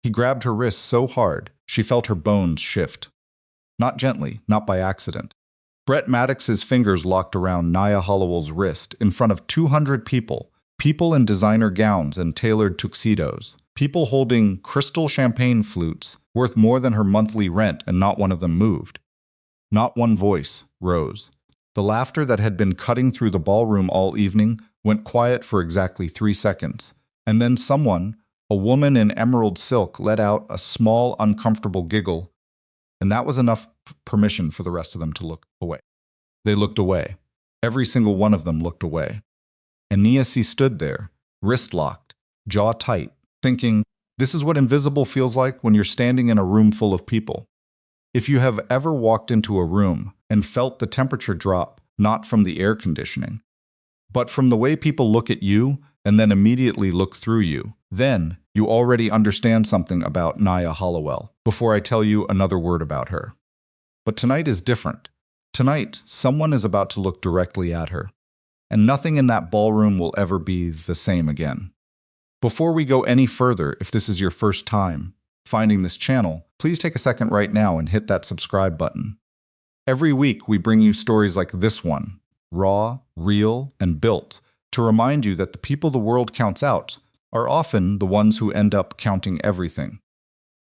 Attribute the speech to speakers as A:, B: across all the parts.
A: He grabbed her wrist so hard, she felt her bones shift. Not gently, not by accident. Brett Maddox's fingers locked around Nia Hollowell's wrist in front of 200 people, people in designer gowns and tailored tuxedos, people holding crystal champagne flutes worth more than her monthly rent, and not one of them moved. Not one voice rose. The laughter that had been cutting through the ballroom all evening went quiet for exactly 3 seconds, and then someone, a woman in emerald silk, let out a small, uncomfortable giggle, and that was enough permission for the rest of them to look away. They looked away. Every single one of them looked away. And Nia stood there, wrist locked, jaw tight, thinking, this is what invisible feels like when you're standing in a room full of people. If you have ever walked into a room and felt the temperature drop, not from the air conditioning, but from the way people look at you and then immediately look through you, then you already understand something about Nia Hollowell before I tell you another word about her. But tonight is different. Tonight, someone is about to look directly at her, and nothing in that ballroom will ever be the same again. Before we go any further, if this is your first time finding this channel, please take a second right now and hit that subscribe button. Every week, we bring you stories like this one, raw, real, and built, to remind you that the people the world counts out are often the ones who end up counting everything.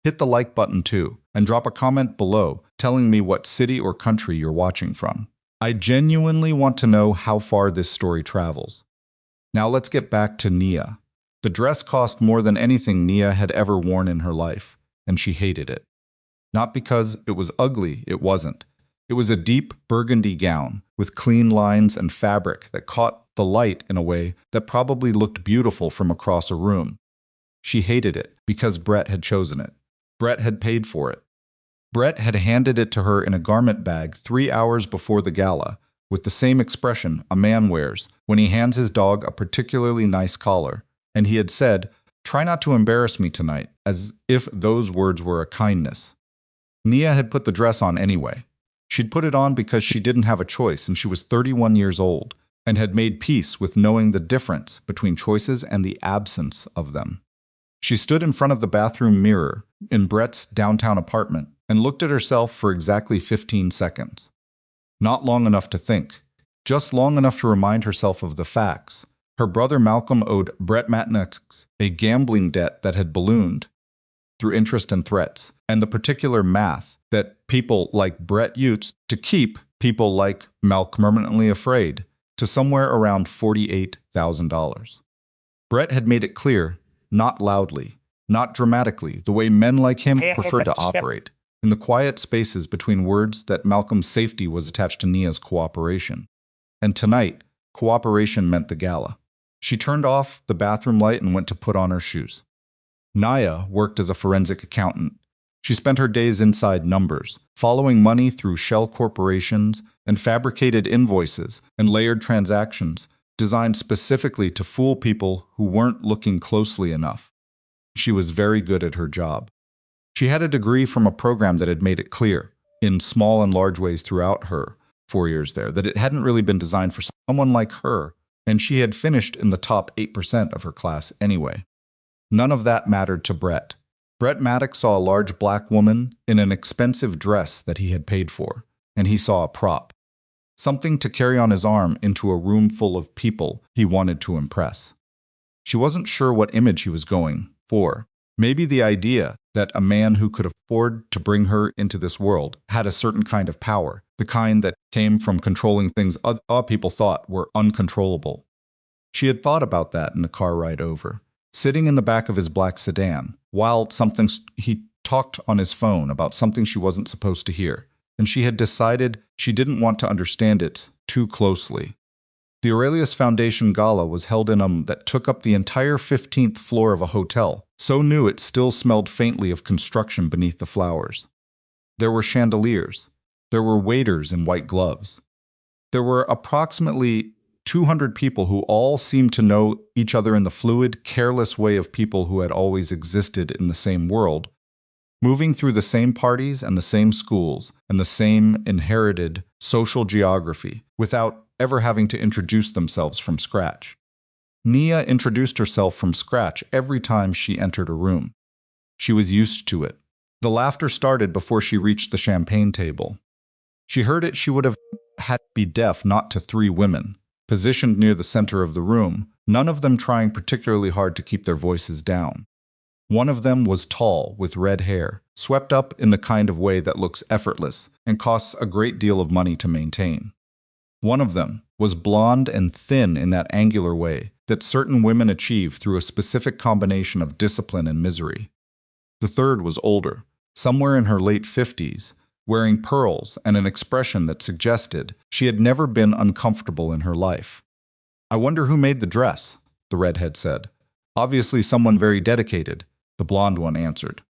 A: Hit the like button too, and drop a comment below telling me what city or country you're watching from. I genuinely want to know how far this story travels. Now let's get back to Nia. The dress cost more than anything Nia had ever worn in her life, and she hated it. Not because it was ugly, it wasn't. It was a deep burgundy gown with clean lines and fabric that caught the light in a way that probably looked beautiful from across a room. She hated it because Brett had chosen it. Brett had paid for it. Brett had handed it to her in a garment bag 3 hours before the gala, with the same expression a man wears when he hands his dog a particularly nice collar, and he had said, "Try not to embarrass me tonight," as if those words were a kindness. Nia had put the dress on anyway. She'd put it on because she didn't have a choice, and she was 31 years old, and had made peace with knowing the difference between choices and the absence of them. She stood in front of the bathroom mirror in Brett's downtown apartment and looked at herself for exactly 15 seconds. Not long enough to think, just long enough to remind herself of the facts. Her brother Malcolm owed Brett Maddox a gambling debt that had ballooned through interest and threats, and the particular math that people like Brett used to keep people like Malcolm permanently afraid to somewhere around $48,000. Brett had made it clear, not loudly, not dramatically, the way men like him preferred to operate, in the quiet spaces between words, that Malcolm's safety was attached to Nia's cooperation. And tonight, cooperation meant the gala. She turned off the bathroom light and went to put on her shoes. Nia worked as a forensic accountant. She spent her days inside numbers, following money through shell corporations and fabricated invoices and layered transactions designed specifically to fool people who weren't looking closely enough. She was very good at her job. She had a degree from a program that had made it clear, in small and large ways throughout her 4 years there, that it hadn't really been designed for someone like her, and she had finished in the top 8% of her class anyway. None of that mattered to Brett. Brett Maddox saw a large black woman in an expensive dress that he had paid for, and he saw a prop. Something to carry on his arm into a room full of people he wanted to impress. She wasn't sure what image he was going for. Maybe the idea that a man who could afford to bring her into this world had a certain kind of power, the kind that came from controlling things other people thought were uncontrollable. She had thought about that in the car ride over, sitting in the back of his black sedan, while he talked on his phone about something she wasn't supposed to hear, and she had decided she didn't want to understand it too closely. The Aurelius Foundation Gala was held in that took up the entire 15th floor of a hotel, so new it still smelled faintly of construction beneath the flowers. There were chandeliers. There were waiters in white gloves. There were approximately 200 people who all seemed to know each other in the fluid, careless way of people who had always existed in the same world, moving through the same parties and the same schools and the same inherited social geography without ever having to introduce themselves from scratch. Nia introduced herself from scratch every time she entered a room. She was used to it. The laughter started before she reached the champagne table. She heard it. She would have had to be deaf not to three women, positioned near the center of the room, none of them trying particularly hard to keep their voices down. One of them was tall, with red hair, swept up in the kind of way that looks effortless and costs a great deal of money to maintain. One of them was blonde and thin in that angular way that certain women achieve through a specific combination of discipline and misery. The third was older, somewhere in her late 50s, wearing pearls and an expression that suggested she had never been uncomfortable in her life. "I wonder who made the dress," the redhead said. "Obviously someone very dedicated," the blonde one answered.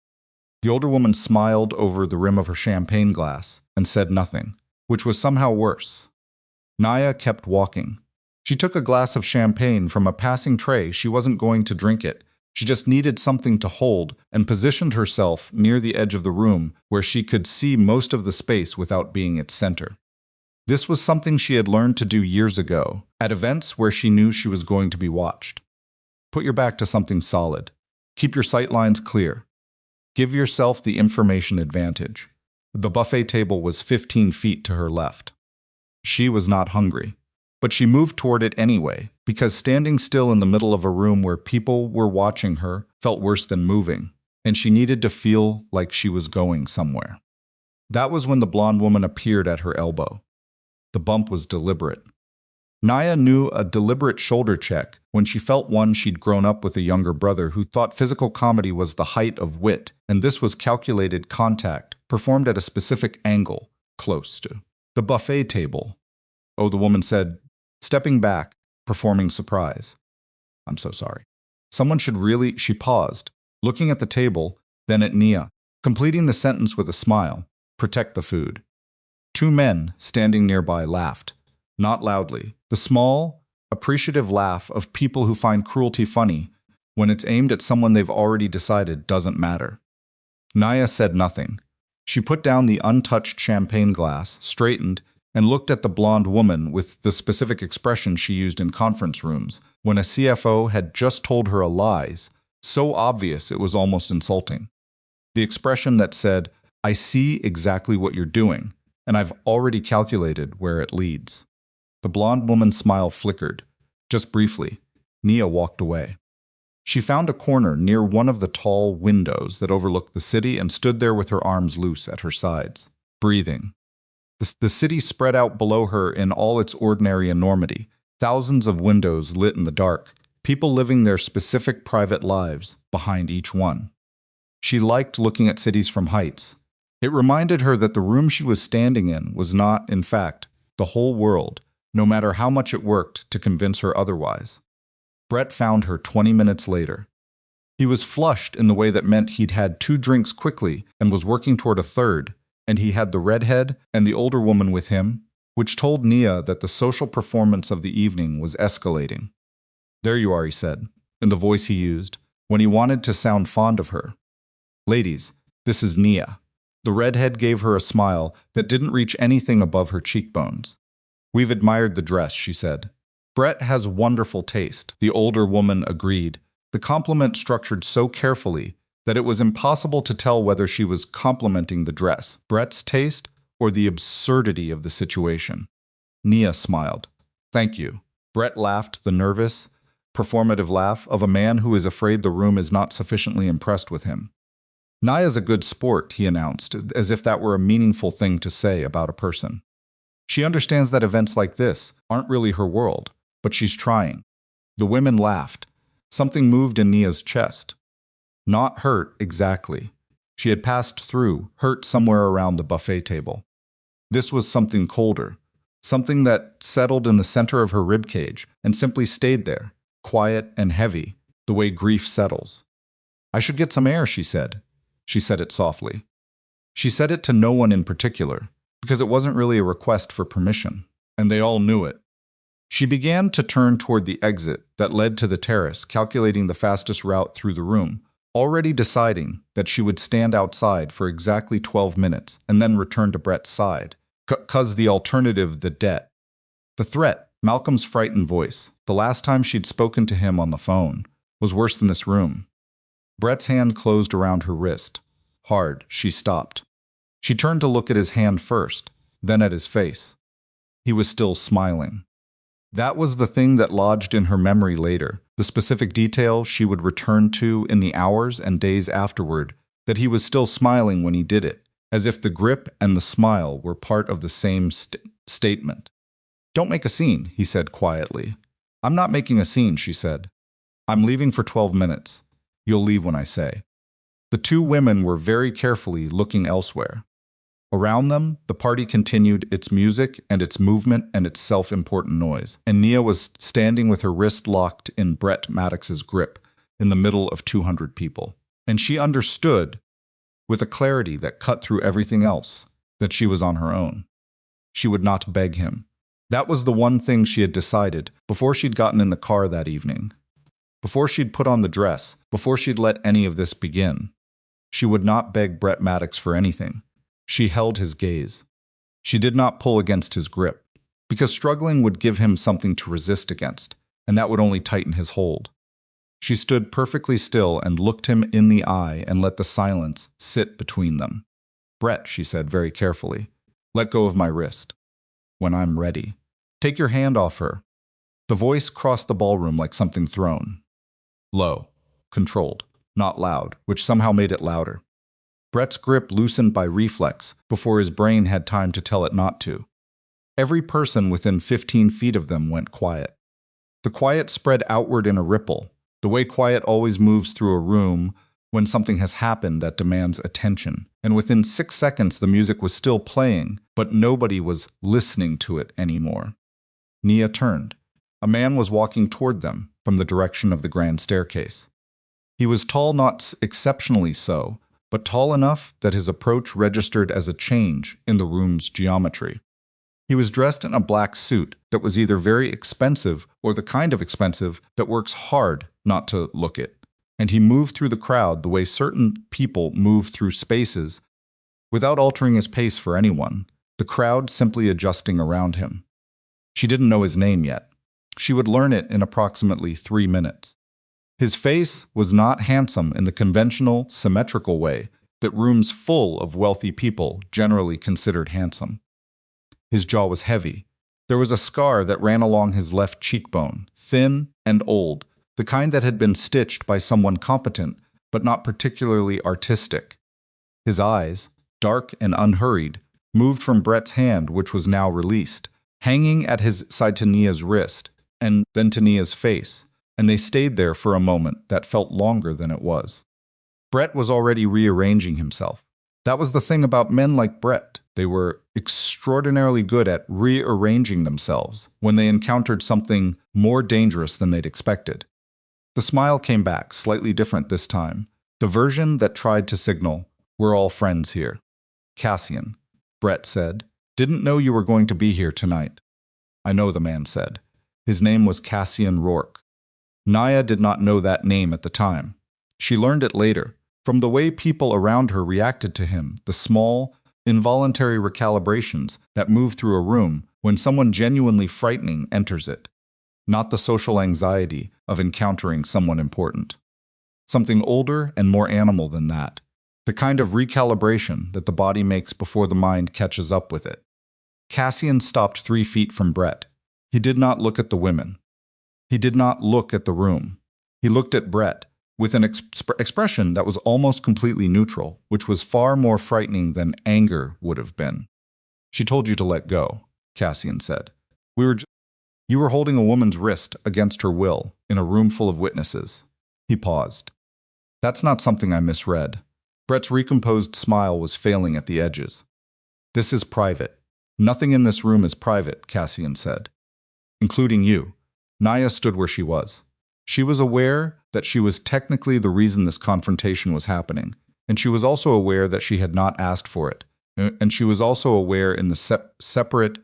A: The older woman smiled over the rim of her champagne glass and said nothing, which was somehow worse. Nia kept walking. She took a glass of champagne from a passing tray. She wasn't going to drink it. She just needed something to hold and positioned herself near the edge of the room where she could see most of the space without being its center. This was something she had learned to do years ago, at events where she knew she was going to be watched. Put your back to something solid. Keep your sightlines clear. Give yourself the information advantage. The buffet table was 15 feet to her left. She was not hungry, but she moved toward it anyway, because standing still in the middle of a room where people were watching her felt worse than moving, and she needed to feel like she was going somewhere. That was when the blonde woman appeared at her elbow. The bump was deliberate. Nia knew a deliberate shoulder check when she felt one. She'd grown up with a younger brother who thought physical comedy was the height of wit, and this was calculated contact, performed at a specific angle, close to the buffet table. "Oh," the woman said, stepping back, performing surprise. "I'm so sorry. Someone should really—" She paused, looking at the table, then at Nia, completing the sentence with a smile. "Protect the food." Two men, standing nearby, laughed. Not loudly. The small, appreciative laugh of people who find cruelty funny when it's aimed at someone they've already decided doesn't matter. Nia said nothing. She put down the untouched champagne glass, straightened, and looked at the blonde woman with the specific expression she used in conference rooms when a CFO had just told her a lies, so obvious it was almost insulting. The expression that said, "I see exactly what you're doing, and I've already calculated where it leads." The blonde woman's smile flickered. Just briefly, Nia walked away. She found a corner near one of the tall windows that overlooked the city and stood there with her arms loose at her sides, breathing. The city spread out below her in all its ordinary enormity, thousands of windows lit in the dark, people living their specific private lives behind each one. She liked looking at cities from heights. It reminded her that the room she was standing in was not, in fact, the whole world, no matter how much it worked to convince her otherwise. Brett found her 20 minutes later. He was flushed in the way that meant he'd had 2 drinks quickly and was working toward a third, and he had the redhead and the older woman with him, which told Nia that the social performance of the evening was escalating. "There you are," he said, in the voice he used when he wanted to sound fond of her. "Ladies, this is Nia." The redhead gave her a smile that didn't reach anything above her cheekbones. "We've admired the dress," she said. "Brett has wonderful taste," the older woman agreed, the compliment structured so carefully that it was impossible to tell whether she was complimenting the dress, Brett's taste, or the absurdity of the situation. Nia smiled. "Thank you." Brett laughed, the nervous, performative laugh of a man who is afraid the room is not sufficiently impressed with him. "Nia's a good sport," he announced, as if that were a meaningful thing to say about a person. "She understands that events like this aren't really her world, but she's trying." The women laughed. Something moved in Nia's chest. Not hurt, exactly. She had passed through, hurt somewhere around the buffet table. This was something colder, something that settled in the center of her ribcage and simply stayed there, quiet and heavy, the way grief settles. "I should get some air," she said. She said it softly. She said it to no one in particular, because it wasn't really a request for permission, and they all knew it. She began to turn toward the exit that led to the terrace, calculating the fastest route through the room, already deciding that she would stand outside for exactly 12 minutes and then return to Brett's side, 'cause the alternative, the debt. The threat, Malcolm's frightened voice, the last time she'd spoken to him on the phone, was worse than this room. Brett's hand closed around her wrist. Hard, she stopped. She turned to look at his hand first, then at his face. He was still smiling. That was the thing that lodged in her memory later, the specific detail she would return to in the hours and days afterward, that he was still smiling when he did it, as if the grip and the smile were part of the same statement. "Don't make a scene," he said quietly. "I'm not making a scene," she said. "I'm leaving for 12 minutes. You'll leave when I say." The two women were very carefully looking elsewhere. Around them, the party continued its music and its movement and its self-important noise, and Nia was standing with her wrist locked in Brett Maddox's grip in the middle of 200 people. And she understood, with a clarity that cut through everything else, that she was on her own. She would not beg him. That was the one thing she had decided before she'd gotten in the car that evening. Before she'd put on the dress, before she'd let any of this begin. She would not beg Brett Maddox for anything. She held his gaze. She did not pull against his grip, because struggling would give him something to resist against, and that would only tighten his hold. She stood perfectly still and looked him in the eye and let the silence sit between them. "Brett," she said very carefully, "let go of my wrist. When I'm ready. Take your hand off her." The voice crossed the ballroom like something thrown. Low, controlled, not loud, which somehow made it louder. Brett's grip loosened by reflex before his brain had time to tell it not to. Every person within 15 feet of them went quiet. The quiet spread outward in a ripple, the way quiet always moves through a room when something has happened that demands attention. And within 6 seconds the music was still playing, but nobody was listening to it anymore. Nia turned. A man was walking toward them from the direction of the grand staircase. He was tall, not exceptionally so, but tall enough that his approach registered as a change in the room's geometry. He was dressed in a black suit that was either very expensive or the kind of expensive that works hard not to look it, and he moved through the crowd the way certain people move through spaces without altering his pace for anyone, the crowd simply adjusting around him. She didn't know his name yet. She would learn it in approximately 3 minutes. His face was not handsome in the conventional, symmetrical way that rooms full of wealthy people generally considered handsome. His jaw was heavy. There was a scar that ran along his left cheekbone, thin and old, the kind that had been stitched by someone competent, but not particularly artistic. His eyes, dark and unhurried, moved from Brett's hand, which was now released, hanging at his side to Nia's wrist, and then to Nia's face, and they stayed there for a moment that felt longer than it was. Brett was already rearranging himself. That was the thing about men like Brett. They were extraordinarily good at rearranging themselves when they encountered something more dangerous than they'd expected. The smile came back, slightly different this time. The version that tried to signal, "We're all friends here." "Cassian," Brett said, "didn't know you were going to be here tonight." "I know," the man said. His name was Cassian Rourke. Nia did not know that name at the time. She learned it later, from the way people around her reacted to him, the small, involuntary recalibrations that move through a room when someone genuinely frightening enters it, not the social anxiety of encountering someone important. Something older and more animal than that, the kind of recalibration that the body makes before the mind catches up with it. Cassian stopped 3 feet from Brett. He did not look at the women. He did not look at the room. He looked at Brett with an expression that was almost completely neutral, which was far more frightening than anger would have been. "She told you to let go," Cassian said. You were holding a woman's wrist against her will in a room full of witnesses." He paused. "That's not something I misread." Brett's recomposed smile was failing at the edges. "This is private. Nothing in this room is private," Cassian said. "Including you." Nia stood where she was. She was aware that she was technically the reason this confrontation was happening, and she was also aware that she had not asked for it, and she was also aware in the separate,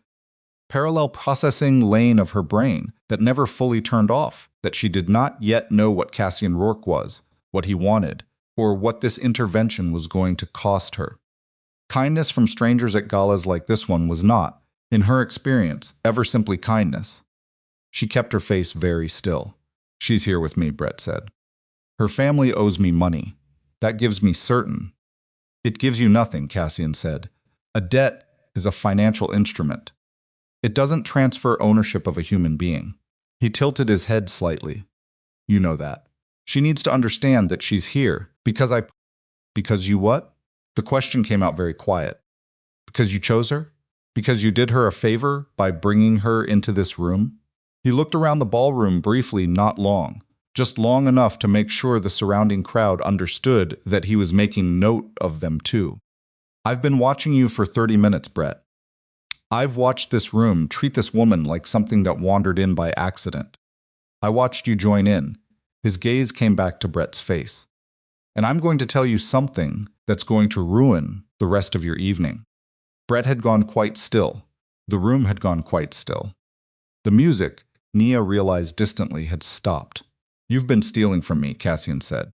A: parallel processing lane of her brain that never fully turned off, that she did not yet know what Cassian Rourke was, what he wanted, or what this intervention was going to cost her. Kindness from strangers at galas like this one was not, in her experience, ever simply kindness. She kept her face very still. "She's here with me," Brett said. Her family owes me money. That gives me certain. It gives you nothing, Cassian said. A debt is a financial instrument. It doesn't transfer ownership of a human being. He tilted his head slightly. You know that. She needs to understand that she's here because you what? The question came out very quiet. Because you chose her? Because you did her a favor by bringing her into this room? He looked around the ballroom briefly, not long, just long enough to make sure the surrounding crowd understood that he was making note of them too. I've been watching you for 30 minutes, Brett. I've watched this room treat this woman like something that wandered in by accident. I watched you join in. His gaze came back to Brett's face. And I'm going to tell you something that's going to ruin the rest of your evening. Brett had gone quite still. The room had gone quite still. The music, Nia realized distantly, had stopped. You've been stealing from me, Cassian said.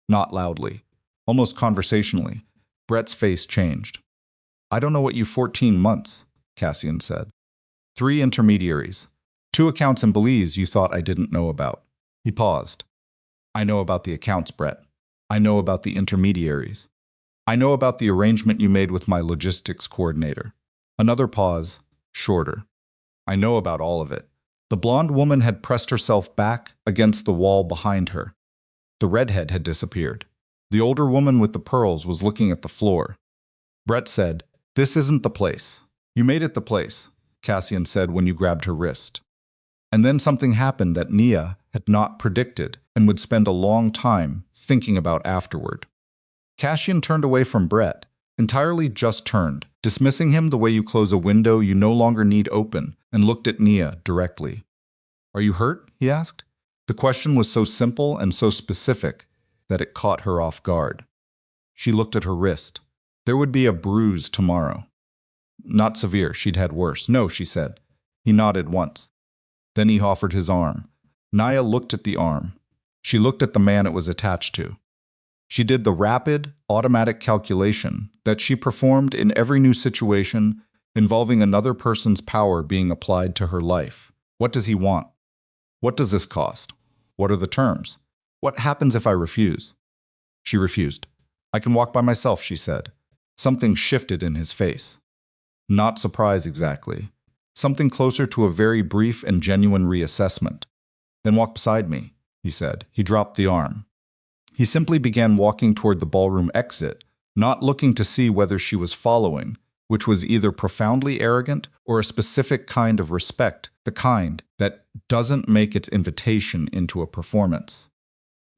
A: Not loudly, almost conversationally. Brett's face changed. I don't know what you 14 months, Cassian said. 3 intermediaries. 2 accounts in Belize you thought I didn't know about. He paused. I know about the accounts, Brett. I know about the intermediaries. I know about the arrangement you made with my logistics coordinator. Another pause, shorter. I know about all of it. The blonde woman had pressed herself back against the wall behind her. The redhead had disappeared. The older woman with the pearls was looking at the floor. Brett said, This isn't the place. You made it the place, Cassian said when you grabbed her wrist. And then something happened that Nia had not predicted and would spend a long time thinking about afterward. Cassian turned away from Brett, entirely just turned, dismissing him the way you close a window you no longer need open, and looked at Nia directly. Are you hurt? He asked. The question was so simple and so specific that it caught her off guard. She looked at her wrist. There would be a bruise tomorrow. Not severe, she'd had worse. No, she said. He nodded once. Then he offered his arm. Nia looked at the arm. She looked at the man it was attached to. She did the rapid, automatic calculation that she performed in every new situation involving another person's power being applied to her life. What does he want? What does this cost? What are the terms? What happens if I refuse? She refused. I can walk by myself, she said. Something shifted in his face. Not surprise exactly. Something closer to a very brief and genuine reassessment. Then walk beside me, he said. He dropped the arm. He simply began walking toward the ballroom exit, not looking to see whether she was following, which was either profoundly arrogant or a specific kind of respect, the kind that doesn't make its invitation into a performance.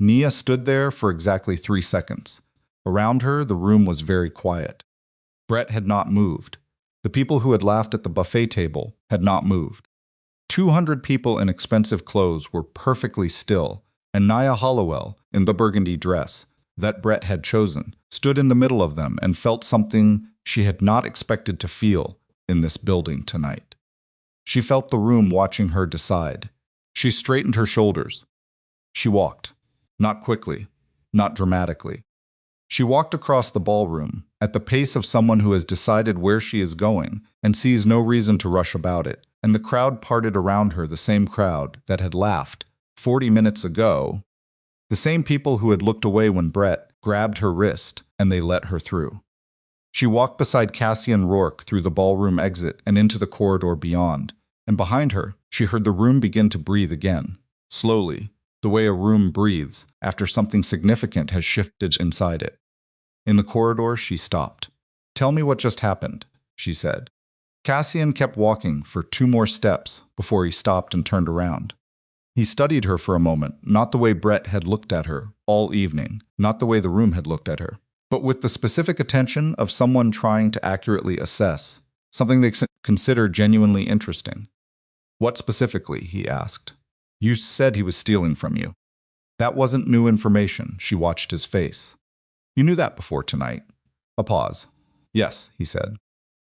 A: Nia stood there for exactly 3 seconds. Around her, the room was very quiet. Brett had not moved. The people who had laughed at the buffet table had not moved. 200 people in expensive clothes were perfectly still, and Nia Hollowell, in the burgundy dress that Brett had chosen, stood in the middle of them and felt something she had not expected to feel in this building tonight. She felt the room watching her decide. She straightened her shoulders. She walked. Not quickly, not dramatically. She walked across the ballroom at the pace of someone who has decided where she is going and sees no reason to rush about it, and the crowd parted around her, the same crowd that had laughed 40 minutes ago, the same people who had looked away when Brett grabbed her wrist and they let her through. She walked beside Cassian Rourke through the ballroom exit and into the corridor beyond, and behind her, she heard the room begin to breathe again, slowly, the way a room breathes after something significant has shifted inside it. In the corridor, she stopped. Tell me what just happened, she said. Cassian kept walking for 2 more steps before he stopped and turned around. He studied her for a moment, not the way Brett had looked at her all evening, not the way the room had looked at her, but with the specific attention of someone trying to accurately assess something they consider genuinely interesting. What specifically? He asked. You said he was stealing from you. That wasn't new information. She watched his face. You knew that before tonight. A pause. Yes, he said.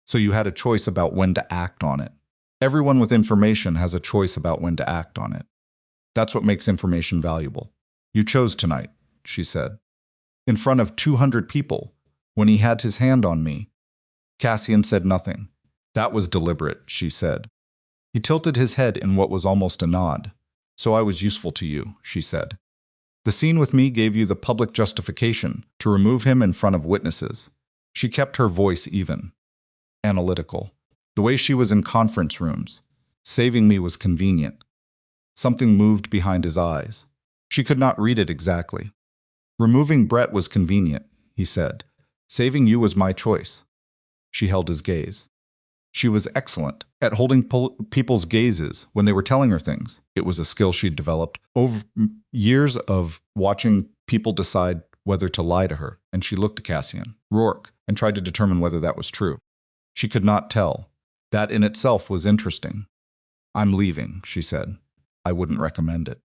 A: So you had a choice about when to act on it. Everyone with information has a choice about when to act on it. That's what makes information valuable. You chose tonight, she said. In front of 200 people, when he had his hand on me. Cassian said nothing. That was deliberate, she said. He tilted his head in what was almost a nod. So I was useful to you, she said. The scene with me gave you the public justification to remove him in front of witnesses. She kept her voice even. Analytical. The way she was in conference rooms. Saving me was convenient. Something moved behind his eyes. She could not read it exactly. Removing Brett was convenient, he said. Saving you was my choice. She held his gaze. She was excellent at holding people's gazes when they were telling her things. It was a skill she'd developed over years of watching people decide whether to lie to her, and she looked at Cassian Rourke and tried to determine whether that was true. She could not tell. That in itself was interesting. I'm leaving, she said. I wouldn't recommend it.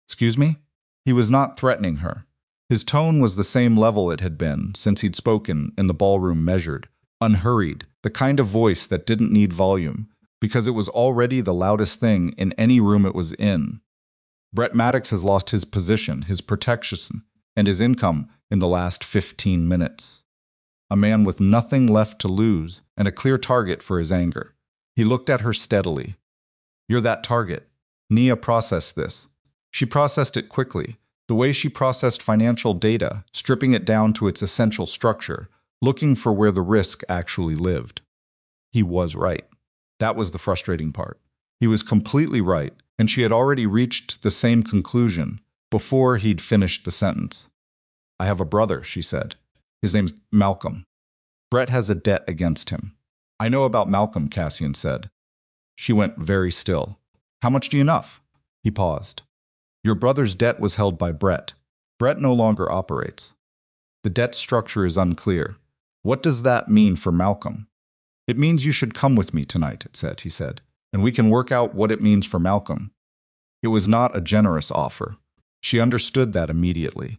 A: Excuse me? He was not threatening her. His tone was the same level it had been since he'd spoken in the ballroom, measured, unhurried, the kind of voice that didn't need volume, because it was already the loudest thing in any room it was in. Brett Maddox has lost his position, his protection, and his income in the last 15 minutes. A man with nothing left to lose and a clear target for his anger. He looked at her steadily. You're that target. Nia processed this. She processed it quickly, the way she processed financial data, stripping it down to its essential structure, looking for where the risk actually lived. He was right. That was the frustrating part. He was completely right, and she had already reached the same conclusion before he'd finished the sentence. I have a brother, she said. His name's Malcolm. Brett has a debt against him. I know about Malcolm, Cassian said. She went very still. How much do you know? He paused. Your brother's debt was held by Brett. Brett no longer operates. The debt structure is unclear. What does that mean for Malcolm? It means you should come with me tonight, he said, and we can work out what it means for Malcolm. It was not a generous offer. She understood that immediately.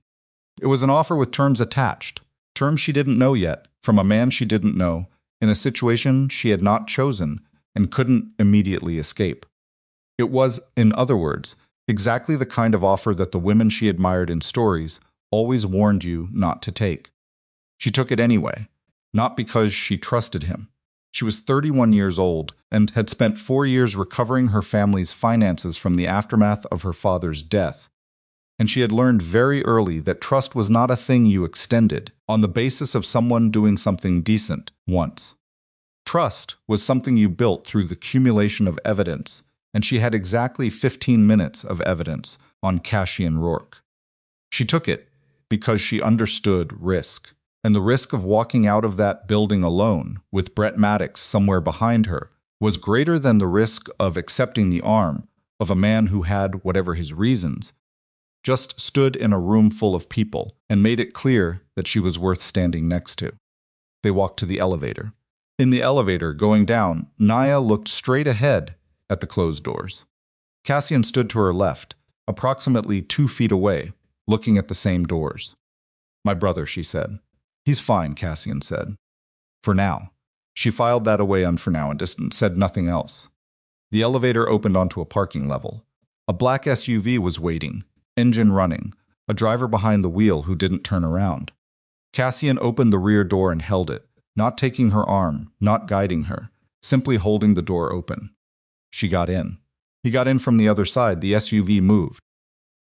A: It was an offer with terms attached, terms she didn't know yet, from a man she didn't know, in a situation she had not chosen and couldn't immediately escape. It was, in other words, exactly the kind of offer that the women she admired in stories always warned you not to take. She took it anyway, not because she trusted him. She was 31 years old and had spent 4 years recovering her family's finances from the aftermath of her father's death. And she had learned very early that trust was not a thing you extended on the basis of someone doing something decent once. Trust was something you built through the accumulation of evidence, and she had exactly 15 minutes of evidence on Cassian Rourke. She took it because she understood risk, and the risk of walking out of that building alone with Brett Maddox somewhere behind her was greater than the risk of accepting the arm of a man who had, whatever his reasons, just stood in a room full of people and made it clear that she was worth standing next to. They walked to the elevator. In the elevator, going down, Nia looked straight ahead at the closed doors. Cassian stood to her left, approximately 2 feet away, looking at the same doors. My brother, she said. He's fine, Cassian said. For now. She filed that away on for now and just said nothing else. The elevator opened onto a parking level. A black SUV was waiting, engine running, a driver behind the wheel who didn't turn around. Cassian opened the rear door and held it, not taking her arm, not guiding her, simply holding the door open. She got in. He got in from the other side. The SUV moved.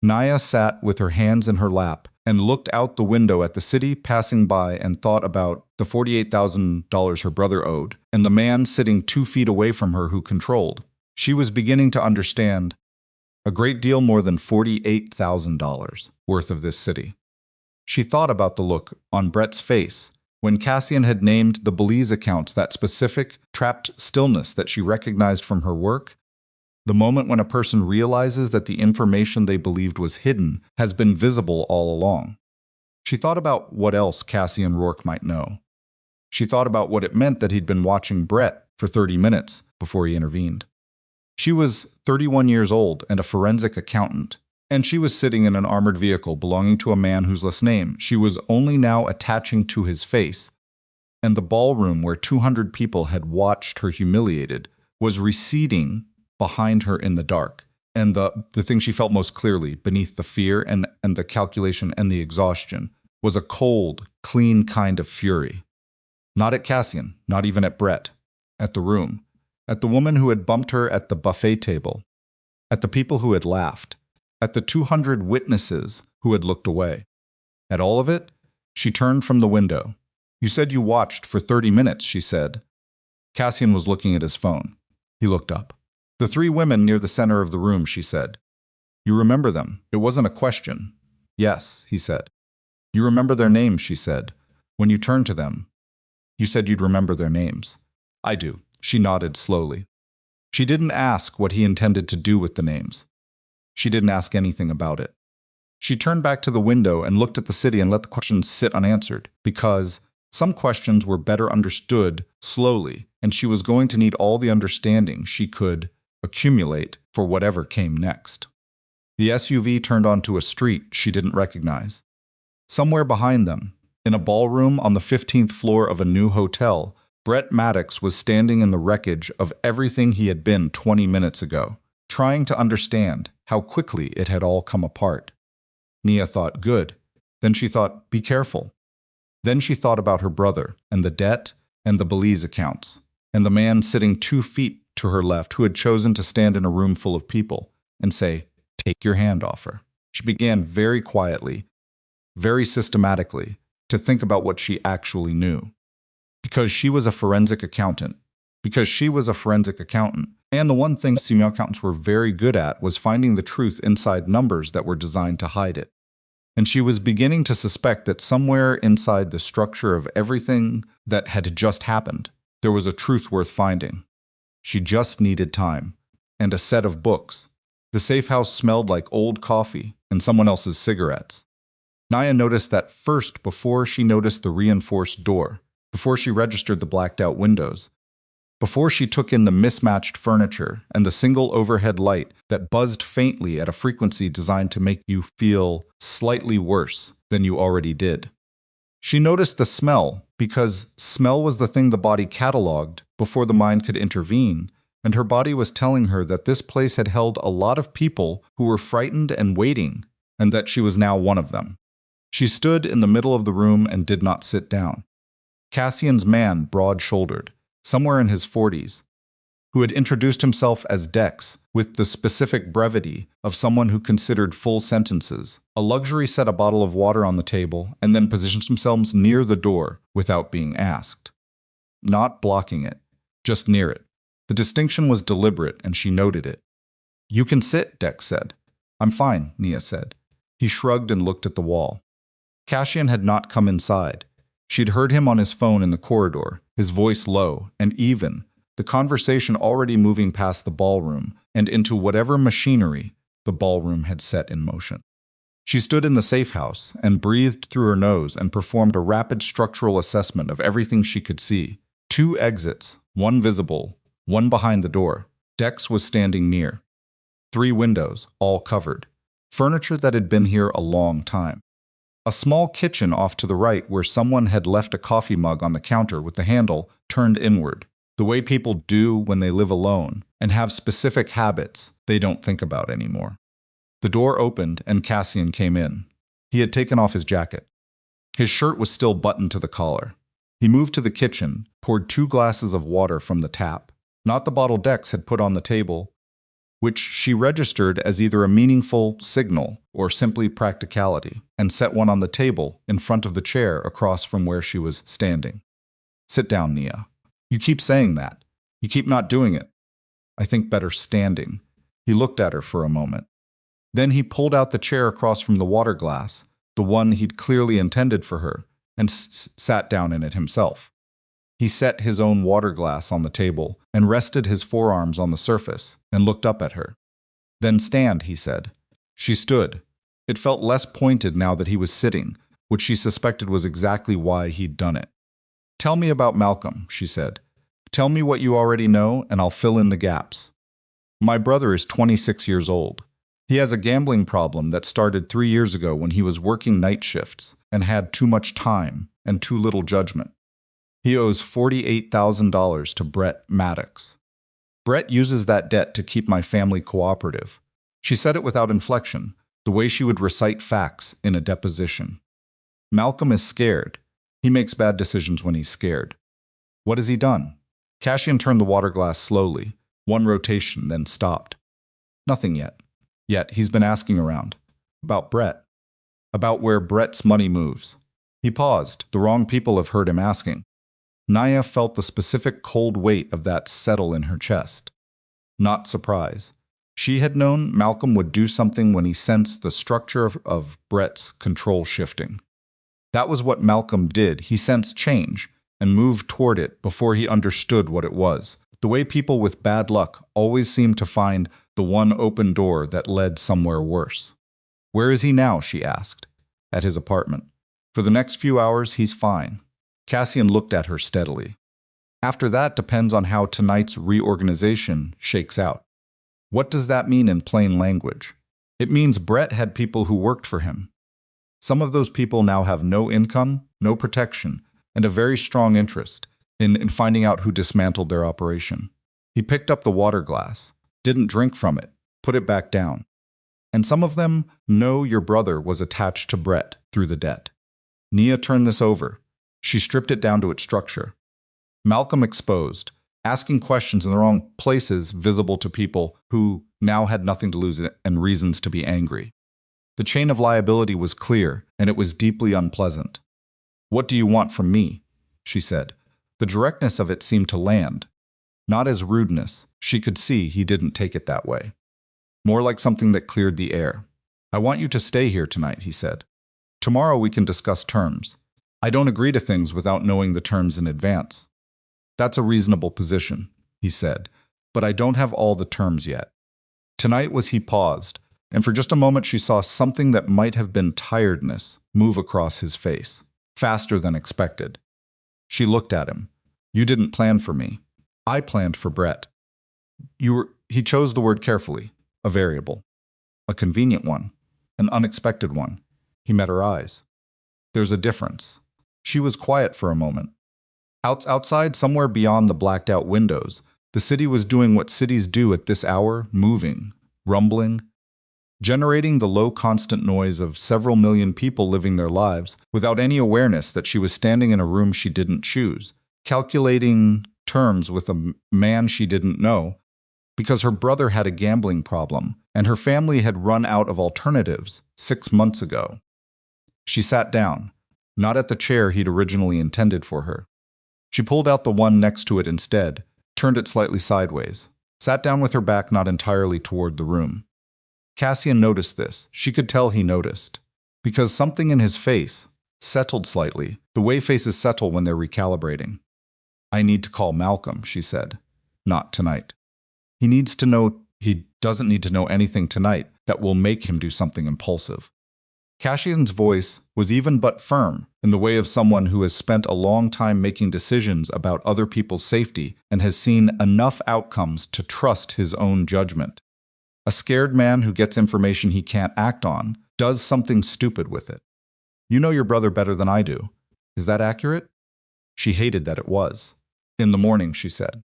A: Nia sat with her hands in her lap and looked out the window at the city passing by and thought about the $48,000 her brother owed and the man sitting 2 feet away from her who controlled. She was beginning to understand a great deal more than $48,000 worth of this city. She thought about the look on Brett's face when Cassian had named the Belize accounts, that specific, trapped stillness that she recognized from her work. The moment when a person realizes that the information they believed was hidden has been visible all along. She thought about what else Cassian Rourke might know. She thought about what it meant that he'd been watching Brett for 30 minutes before he intervened. She was 31 years old and a forensic accountant, and she was sitting in an armored vehicle belonging to a man whose last name she was only now attaching to his face, and the ballroom where 200 people had watched her humiliated was receding behind her in the dark, and the thing she felt most clearly beneath the fear and the calculation and the exhaustion was a cold, clean kind of fury. Not at Cassian, not even at Brett, at the room, at the woman who had bumped her at the buffet table, at the people who had laughed, at the 200 witnesses who had looked away. At all of it, she turned from the window. You said you watched for 30 minutes, she said. Cassian was looking at his phone. He looked up. The three women near the center of the room, she said. You remember them. It wasn't a question. Yes, he said. You remember their names, she said. When you turned to them, you said you'd remember their names. I do. She nodded slowly. She didn't ask what he intended to do with the names. She didn't ask anything about it. She turned back to the window and looked at the city and let the questions sit unanswered, because some questions were better understood slowly, and she was going to need all the understanding she could accumulate for whatever came next. The SUV turned onto a street she didn't recognize. Somewhere behind them, in a ballroom on the 15th floor of a new hotel, Brett Maddox was standing in the wreckage of everything he had been 20 minutes ago, trying to understand how quickly it had all come apart. Nia thought, good. Then she thought, be careful. Then she thought about her brother, and the debt, and the Belize accounts, and the man sitting 2 feet to her left who had chosen to stand in a room full of people and say, take your hand off her. She began very quietly, very systematically, to think about what she actually knew. Because she was a forensic accountant. And the one thing female accountants were very good at was finding the truth inside numbers that were designed to hide it. And she was beginning to suspect that somewhere inside the structure of everything that had just happened, there was a truth worth finding. She just needed time. And a set of books. The safe house smelled like old coffee and someone else's cigarettes. Nia noticed that first before she noticed the reinforced door, before she registered the blacked-out windows, before she took in the mismatched furniture and the single overhead light that buzzed faintly at a frequency designed to make you feel slightly worse than you already did. She noticed the smell, because smell was the thing the body cataloged before the mind could intervene, and her body was telling her that this place had held a lot of people who were frightened and waiting, and that she was now one of them. She stood in the middle of the room and did not sit down. Cassian's man, broad-shouldered, somewhere in his 40s, who had introduced himself as Dex with the specific brevity of someone who considered full sentences. A luxury set a bottle of water on the table and then positioned themselves near the door without being asked. Not blocking it, just near it. The distinction was deliberate and she noted it. You can sit, Dex said. I'm fine, Nia said. He shrugged and looked at the wall. Cassian had not come inside. She'd heard him on his phone in the corridor, his voice low and even, the conversation already moving past the ballroom and into whatever machinery the ballroom had set in motion. She stood in the safe house and breathed through her nose and performed a rapid structural assessment of everything she could see. 2 exits, 1 visible, 1 behind the door. Dex was standing near. 3 windows, all covered. Furniture that had been here a long time. A small kitchen off to the right where someone had left a coffee mug on the counter with the handle turned inward, the way people do when they live alone and have specific habits they don't think about anymore. The door opened and Cassian came in. He had taken off his jacket. His shirt was still buttoned to the collar. He moved to the kitchen, poured 2 glasses of water from the tap, not the bottle Dex had put on the table, which she registered as either a meaningful signal or simply practicality, and set one on the table in front of the chair across from where she was standing. Sit down, Nia. You keep saying that. You keep not doing it. I think better standing. He looked at her for a moment. Then he pulled out the chair across from the water glass, the one he'd clearly intended for her, and sat down in it himself. He set his own water glass on the table and rested his forearms on the surface and looked up at her. Then stand, he said. She stood. It felt less pointed now that he was sitting, which she suspected was exactly why he'd done it. Tell me about Malcolm, she said. Tell me what you already know and I'll fill in the gaps. My brother is 26 years old. He has a gambling problem that started 3 years ago when he was working night shifts and had too much time and too little judgment. He owes $48,000 to Brett Maddox. Brett uses that debt to keep my family cooperative. She said it without inflection, the way she would recite facts in a deposition. Malcolm is scared. He makes bad decisions when he's scared. What has he done? Cassian turned the water glass slowly, 1 rotation, then stopped. Nothing yet. Yet he's been asking around. About Brett. about where Brett's money moves. He paused. The wrong people have heard him asking. Nia felt the specific cold weight of that settle in her chest. Not surprise. She had known Malcolm would do something when he sensed the structure of Brett's control shifting. That was what Malcolm did. He sensed change and moved toward it before he understood what it was. The way people with bad luck always seem to find the one open door that led somewhere worse. Where is he now? She asked. At his apartment. For the next few hours, he's fine. Cassian looked at her steadily. After that depends on how tonight's reorganization shakes out. What does that mean in plain language? It means Brett had people who worked for him. Some of those people now have no income, no protection, and a very strong interest in finding out who dismantled their operation. He picked up the water glass, didn't drink from it, put it back down. And some of them know your brother was attached to Brett through the debt. Nia turned this over. She stripped it down to its structure. Malcolm exposed, asking questions in the wrong places visible to people who now had nothing to lose and reasons to be angry. The chain of liability was clear, and it was deeply unpleasant. What do you want from me? She said. The directness of it seemed to land. Not as rudeness. She could see he didn't take it that way. More like something that cleared the air. I want you to stay here tonight, he said. Tomorrow we can discuss terms. I don't agree to things without knowing the terms in advance. That's a reasonable position, he said, but I don't have all the terms yet. Tonight he paused, and for just a moment she saw something that might have been tiredness move across his face, faster than expected. She looked at him. You didn't plan for me. I planned for Brett. He chose the word carefully, a variable, a convenient one, an unexpected one. He met her eyes. There's a difference. She was quiet for a moment. Outside, somewhere beyond the blacked-out windows, the city was doing what cities do at this hour, moving, rumbling, generating the low constant noise of several million people living their lives without any awareness that she was standing in a room she didn't choose, calculating terms with a man she didn't know, because her brother had a gambling problem and her family had run out of alternatives 6 months ago. She sat down, not at the chair he'd originally intended for her. She pulled out the one next to it instead, turned it slightly sideways, sat down with her back not entirely toward the room. Cassian noticed this. She could tell he noticed. Because something in his face settled slightly, the way faces settle when they're recalibrating. I need to call Malcolm, she said. Not tonight. He doesn't need to know anything tonight that will make him do something impulsive. Cassian's voice was even but firm, in the way of someone who has spent a long time making decisions about other people's safety and has seen enough outcomes to trust his own judgment. A scared man who gets information he can't act on does something stupid with it. You know your brother better than I do. Is that accurate? She hated that it was. In the morning, she said.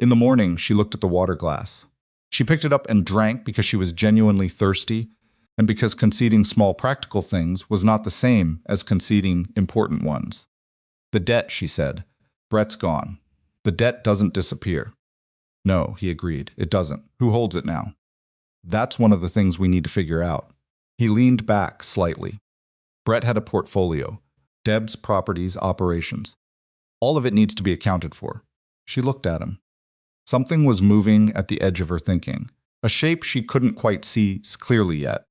A: In the morning, she looked at the water glass. She picked it up and drank because she was genuinely thirsty, and because conceding small practical things was not the same as conceding important ones. The debt, she said. Brett's gone. The debt doesn't disappear. No, he agreed. It doesn't. Who holds it now? That's one of the things we need to figure out. He leaned back slightly. Brett had a portfolio. Deb's properties, operations. All of it needs to be accounted for. She looked at him. Something was moving at the edge of her thinking, a shape she couldn't quite see clearly yet.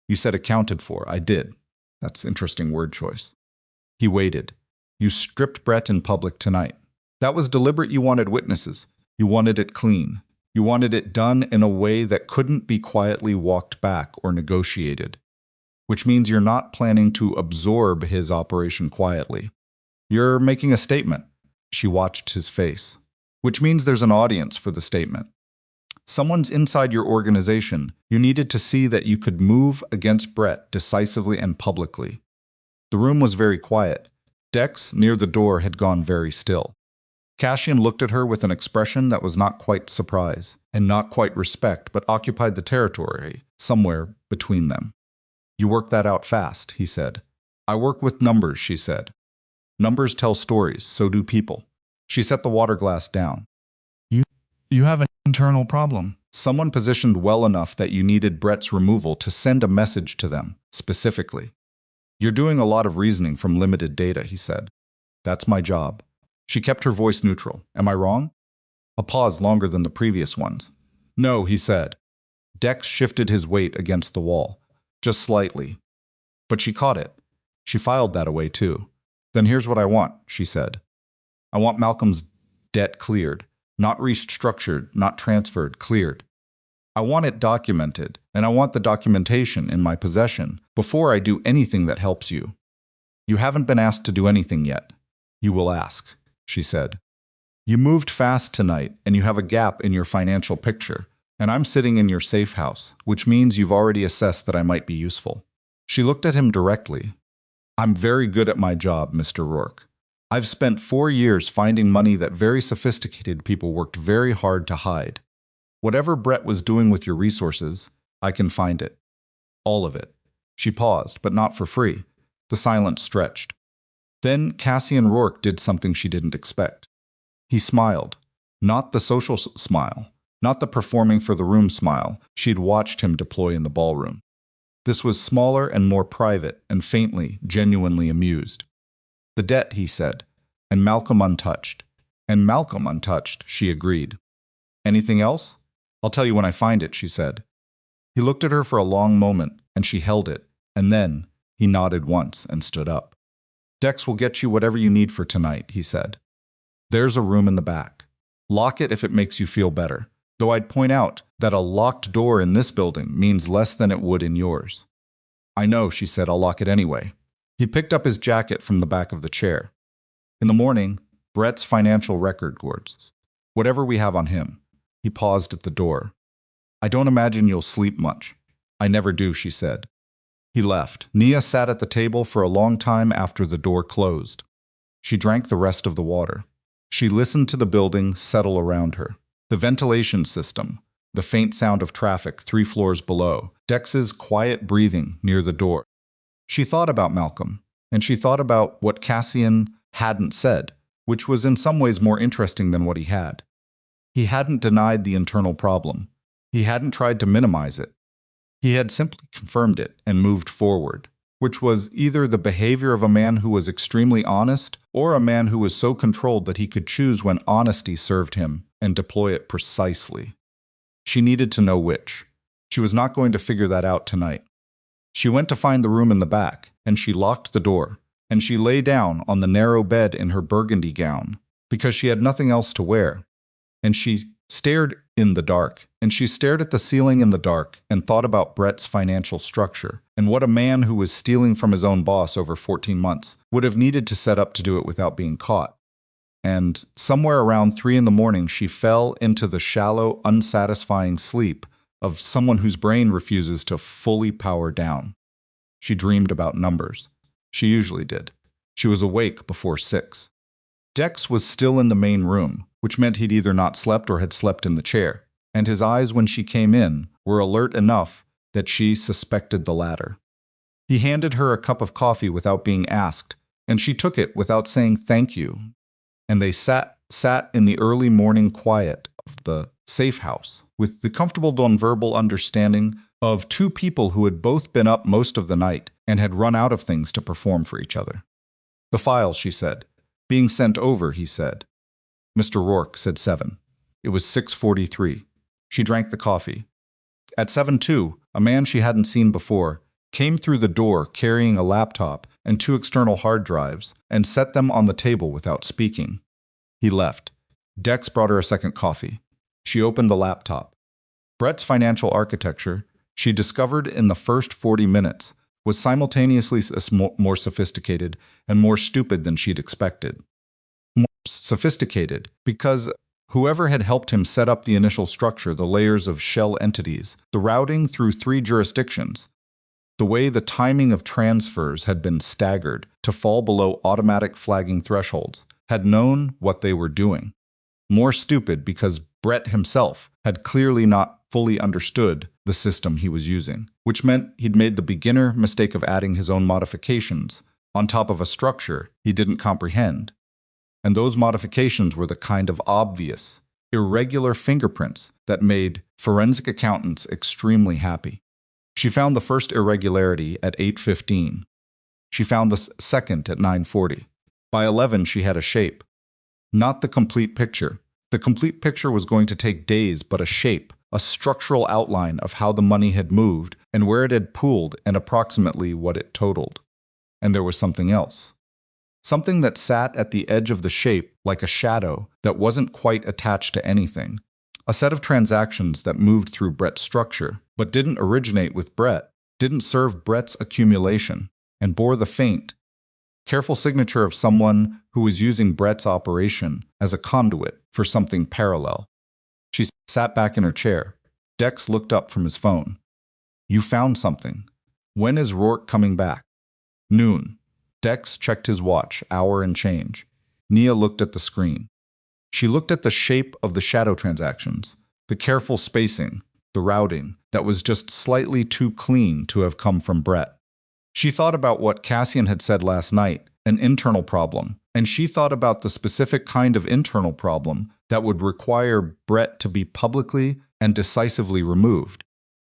A: You said accounted for. I did. That's interesting word choice. He waited. You stripped Brett in public tonight. That was deliberate. You wanted witnesses. You wanted it clean. You wanted it done in a way that couldn't be quietly walked back or negotiated. Which means you're not planning to absorb his operation quietly. You're making a statement. She watched his face. Which means there's an audience for the statement. Someone's inside your organization. You needed to see that you could move against Brett decisively and publicly. The room was very quiet. Dex, near the door, had gone very still. Cassian looked at her with an expression that was not quite surprise, and not quite respect, but occupied the territory, somewhere between them. You work that out fast, he said. I work with numbers, she said. Numbers tell stories, so do people. She set the water glass down. You have an internal problem. Someone positioned well enough that you needed Brett's removal to send a message to them, specifically. You're doing a lot of reasoning from limited data, he said. That's my job. She kept her voice neutral. Am I wrong? A pause longer than the previous ones. No, he said. Dex shifted his weight against the wall, just slightly. But she caught it. She filed that away too. Then here's what I want, she said. I want Malcolm's debt cleared. Not restructured, not transferred, cleared. I want it documented, and I want the documentation in my possession before I do anything that helps you. You haven't been asked to do anything yet. You will ask, she said. You moved fast tonight, and you have a gap in your financial picture, and I'm sitting in your safe house, which means you've already assessed that I might be useful. She looked at him directly. I'm very good at my job, Mr. Rourke. I've spent 4 years finding money that very sophisticated people worked very hard to hide. Whatever Brett was doing with your resources, I can find it. All of it. She paused, but not for free. The silence stretched. Then Cassian Rourke did something she didn't expect. He smiled. Not the social smile, not the performing for the room smile she'd watched him deploy in the ballroom. This was smaller and more private and faintly, genuinely amused. The debt, he said, and Malcolm untouched. And Malcolm untouched, she agreed. Anything else? I'll tell you when I find it, she said. He looked at her for a long moment, and she held it, and then he nodded once and stood up. Dex will get you whatever you need for tonight, he said. There's a room in the back. Lock it if it makes you feel better, though I'd point out that a locked door in this building means less than it would in yours. I know, she said, I'll lock it anyway. He picked up his jacket from the back of the chair. In the morning, Brett's financial record boards. Whatever we have on him. He paused at the door. I don't imagine you'll sleep much. I never do, she said. He left. Nia sat at the table for a long time after the door closed. She drank the rest of the water. She listened to the building settle around her. The ventilation system, the faint sound of traffic 3 floors below, Dex's quiet breathing near the door. She thought about Malcolm, and she thought about what Cassian hadn't said, which was in some ways more interesting than what he had. He hadn't denied the internal problem. He hadn't tried to minimize it. He had simply confirmed it and moved forward, which was either the behavior of a man who was extremely honest or a man who was so controlled that he could choose when honesty served him and deploy it precisely. She needed to know which. She was not going to figure that out tonight. She went to find the room in the back, and she locked the door, and she lay down on the narrow bed in her burgundy gown, because she had nothing else to wear. And she stared in the dark, and she stared at the ceiling in the dark and thought about Brett's financial structure and what a man who was stealing from his own boss over 14 months would have needed to set up to do it without being caught. And somewhere around 3 in the morning, she fell into the shallow, unsatisfying sleep of someone whose brain refuses to fully power down. She dreamed about numbers. She usually did. She was awake before 6. Dex was still in the main room, which meant he'd either not slept or had slept in the chair, and his eyes when she came in were alert enough that she suspected the latter. He handed her a cup of coffee without being asked, and she took it without saying thank you. And they sat in the early morning quiet of the safe house, with the comfortable nonverbal understanding of 2 people who had both been up most of the night and had run out of things to perform for each other. The files, she said. Being sent over, he said. Mr. Rourke said 7. It was 6:43. She drank the coffee. At 7:02, a man she hadn't seen before came through the door carrying a laptop and 2 external hard drives and set them on the table without speaking. He left. Dex brought her a second coffee. She opened the laptop. Brett's financial architecture, she discovered in the first 40 minutes, was simultaneously more sophisticated and more stupid than she'd expected. More sophisticated because whoever had helped him set up the initial structure, the layers of shell entities, the routing through 3 jurisdictions, the way the timing of transfers had been staggered to fall below automatic flagging thresholds, had known what they were doing. More stupid because Brett himself had clearly not fully understood the system he was using, which meant he'd made the beginner mistake of adding his own modifications on top of a structure he didn't comprehend. And those modifications were the kind of obvious, irregular fingerprints that made forensic accountants extremely happy. She found the first irregularity at 8:15. She found the second at 9:40. By 11, she had a shape. Not the complete picture. The complete picture was going to take days, but a shape, a structural outline of how the money had moved and where it had pooled and approximately what it totaled. And there was something else. Something that sat at the edge of the shape like a shadow that wasn't quite attached to anything. A set of transactions that moved through Brett's structure, but didn't originate with Brett, didn't serve Brett's accumulation, and bore the faint, careful signature of someone who was using Brett's operation as a conduit for something parallel. She sat back in her chair. Dex looked up from his phone. You found something. When is Rourke coming back? Noon. Dex checked his watch, hour and change. Nia looked at the screen. She looked at the shape of the shadow transactions, the careful spacing, the routing that was just slightly too clean to have come from Brett. She thought about what Cassian had said last night, an internal problem, and she thought about the specific kind of internal problem that would require Brett to be publicly and decisively removed.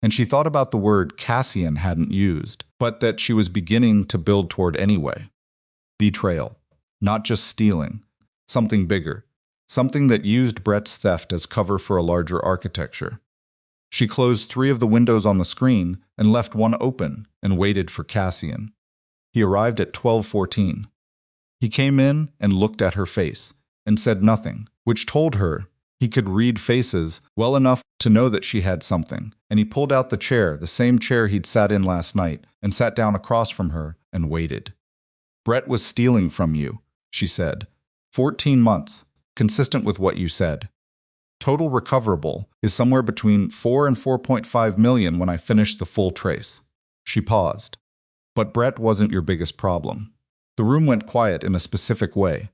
A: And she thought about the word Cassian hadn't used, but that she was beginning to build toward anyway. Betrayal. Not just stealing. Something bigger. Something that used Brett's theft as cover for a larger architecture. She closed 3 of the windows on the screen and left one open and waited for Cassian. He arrived at 12:14. He came in and looked at her face and said nothing, which told her he could read faces well enough to know that she had something, and he pulled out the chair, the same chair he'd sat in last night, and sat down across from her and waited. Brett was stealing from you, she said. 14 months, consistent with what you said. Total recoverable is somewhere between 4 and 4.5 million when I finish the full trace. She paused. But Brett wasn't your biggest problem. The room went quiet in a specific way.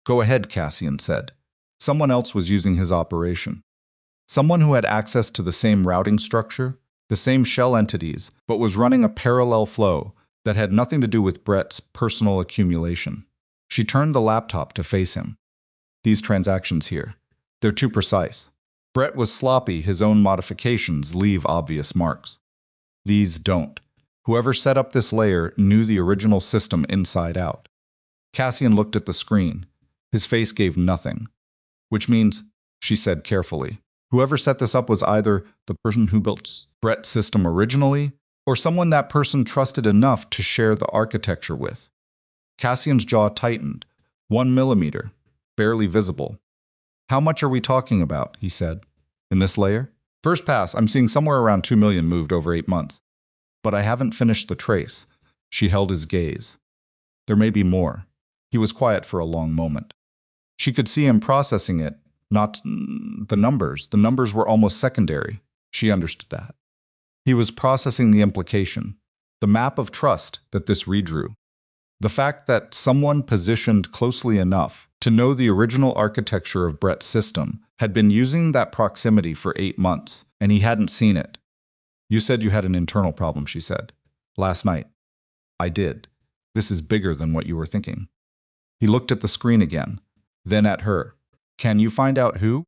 A: Go ahead, Cassian said. Someone else was using his operation. Someone who had access to the same routing structure, the same shell entities, but was running a parallel flow that had nothing to do with Brett's personal accumulation. She turned the laptop to face him. These transactions here. They're too precise. Brett was sloppy, his own modifications leave obvious marks. These don't. Whoever set up this layer knew the original system inside out. Cassian looked at the screen. His face gave nothing. Which means, she said carefully, whoever set this up was either the person who built Brett's system originally, or someone that person trusted enough to share the architecture with. Cassian's jaw tightened. 1 millimeter, barely visible. How much are we talking about, he said. In this layer? First pass, I'm seeing somewhere around 2 million moved over 8 months. But I haven't finished the trace. She held his gaze. There may be more. He was quiet for a long moment. She could see him processing it, not the numbers. The numbers were almost secondary. She understood that. He was processing the implication, the map of trust that this redrew. The fact that someone positioned closely enough to know the original architecture of Brett's system had been using that proximity for 8 months, and he hadn't seen it. You said you had an internal problem, she said. Last night. I did. This is bigger than what you were thinking. He looked at the screen again, then at her. Can you find out who?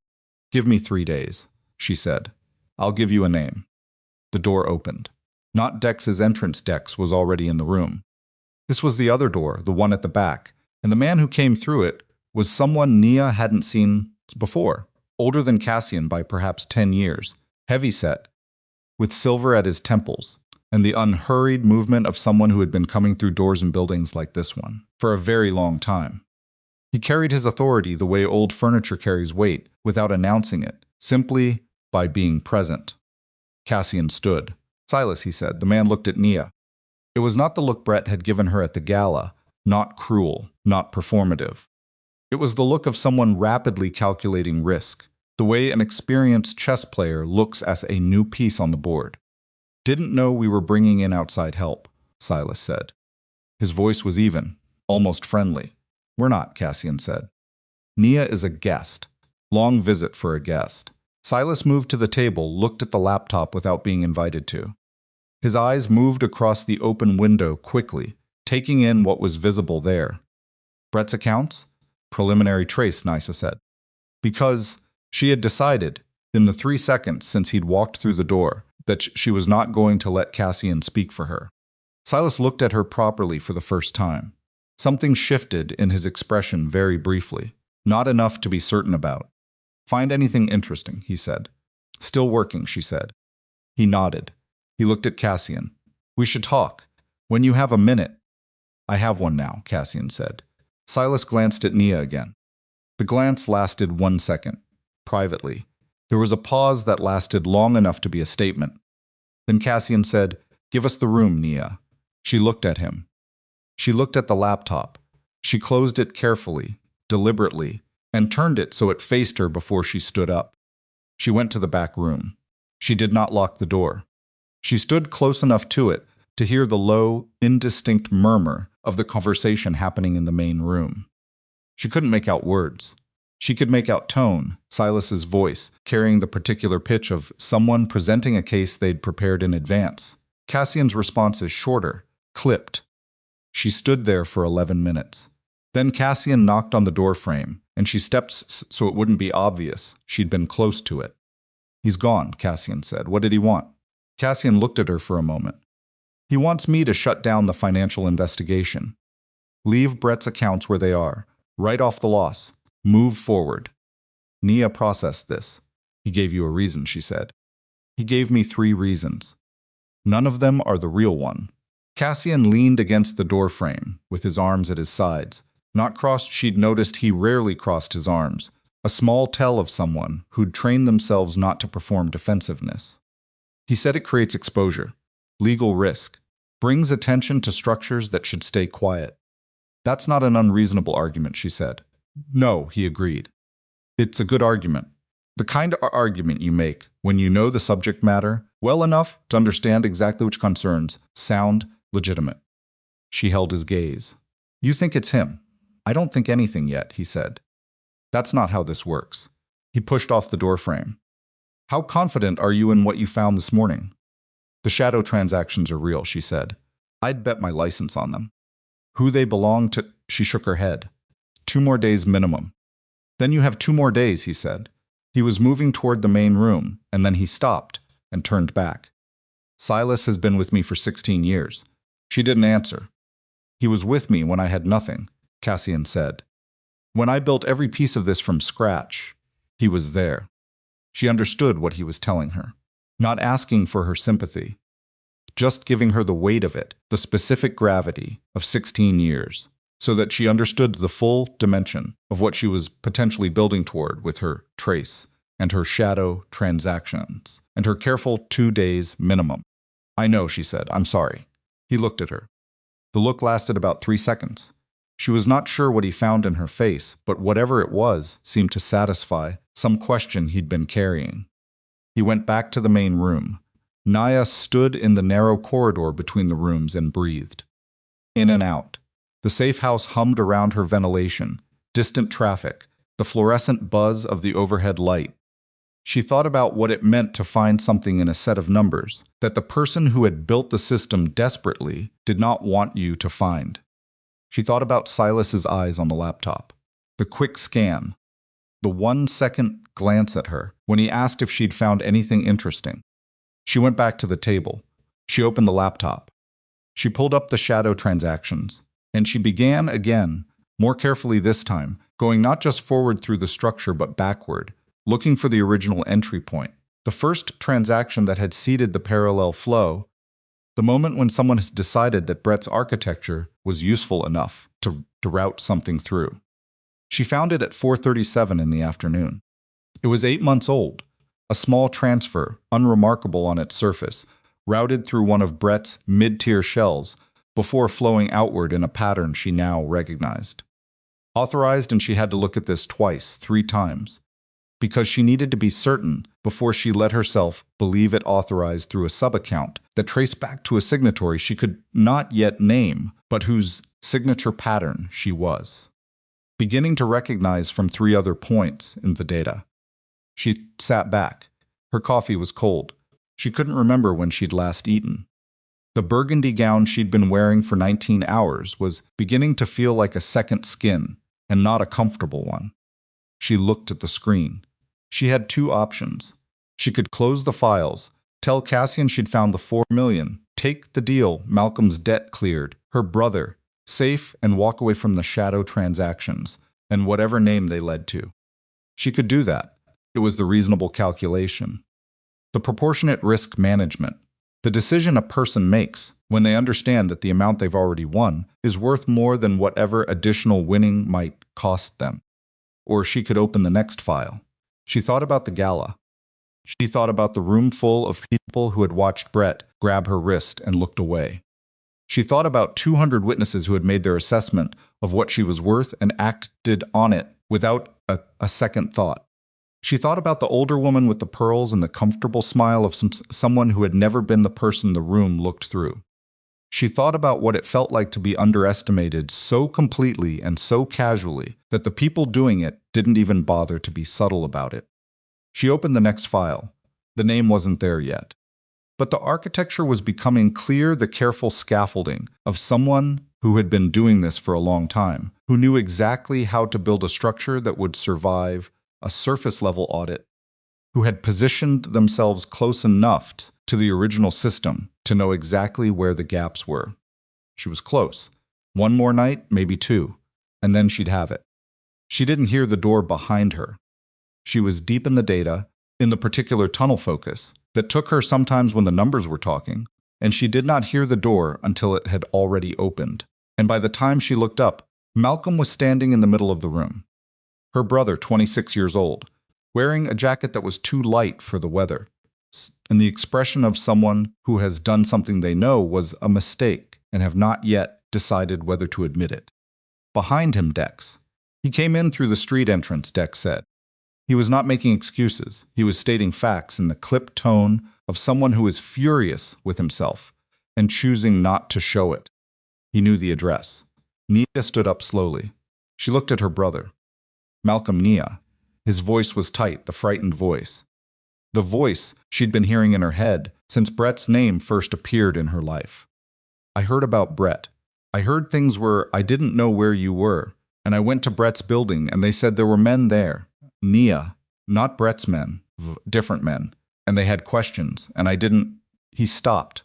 A: Give me 3 days, she said. I'll give you a name. The door opened. Not Dex's entrance. Dex was already in the room. This was the other door, the one at the back, and the man who came through it was someone Nia hadn't seen before, older than Cassian by perhaps 10 years, heavy-set, with silver at his temples, and the unhurried movement of someone who had been coming through doors and buildings like this one for a very long time. He carried his authority the way old furniture carries weight, without announcing it, simply by being present. Cassian stood. Silas, he said. The man looked at Nia. It was not the look Brett had given her at the gala, not cruel, not performative. It was the look of someone rapidly calculating risk, the way an experienced chess player looks at a new piece on the board. Didn't know we were bringing in outside help, Silas said. His voice was even, almost friendly. We're not, Cassian said. Nia is a guest. Long visit for a guest. Silas moved to the table, looked at the laptop without being invited to. His eyes moved across the open window quickly, taking in what was visible there. Brett's accounts? Preliminary trace, Nisa said. Because she had decided, in the 3 seconds since he'd walked through the door, that she was not going to let Cassian speak for her. Silas looked at her properly for the first time. Something shifted in his expression very briefly. Not enough to be certain about. Find anything interesting, he said. Still working, she said. He nodded. He looked at Cassian. We should talk. When you have a minute. I have one now, Cassian said. Silas glanced at Nia again. The glance lasted 1 second. Privately. There was a pause that lasted long enough to be a statement. Then Cassian said, Give us the room, Nia. She looked at him. She looked at the laptop. She closed it carefully, deliberately, and turned it so it faced her before she stood up. She went to the back room. She did not lock the door. She stood close enough to it to hear the low, indistinct murmur of the conversation happening in the main room. She couldn't make out words. She could make out tone, Silas's voice, carrying the particular pitch of someone presenting a case they'd prepared in advance. Cassian's responses shorter, clipped. She stood there for 11 minutes. Then Cassian knocked on the door frame, and she stepped so it wouldn't be obvious she'd been close to it. He's gone, Cassian said. What did he want? Cassian looked at her for a moment. He wants me to shut down the financial investigation. Leave Brett's accounts where they are. Write off the loss. Move forward. Nia processed this. He gave you a reason, she said. He gave me 3 reasons. None of them are the real one. Cassian leaned against the door frame, with his arms at his sides. Not crossed, she'd noticed he rarely crossed his arms, a small tell of someone who'd trained themselves not to perform defensiveness. He said it creates exposure, legal risk, brings attention to structures that should stay quiet. That's not an unreasonable argument, she said. No, he agreed. It's a good argument. The kind of argument you make when you know the subject matter well enough to understand exactly which concerns sound legitimate. She held his gaze. You think it's him. I don't think anything yet, he said. That's not how this works. He pushed off the doorframe. How confident are you in what you found this morning? The shadow transactions are real, she said. I'd bet my license on them. Who they belong to, she shook her head. 2 more days minimum. Then you have 2 more days, he said. He was moving toward the main room, and then he stopped and turned back. Silas has been with me for 16 years. She didn't answer. He was with me when I had nothing, Cassian said. When I built every piece of this from scratch, he was there. She understood what he was telling her, not asking for her sympathy, just giving her the weight of it, the specific gravity of 16 years, so that she understood the full dimension of what she was potentially building toward with her trace and her shadow transactions and her careful 2 days minimum. I know, she said. I'm sorry. He looked at her. The look lasted about 3 seconds. She was not sure what he found in her face, but whatever it was seemed to satisfy some question he'd been carrying. He went back to the main room. Nia stood in the narrow corridor between the rooms and breathed. In and out. The safe house hummed around her ventilation, distant traffic, the fluorescent buzz of the overhead light. She thought about what it meant to find something in a set of numbers that the person who had built the system desperately did not want you to find. She thought about Silas's eyes on the laptop, the quick scan, the 1-second glance at her when he asked if she'd found anything interesting. She went back to the table. She opened the laptop. She pulled up the shadow transactions, and she began again, more carefully this time, going not just forward through the structure but backward, looking for the original entry point, the first transaction that had seeded the parallel flow, the moment when someone has decided that Brett's architecture was useful enough to route something through. She found it at 4:37 in the afternoon. It was 8 months old, a small transfer, unremarkable on its surface, routed through one of Brett's mid-tier shells before flowing outward in a pattern she now recognized. Authorized, and she had to look at this twice, 3 times, because she needed to be certain before she let herself believe it authorized through a sub-account that traced back to a signatory she could not yet name, but whose signature pattern she was beginning to recognize from 3 other points in the data. She sat back. Her coffee was cold. She couldn't remember when she'd last eaten. The burgundy gown she'd been wearing for 19 hours was beginning to feel like a second skin, and not a comfortable one. She looked at the screen. She had 2 options. She could close the files, tell Cassian she'd found the $4 million, Take the deal, Malcolm's debt cleared, her brother, safe, and walk away from the shadow transactions, and whatever name they led to. She could do that. It was the reasonable calculation. The proportionate risk management. The decision a person makes when they understand that the amount they've already won is worth more than whatever additional winning might cost them. Or she could open the next file. She thought about the gala. She thought about the room full of people who had watched Brett grab her wrist and looked away. She thought about 200 witnesses who had made their assessment of what she was worth and acted on it without a second thought. She thought about the older woman with the pearls and the comfortable smile of someone who had never been the person the room looked through. She thought about what it felt like to be underestimated so completely and so casually that the people doing it didn't even bother to be subtle about it. She opened the next file. The name wasn't there yet. But the architecture was becoming clear, the careful scaffolding of someone who had been doing this for a long time, who knew exactly how to build a structure that would survive a surface-level audit, who had positioned themselves close enough to the original system to know exactly where the gaps were. She was close. One more night, maybe two, and then she'd have it. She didn't hear the door behind her. She was deep in the data, in the particular tunnel focus that took her sometimes when the numbers were talking, and she did not hear the door until it had already opened. And by the time she looked up, Malcolm was standing in the middle of the room. Her brother, 26 years old, wearing a jacket that was too light for the weather, and the expression of someone who has done something they know was a mistake and have not yet decided whether to admit it. Behind him, Dex. He came in through the street entrance, Dex said. He was not making excuses. He was stating facts in the clipped tone of someone who is furious with himself and choosing not to show it. He knew the address. Nia stood up slowly. She looked at her brother. Malcolm, Nia. His voice was tight, the frightened voice. The voice she'd been hearing in her head since Brett's name first appeared in her life. I heard about Brett. I heard things where I didn't know where you were, and I went to Brett's building and they said there were men there. Nia, not Brett's men, different men, and they had questions, and I didn't. He stopped,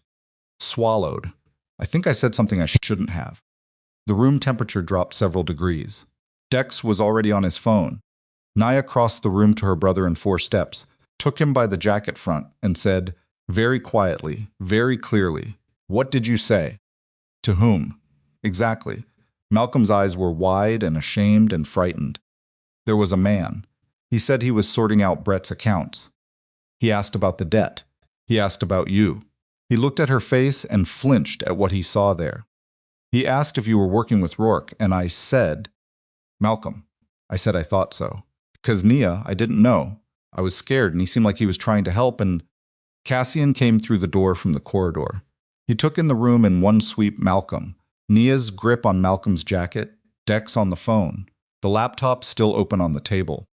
A: swallowed. I think I said something I shouldn't have. The room temperature dropped several degrees. Dex was already on his phone. Nia crossed the room to her brother in 4 steps, took him by the jacket front, and said, very quietly, very clearly, "What did you say?" To whom? Exactly. Malcolm's eyes were wide and ashamed and frightened. There was a man. He said he was sorting out Brett's accounts. He asked about the debt. He asked about you. He looked at her face and flinched at what he saw there. He asked if you were working with Rourke, and I said, Malcolm. I said I thought so. Because Nia, I didn't know. I was scared, and he seemed like he was trying to help, and Cassian came through the door from the corridor. He took in the room in one sweep. Malcolm. Nia's grip on Malcolm's jacket, Dex on the phone, the laptop still open on the table.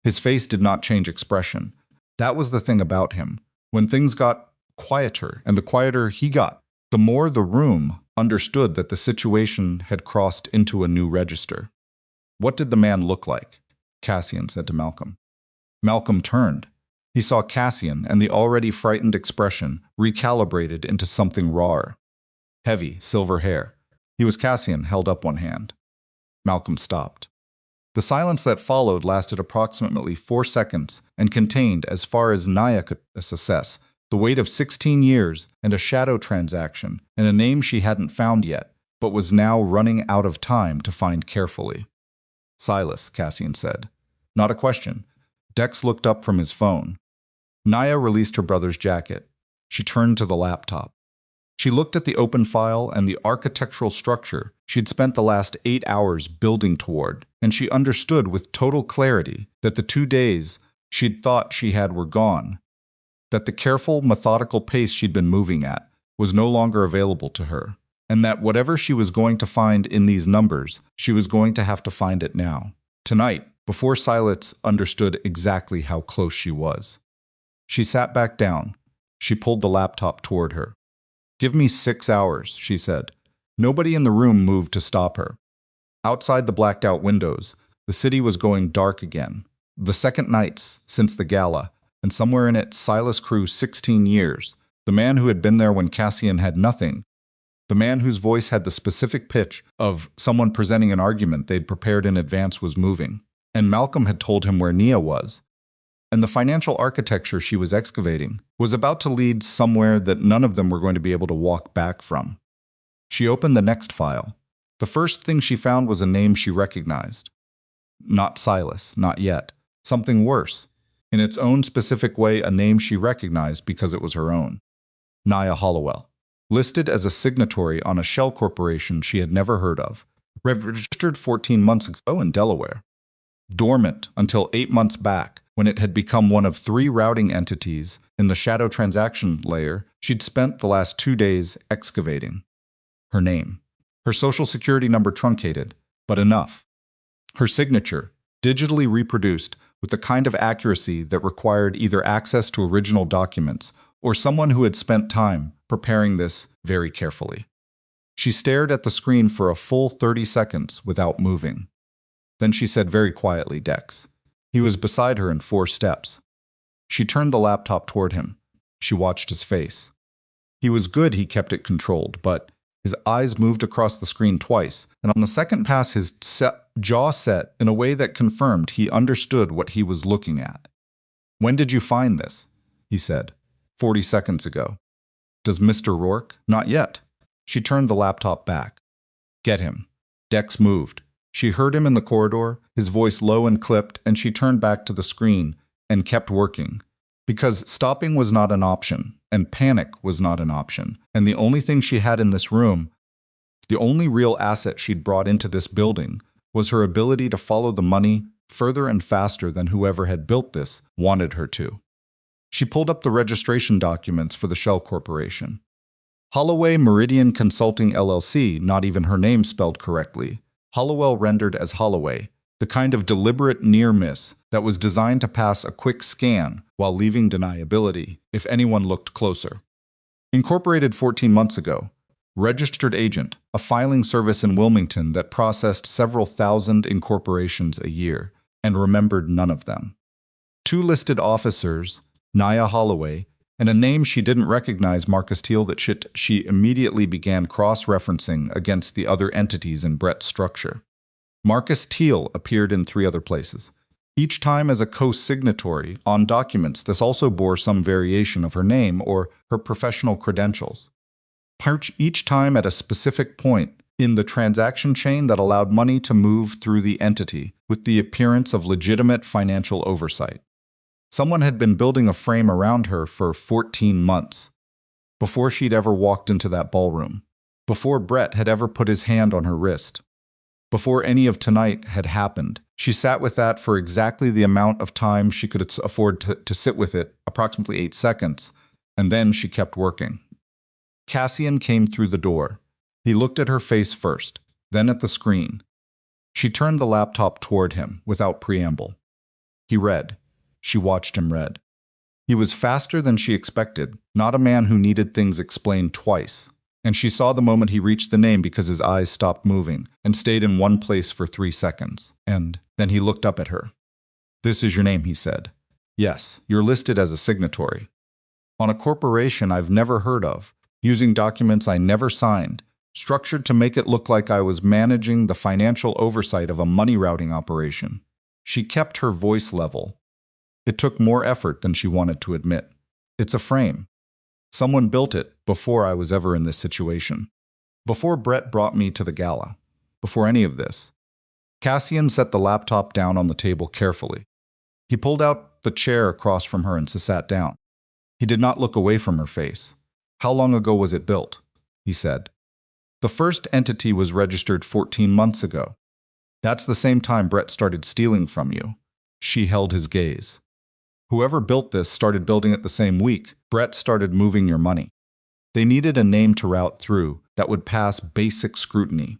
A: His face did not change expression. That was the thing about him. When things got quieter, and the quieter he got, the more the room understood that the situation had crossed into a new register. What did the man look like? Cassian said to Malcolm. Malcolm turned. He saw Cassian, and the already frightened expression recalibrated into something rawer. Heavy, silver hair. He was Cassian, held up one hand. Malcolm stopped. The silence that followed lasted approximately 4 seconds and contained, as far as Nia could assess, the weight of 16 years and a shadow transaction and a name she hadn't found yet, but was now running out of time to find carefully. Silas, Cassian said. Not a question. Dex looked up from his phone. Nia released her brother's jacket. She turned to the laptop. She looked at the open file and the architectural structure she'd spent the last 8 hours building toward, and she understood with total clarity that the 2 days she'd thought she had were gone, that the careful, methodical pace she'd been moving at was no longer available to her, and that whatever she was going to find in these numbers, she was going to have to find it now, tonight, before Silas understood exactly how close she was. She sat back down. She pulled the laptop toward her. Give me 6 hours, she said. Nobody in the room moved to stop her. Outside the blacked-out windows, the city was going dark again. The second night since the gala, and somewhere in it, Silas Crew 16 years, The man who had been there when Cassian had nothing. The man whose voice had the specific pitch of someone presenting an argument they'd prepared in advance was moving. And Malcolm had told him where Nia was. And the financial architecture she was excavating was about to lead somewhere that none of them were going to be able to walk back from. She opened the next file. The first thing she found was a name she recognized. Not Silas, not yet. Something worse. In its own specific way, a name she recognized because it was her own. Nia Hollowell. Listed as a signatory on a shell corporation she had never heard of. Registered 14 months ago in Delaware. Dormant until 8 months back, when it had become one of 3 routing entities in the shadow transaction layer she'd spent the last 2 days excavating. Her name. Her social security number truncated, but enough. Her signature, digitally reproduced with the kind of accuracy that required either access to original documents or someone who had spent time preparing this very carefully. She stared at the screen for a full 30 seconds without moving. Then she said very quietly, "Dex." He was beside her in 4 steps. She turned the laptop toward him. She watched his face. He was good he kept it controlled, but his eyes moved across the screen twice, and on the second pass his jaw set in a way that confirmed he understood what he was looking at. "When did you find this?" he said. 40 seconds ago. "Does Mr. Rourke?" "Not yet." She turned the laptop back. "Get him." Dex moved. She heard him in the corridor, his voice low and clipped, and she turned back to the screen and kept working. Because stopping was not an option, and panic was not an option, and the only thing she had in this room, the only real asset she'd brought into this building, was her ability to follow the money further and faster than whoever had built this wanted her to. She pulled up the registration documents for the Shell Corporation. Holloway Meridian Consulting LLC, not even her name spelled correctly. Hollowell rendered as Holloway, the kind of deliberate near miss that was designed to pass a quick scan while leaving deniability if anyone looked closer. Incorporated 14 months ago. Registered agent, a filing service in Wilmington that processed several thousand incorporations a year and remembered none of them. 2 listed officers, Nia Holloway, and a name she didn't recognize, Marcus Teal, that she immediately began cross-referencing against the other entities in Brett's structure. Marcus Teal appeared in 3 other places. Each time as a co-signatory on documents, this also bore some variation of her name or her professional credentials. Each time at a specific point in the transaction chain that allowed money to move through the entity with the appearance of legitimate financial oversight. Someone had been building a frame around her for 14 months, before she'd ever walked into that ballroom, before Brett had ever put his hand on her wrist, before any of tonight had happened. She sat with that for exactly the amount of time she could afford to sit with it, approximately 8 seconds, and then she kept working. Cassian came through the door. He looked at her face first, then at the screen. She turned the laptop toward him without preamble. He read. She watched him read. He was faster than she expected, not a man who needed things explained twice. And she saw the moment he reached the name because his eyes stopped moving and stayed in one place for 3 seconds. And then he looked up at her. "This is your name," he said. "Yes, you're listed as a signatory. On a corporation I've never heard of, using documents I never signed, structured to make it look like I was managing the financial oversight of a money routing operation." She kept her voice level. It took more effort than she wanted to admit. "It's a frame. Someone built it before I was ever in this situation. Before Brett brought me to the gala. Before any of this." Cassian set the laptop down on the table carefully. He pulled out the chair across from her and sat down. He did not look away from her face. "How long ago was it built?" he said. "The first entity was registered 14 months ago. That's the same time Brett started stealing from you." She held his gaze. "Whoever built this started building it the same week Brett started moving your money. They needed a name to route through that would pass basic scrutiny.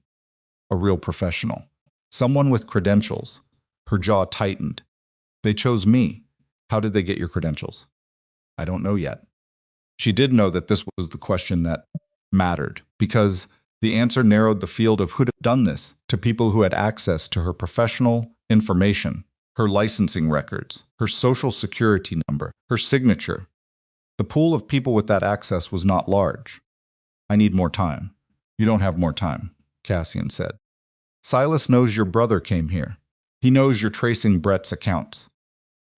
A: A real professional. Someone with credentials." Her jaw tightened. "They chose me. How did they get your credentials?" "I don't know yet." She did know that this was the question that mattered, because the answer narrowed the field of who'd have done this to people who had access to her professional information. Her licensing records, her social security number, her signature. The pool of people with that access was not large. I need more time. You don't have more time, Cassian said. Silas knows your brother came here. He knows you're tracing Brett's accounts.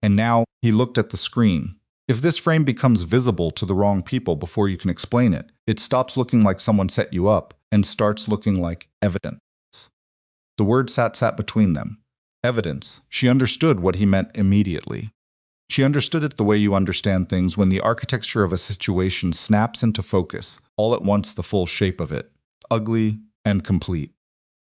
A: And now he looked at the screen. If this frame becomes visible to the wrong people before you can explain it, it stops looking like someone set you up and starts looking like evidence. The word sat between them. Evidence. She understood what he meant immediately. She understood it the way you understand things when the architecture of a situation snaps into focus, all at once the full shape of it, ugly and complete.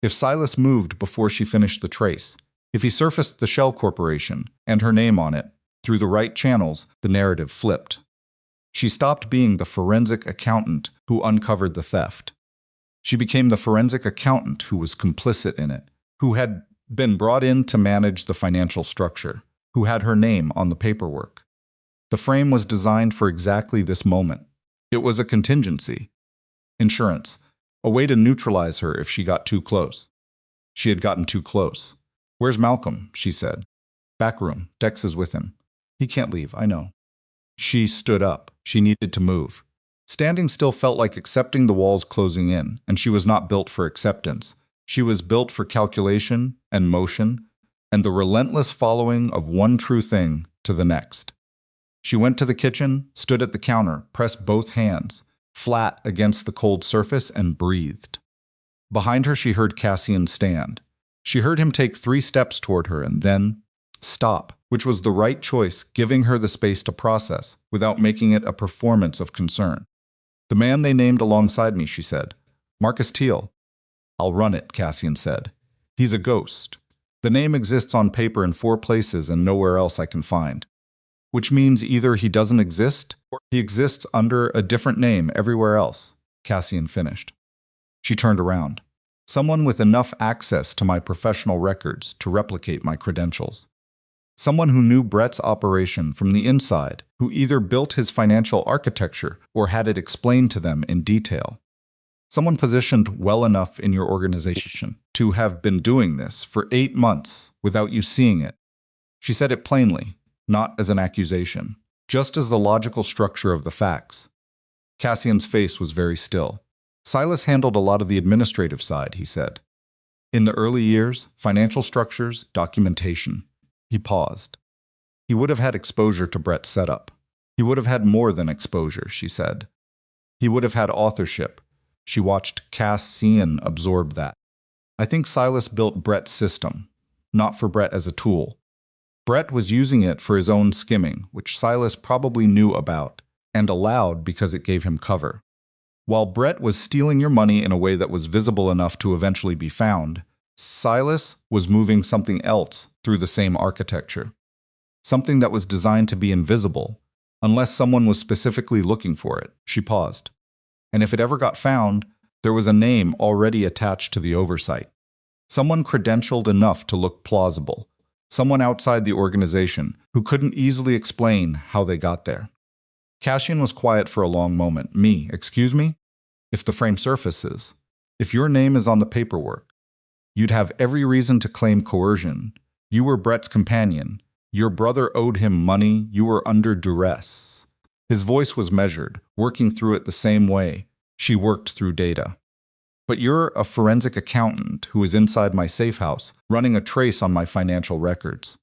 A: If Silas moved before she finished the trace, if he surfaced the Shell Corporation and her name on it, through the right channels, the narrative flipped. She stopped being the forensic accountant who uncovered the theft. She became the forensic accountant who was complicit in it, who had been brought in to manage the financial structure, who had her name on the paperwork. The frame was designed for exactly this moment. It was a contingency. Insurance. A way to neutralize her if she got too close. She had gotten too close. "Where's Malcolm?" she said. "Back room. Dex is with him. He can't leave, I know." She stood up. She needed to move. Standing still felt like accepting the walls closing in, and she was not built for acceptance. She was built for calculation and motion, and the relentless following of one true thing to the next. She went to the kitchen, stood at the counter, pressed both hands, flat against the cold surface, and breathed. Behind her she heard Cassian stand. She heard him take 3 steps toward her and then stop, which was the right choice, giving her the space to process, without making it a performance of concern. "The man they named alongside me," she said. "Marcus Teal." "I'll run it," Cassian said. "He's a ghost. The name exists on paper in 4 places and nowhere else I can find. Which means either he doesn't exist, or he exists under a different name everywhere else," Cassian finished. She turned around. "Someone with enough access to my professional records to replicate my credentials. Someone who knew Brett's operation from the inside, who either built his financial architecture or had it explained to them in detail. Someone positioned well enough in your organization to have been doing this for 8 months without you seeing it." She said it plainly, not as an accusation, just as the logical structure of the facts. Cassian's face was very still. "Silas handled a lot of the administrative side," he said. "In the early years, financial structures, documentation." He paused. "He would have had exposure to Brett's setup. He would have had more than exposure," she said. "He would have had authorship." She watched Cassian absorb that. "I think Silas built Brett's system, not for Brett as a tool. Brett was using it for his own skimming, which Silas probably knew about, and allowed because it gave him cover. While Brett was stealing your money in a way that was visible enough to eventually be found, Silas was moving something else through the same architecture. Something that was designed to be invisible, unless someone was specifically looking for it." She paused. "And if it ever got found, there was a name already attached to the oversight. Someone credentialed enough to look plausible. Someone outside the organization who couldn't easily explain how they got there." Cassian was quiet for a long moment. "Me, excuse me? If the frame surfaces, if your name is on the paperwork, you'd have every reason to claim coercion. You were Brett's companion. Your brother owed him money. You were under duress." His voice was measured, working through it the same way she worked through data. "But you're a forensic accountant who is inside my safe house, running a trace on my financial records.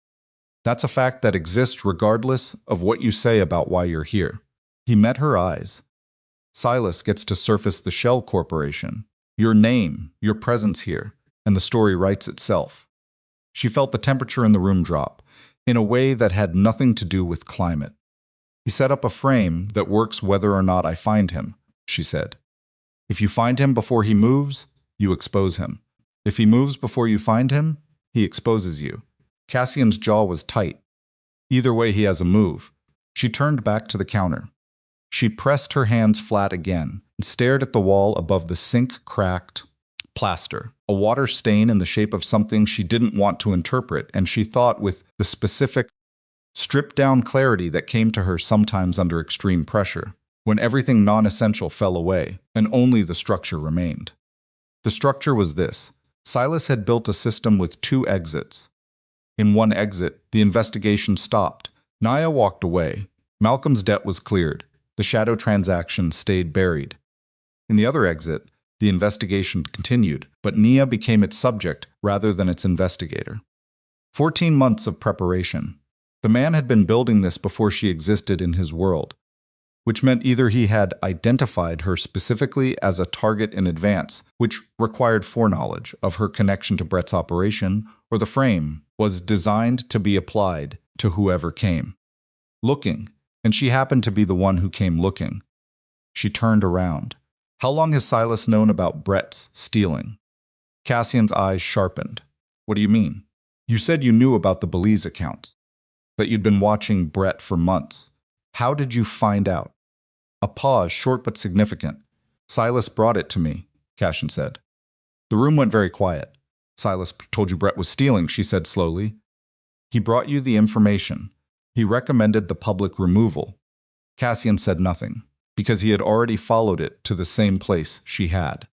A: That's a fact that exists regardless of what you say about why you're here." He met her eyes. "Silas gets to surface the Shell Corporation. Your name, your presence here, and the story writes itself." She felt the temperature in the room drop, in a way that had nothing to do with climate. "He set up a frame that works whether or not I find him," she said. "If you find him before he moves, you expose him. If he moves before you find him, he exposes you." Cassian's jaw was tight. "Either way, he has a move." She turned back to the counter. She pressed her hands flat again and stared at the wall above the sink-cracked plaster, a water stain in the shape of something she didn't want to interpret, and she thought with the specific, stripped-down clarity that came to her sometimes under extreme pressure, when everything non-essential fell away and only the structure remained. The structure was this. Silas had built a system with 2 exits. In one exit, the investigation stopped. Nia walked away. Malcolm's debt was cleared. The shadow transaction stayed buried. In the other exit, the investigation continued, but Nia became its subject rather than its investigator. 14 months of preparation. The man had been building this before she existed in his world, which meant either he had identified her specifically as a target in advance, which required foreknowledge of her connection to Brett's operation, or the frame was designed to be applied to whoever came looking, and she happened to be the one who came looking. She turned around. How long has Silas known about Brett's stealing? Cassian's eyes sharpened. What do you mean? You said you knew about the Belize accounts, that you'd been watching Brett for months. How did you find out? A pause, short but significant. Silas brought it to me, Cassian said. The room went very quiet. Silas told you Brett was stealing, she said slowly. He brought you the information. He recommended the public removal. Cassian said nothing, because he had already followed it to the same place she had.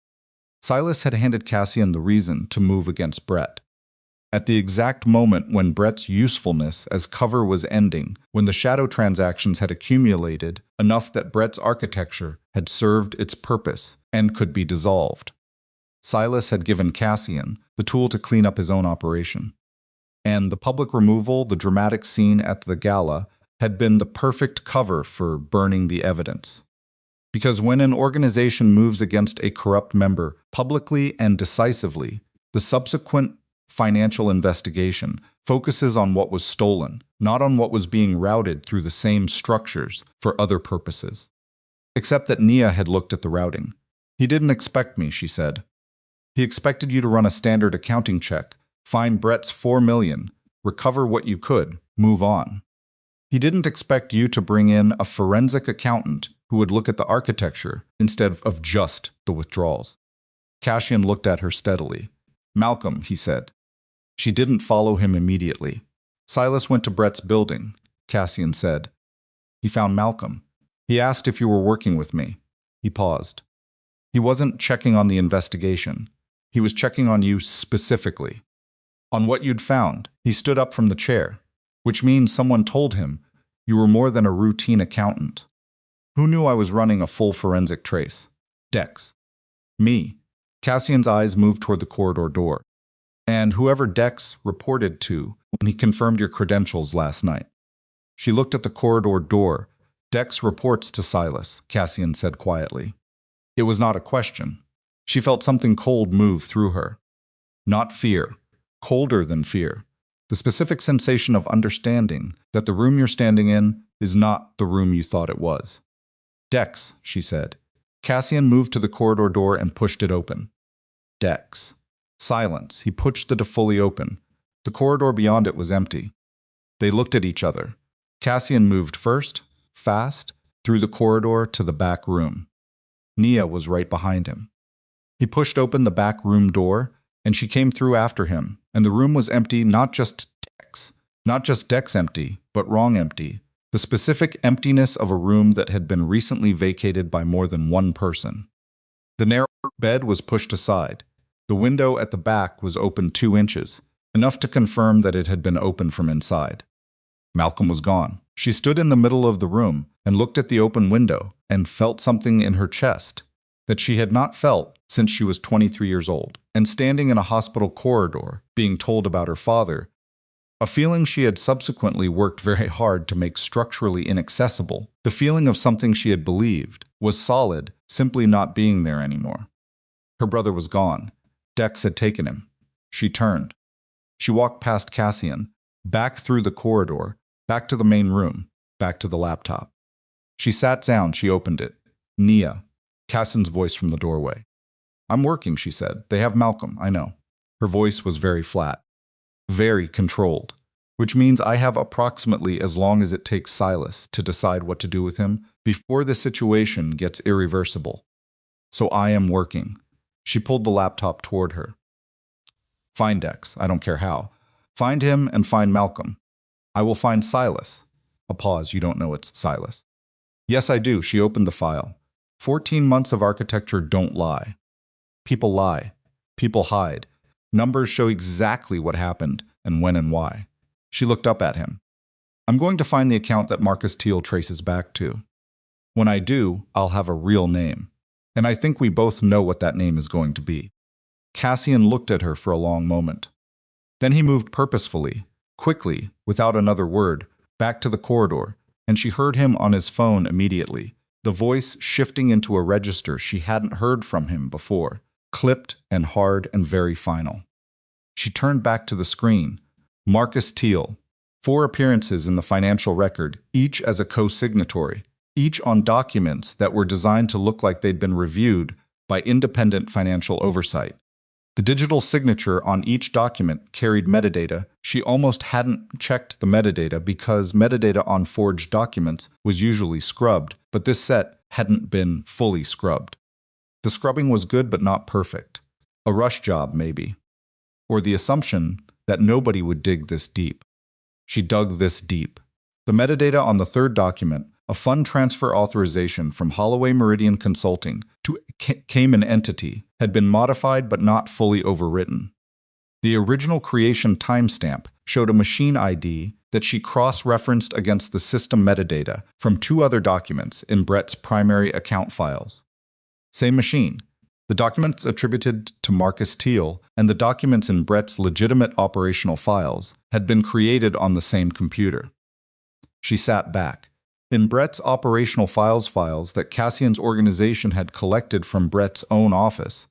A: Silas had handed Cassian the reason to move against Brett. At the exact moment when Brett's usefulness as cover was ending, when the shadow transactions had accumulated enough that Brett's architecture had served its purpose and could be dissolved. Silas had given Cassian the tool to clean up his own operation. And the public removal, the dramatic scene at the gala, had been the perfect cover for burning the evidence. Because when an organization moves against a corrupt member publicly and decisively, the subsequent financial investigation focuses on what was stolen, not on what was being routed through the same structures for other purposes. Except that Nia had looked at the routing. He didn't expect me, she said. He expected you to run a standard accounting check, find Brett's $4 million, recover what you could, move on. He didn't expect you to bring in a forensic accountant who would look at the architecture instead of just the withdrawals. Cassian looked at her steadily. Malcolm, he said. She didn't follow him immediately. Silas went to Brett's building, Cassian said. He found Malcolm. He asked if you were working with me. He paused. He wasn't checking on the investigation. He was checking on you specifically. On what you'd found. He stood up from the chair, which means someone told him you were more than a routine accountant. Who knew I was running a full forensic trace? Dex. Me. Cassian's eyes moved toward the corridor door. And whoever Dex reported to when he confirmed your credentials last night. She looked at the corridor door. Dex reports to Silas, Cassian said quietly. It was not a question. She felt something cold move through her. Not fear. Colder than fear. The specific sensation of understanding that the room you're standing in is not the room you thought it was. Dex, she said. Cassian moved to the corridor door and pushed it open. Dex. Silence. He pushed it fully open. The corridor beyond it was empty. They looked at each other. Cassian moved first, fast, through the corridor to the back room. Nia was right behind him. He pushed open the back room door, and she came through after him, and the room was empty, not just Dex empty, but wrong empty. The specific emptiness of a room that had been recently vacated by more than one person. The narrow bed was pushed aside. The window at the back was open 2 inches, enough to confirm that it had been opened from inside. Malcolm was gone. She stood in the middle of the room and looked at the open window and felt something in her chest that she had not felt since she was 23 years old, and standing in a hospital corridor, being told about her father, a feeling she had subsequently worked very hard to make structurally inaccessible. The feeling of something she had believed was solid, simply not being there anymore. Her brother was gone. Dex had taken him. She turned. She walked past Cassian, back through the corridor, back to the main room, back to the laptop. She sat down. She opened it. Nia. Cassian's voice from the doorway. I'm working, she said. They have Malcolm, I know. Her voice was very flat. Very controlled, which means I have approximately as long as it takes Silas to decide what to do with him before the situation gets irreversible. So I am working. She pulled the laptop toward her. Find Dex, I don't care how. Find him and find Malcolm. I will find Silas. A pause, you don't know it's Silas. Yes, I do. She opened the file. 14 months of architecture don't lie. People lie. People hide. Numbers show exactly what happened and when and why. She looked up at him. I'm going to find the account that Marcus Teal traces back to. When I do, I'll have a real name. And I think we both know what that name is going to be." Cassian looked at her for a long moment. Then he moved purposefully, quickly, without another word, back to the corridor, and she heard him on his phone immediately, the voice shifting into a register she hadn't heard from him before, clipped and hard and very final. She turned back to the screen. Marcus Teal. 4 appearances in the financial record, each as a co-signatory, each on documents that were designed to look like they'd been reviewed by independent financial oversight. The digital signature on each document carried metadata. She almost hadn't checked the metadata because metadata on forged documents was usually scrubbed, but this set hadn't been fully scrubbed. The scrubbing was good but not perfect. A rush job, maybe. Or the assumption that nobody would dig this deep. She dug this deep. The metadata on the 3rd document, a fund transfer authorization from Holloway Meridian Consulting to a Cayman entity, had been modified but not fully overwritten. The original creation timestamp showed a machine ID that she cross-referenced against the system metadata from 2 other documents in Brett's primary account files. Same machine. The documents attributed to Marcus Teal and the documents in Brett's legitimate operational files had been created on the same computer. She sat back. In Brett's operational files that Cassian's organization had collected from Brett's own office,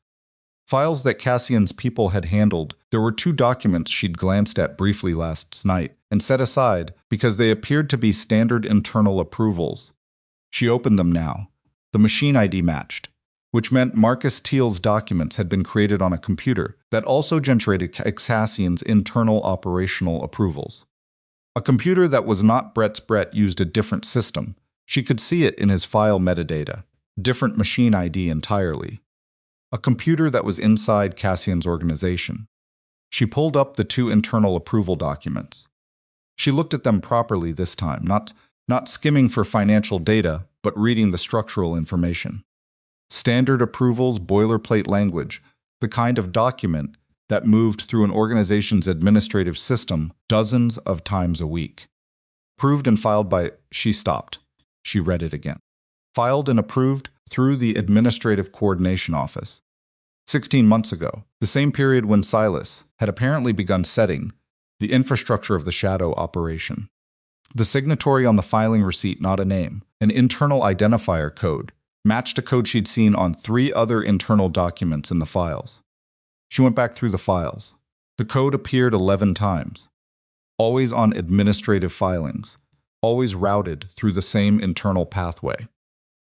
A: files that Cassian's people had handled, there were 2 documents she'd glanced at briefly last night and set aside because they appeared to be standard internal approvals. She opened them now. The machine ID matched, which meant Marcus Teal's documents had been created on a computer that also generated Cassian's internal operational approvals. A computer that was not Brett's. Brett used a different system. She could see it in his file metadata, different machine ID entirely. A computer that was inside Cassian's organization. She pulled up the 2 internal approval documents. She looked at them properly this time, not skimming for financial data, but reading the structural information. Standard approvals, boilerplate language, the kind of document that moved through an organization's administrative system dozens of times a week. Approved and filed by... She stopped. She read it again. Filed and approved through the Administrative Coordination Office. 16 months ago, the same period when Silas had apparently begun setting the infrastructure of the shadow operation. The signatory on the filing receipt, not a name, an internal identifier code, matched a code she'd seen on 3 other internal documents in the files. She went back through the files. The code appeared 11 times, always on administrative filings, always routed through the same internal pathway.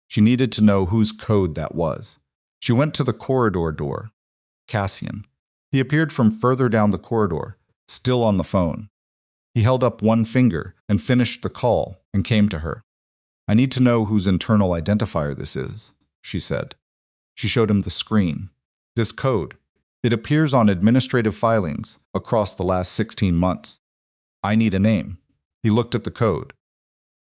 A: She needed to know whose code that was. She went to the corridor door. Cassian. He appeared from further down the corridor, still on the phone. He held up one finger and finished the call and came to her. "I need to know whose internal identifier this is," she said. She showed him the screen. "This code. It appears on administrative filings across the last 16 months. I need a name." He looked at the code.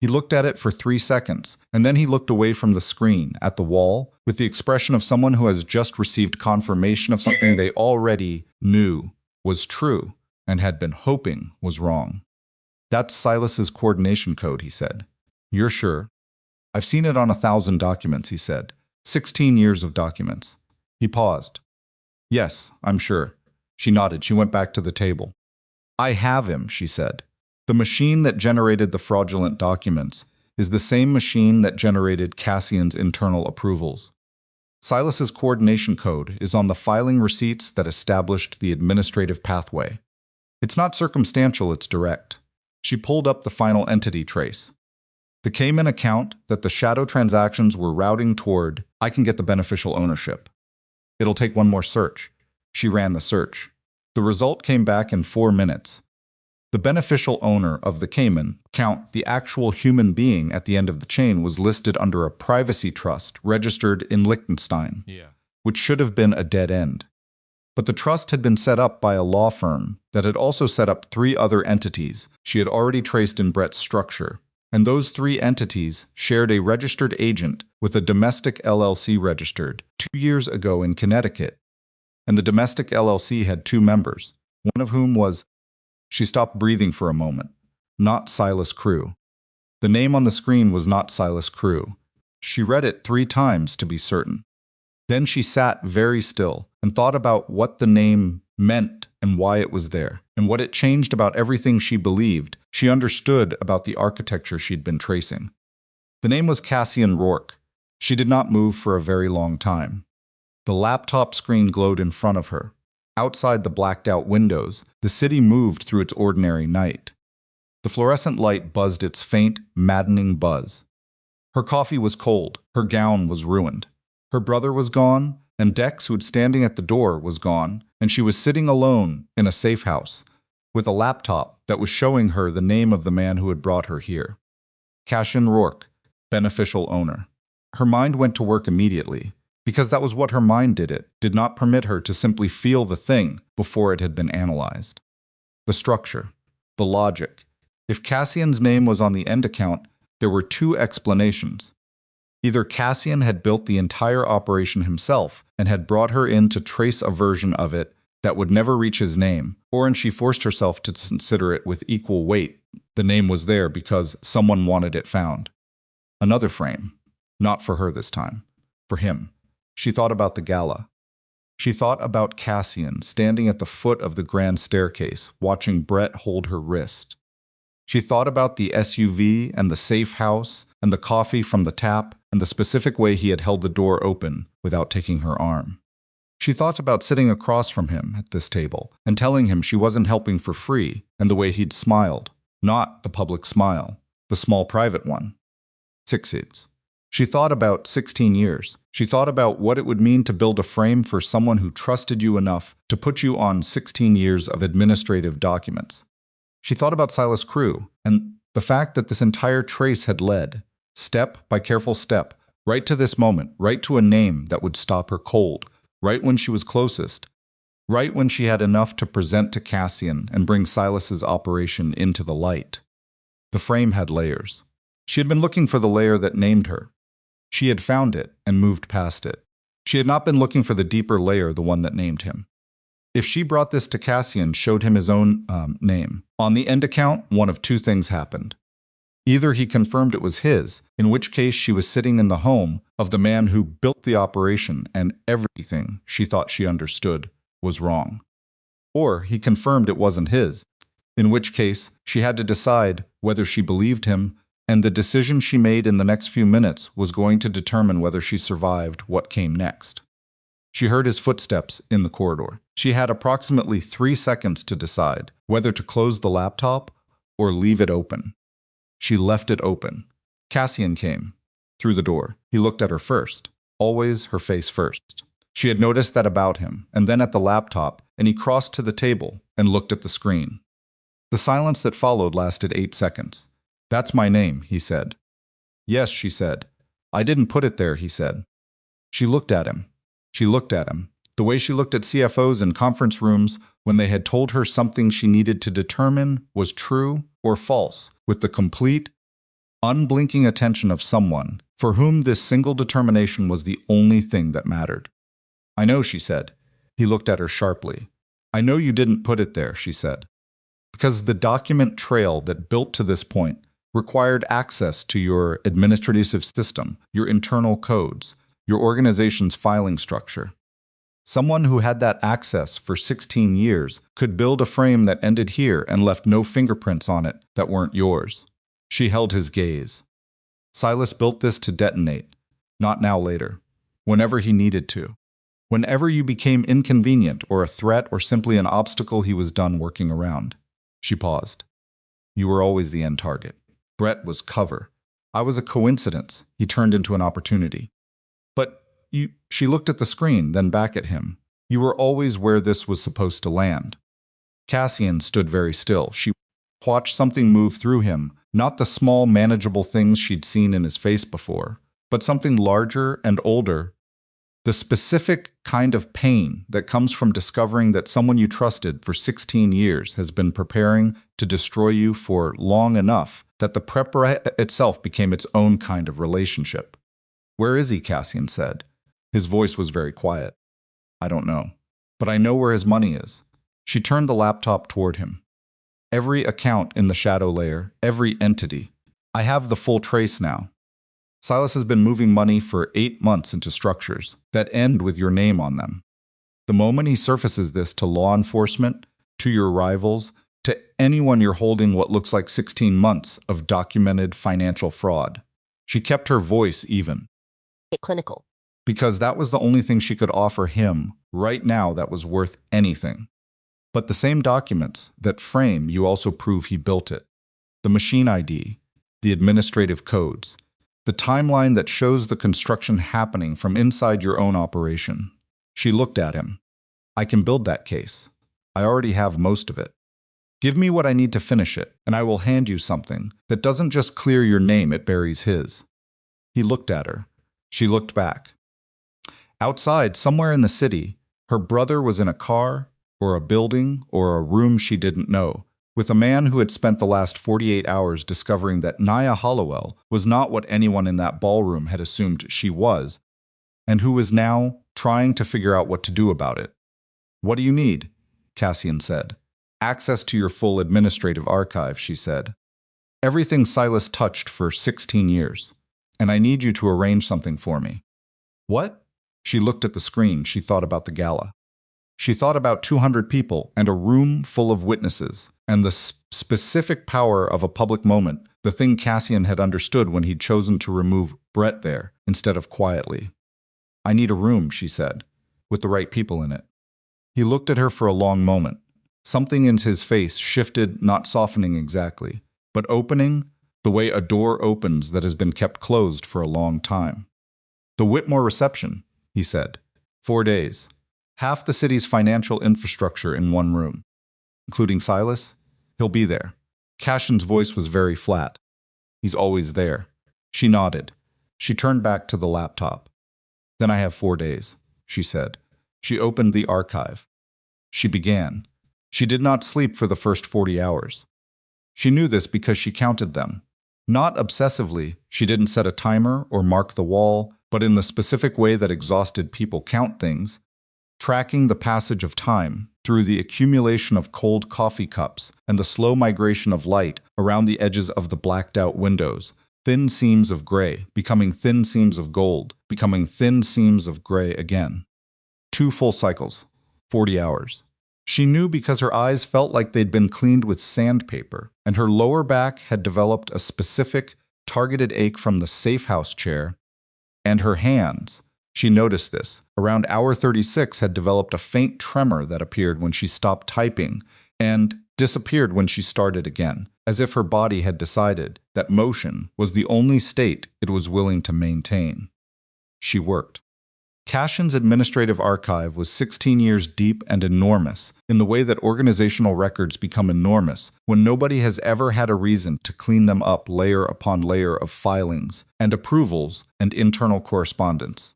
A: He looked at it for 3 seconds, and then he looked away from the screen, at the wall, with the expression of someone who has just received confirmation of something they already knew was true and had been hoping was wrong. "That's Silas's coordination code," he said. "You're sure?" "I've seen it on 1,000 documents," he said. 16 years of documents. He paused. "Yes, I'm sure." She nodded. She went back to the table. "I have him," she said. "The machine that generated the fraudulent documents is the same machine that generated Cassian's internal approvals. Silas's coordination code is on the filing receipts that established the administrative pathway. It's not circumstantial, it's direct." She pulled up the final entity trace. The Cayman account that the shadow transactions were routing toward. I can get the beneficial ownership. It'll take one more search. She ran the search. The result came back in 4 minutes. The beneficial owner of the Cayman account, the actual human being at the end of the chain, was listed under a privacy trust registered in Liechtenstein, which should have been a dead end. But the trust had been set up by a law firm that had also set up 3 other entities she had already traced in Brett's structure. And those 3 entities shared a registered agent with a domestic LLC registered 2 years ago in Connecticut. And the domestic LLC had 2 members, one of whom was... She stopped breathing for a moment. not Silas Crew. The name on the screen was not Silas Crew. She read it 3 times to be certain. Then she sat very still and thought about what the name meant and why it was there, and what it changed about everything she believed she understood about the architecture she'd been tracing. The name was Cassian Rourke. She did not move for a very long time. The laptop screen glowed in front of her. Outside the blacked-out windows, the city moved through its ordinary night. The fluorescent light buzzed its faint, maddening buzz. Her coffee was cold, her gown was ruined. Her brother was gone, and Dex, who was standing at the door, was gone, and she was sitting alone in a safe house, with a laptop that was showing her the name of the man who had brought her here. Cassian Rourke, beneficial owner. Her mind went to work immediately, because that was what her mind did not permit her to simply feel the thing before it had been analyzed. The structure, the logic. If Cassian's name was on the end account, there were 2 explanations. Either Cassian had built the entire operation himself and had brought her in to trace a version of it that would never reach his name, or and she forced herself to consider it with equal weight. The name was there because someone wanted it found. Another frame. Not for her this time. For him. She thought about the gala. She thought about Cassian standing at the foot of the grand staircase, watching Brett hold her wrist. She thought about the SUV and the safe house and the coffee from the tap and the specific way he had held the door open without taking her arm. She thought about sitting across from him at this table and telling him she wasn't helping for free, and the way he'd smiled. Not the public smile, the small private one. 6 seats. She thought about 16 years. She thought about what it would mean to build a frame for someone who trusted you enough to put you on 16 years of administrative documents. She thought about Silas Crew and the fact that this entire trace had led, step by careful step, right to this moment, right to a name that would stop her cold, right when she was closest, right when she had enough to present to Cassian and bring Silas's operation into the light. The frame had layers. She had been looking for the layer that named her. She had found it and moved past it. She had not been looking for the deeper layer, the one that named him. If she brought this to Cassian, showed him his own name, on the end account, one of 2 things happened. Either he confirmed it was his, in which case she was sitting in the home of the man who built the operation and everything she thought she understood was wrong. Or he confirmed it wasn't his, in which case she had to decide whether she believed him, and the decision she made in the next few minutes was going to determine whether she survived what came next. She heard his footsteps in the corridor. She had approximately 3 seconds to decide whether to close the laptop or leave it open. She left it open. Cassian came through the door. He looked at her first, always her face first. She had noticed that about him, and then at the laptop, and he crossed to the table and looked at the screen. The silence that followed lasted 8 seconds. "That's my name," he said. "Yes," she said. "I didn't put it there," he said. She looked at him. She looked at him. The way she looked at CFOs in conference rooms when they had told her something she needed to determine was true or false, with the complete, unblinking attention of someone for whom this single determination was the only thing that mattered. "I know," she said. He looked at her sharply. "I know you didn't put it there," she said. "Because the document trail that built to this point required access to your administrative system, your internal codes, your organization's filing structure. Someone who had that access for 16 years could build a frame that ended here and left no fingerprints on it that weren't yours." She held his gaze. "Silas built this to detonate, not now later, whenever he needed to. Whenever you became inconvenient or a threat or simply an obstacle he was done working around." She paused. "You were always the end target. Brett was cover. I was a coincidence he turned into an opportunity. But you," she looked at the screen, then back at him. "You were always where this was supposed to land." Cassian stood very still. She watched something move through him, not the small, manageable things she'd seen in his face before, but something larger and older. The specific kind of pain that comes from discovering that someone you trusted for 16 years has been preparing to destroy you for long enough that the prepper itself became its own kind of relationship. "Where is he?" Cassian said. His voice was very quiet. "I don't know, but I know where his money is." She turned the laptop toward him. Every account in the shadow layer, every entity. I have the full trace now. Silas has been moving money for 8 months into structures that end with your name on them. The moment he surfaces this to law enforcement, to your rivals, to anyone you're holding what looks like 16 months of documented financial fraud. She kept her voice even.
B: Clinical.
A: Because that was the only thing she could offer him right now that was worth anything. But the same documents that frame you also prove he built it. The machine ID, the administrative codes, the timeline that shows the construction happening from inside your own operation. She looked at him. I can build that case. I already have most of it. Give me what I need to finish it, and I will hand you something that doesn't just clear your name, it buries his. He looked at her. She looked back. Outside, somewhere in the city, her brother was in a car, or a building, or a room she didn't know, with a man who had spent the last 48 hours discovering that Nia Hollowell was not what anyone in that ballroom had assumed she was, and who was now trying to figure out what to do about it. What do you need? Cassian said. Access to your full administrative archive, she said. Everything Silas touched for 16 years, and I need you to arrange something for me. What? She looked at the screen. She thought about the gala. She thought about 200 people and a room full of witnesses, and the specific power of a public moment, the thing Cassian had understood when he'd chosen to remove Brett there instead of quietly. I need a room, she said, with the right people in it. He looked at her for a long moment. Something in his face shifted, not softening exactly, but opening the way a door opens that has been kept closed for a long time. The Whitmore reception, he said. 4 days. Half the city's financial infrastructure in one room. Including Silas? He'll be there. Cassian's voice was very flat. He's always there. She nodded. She turned back to the laptop. Then I have 4 days, she said. She opened the archive. She began. She did not sleep for the first 40 hours. She knew this because she counted them. Not obsessively, she didn't set a timer or mark the wall, but in the specific way that exhausted people count things, tracking the passage of time through the accumulation of cold coffee cups and the slow migration of light around the edges of the blacked-out windows, thin seams of gray, becoming thin seams of gold, becoming thin seams of gray again. 2 full cycles, 40 hours. She knew because her eyes felt like they'd been cleaned with sandpaper, and her lower back had developed a specific, targeted ache from the safe house chair, and her hands, she noticed this, around hour 36 had developed a faint tremor that appeared when she stopped typing and disappeared when she started again, as if her body had decided that motion was the only state it was willing to maintain. She worked. Cassian's administrative archive was 16 years deep and enormous, in the way that organizational records become enormous when nobody has ever had a reason to clean them up layer upon layer of filings and approvals and internal correspondence.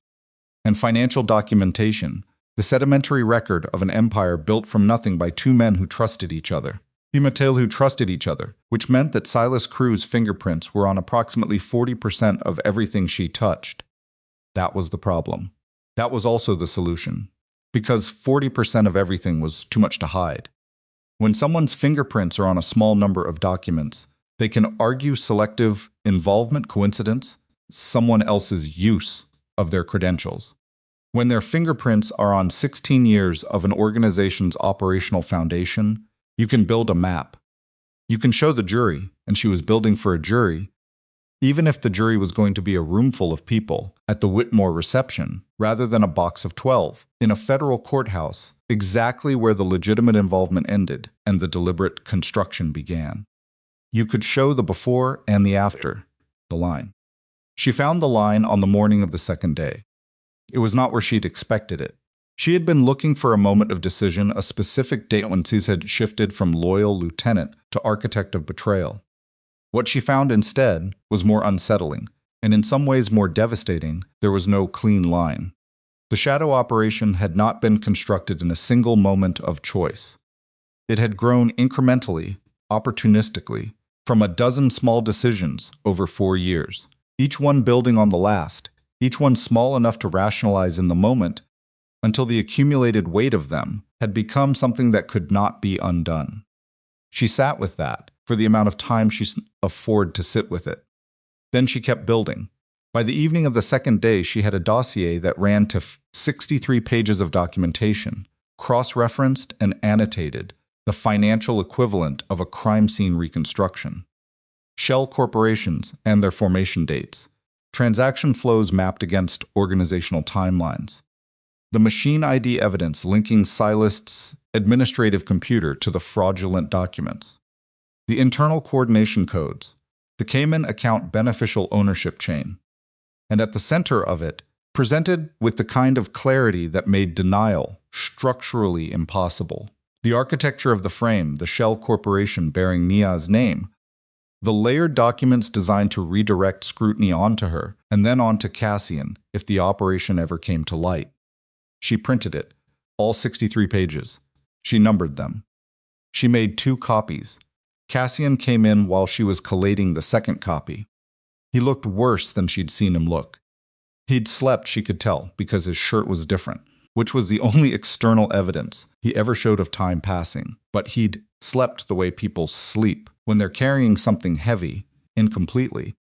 A: And financial documentation, the sedimentary record of an empire built from nothing by 2 men who trusted each other. Who trusted each other, which meant that Silas Crew's fingerprints were on approximately 40% of everything she touched. That was the problem. That was also the solution, because 40% of everything was too much to hide. When someone's fingerprints are on a small number of documents, they can argue selective involvement, coincidence, someone else's use of their credentials. When their fingerprints are on 16 years of an organization's operational foundation, you can build a map. You can show the jury, and she was building for a jury, even if the jury was going to be a room full of people at the Whitmore reception, rather than a box of 12, in a federal courthouse, exactly where the legitimate involvement ended and the deliberate construction began. You could show the before and the after, the line. She found the line on the morning of the second day. It was not where she'd expected it. She had been looking for a moment of decision, a specific date when C's had shifted from loyal lieutenant to architect of betrayal. What she found instead was more unsettling, and in some ways more devastating. There was no clean line. The shadow operation had not been constructed in a single moment of choice. It had grown incrementally, opportunistically, from a dozen small decisions over 4 years, each one building on the last, each one small enough to rationalize in the moment, until the accumulated weight of them had become something that could not be undone. She sat with that for the amount of time she afforded to sit with it. Then she kept building. By the evening of the second day, she had a dossier that ran to 63 pages of documentation, cross-referenced and annotated, the financial equivalent of a crime scene reconstruction. Shell corporations and their formation dates, transaction flows mapped against organizational timelines, the machine ID evidence linking Silas's administrative computer to the fraudulent documents, the internal coordination codes, the Cayman account beneficial ownership chain, and at the center of it, presented with the kind of clarity that made denial structurally impossible. The architecture of the frame, the shell corporation bearing Nia's name, the layered documents designed to redirect scrutiny onto her and then onto Cassian if the operation ever came to light. She printed it, all 63 pages. She numbered them. She made 2 copies. Cassian came in while she was collating the second copy. He looked worse than she'd seen him look. He'd slept, she could tell, because his shirt was different, which was the only external evidence he ever showed of time passing. But he'd slept the way people sleep when they're carrying something heavy, incompletely,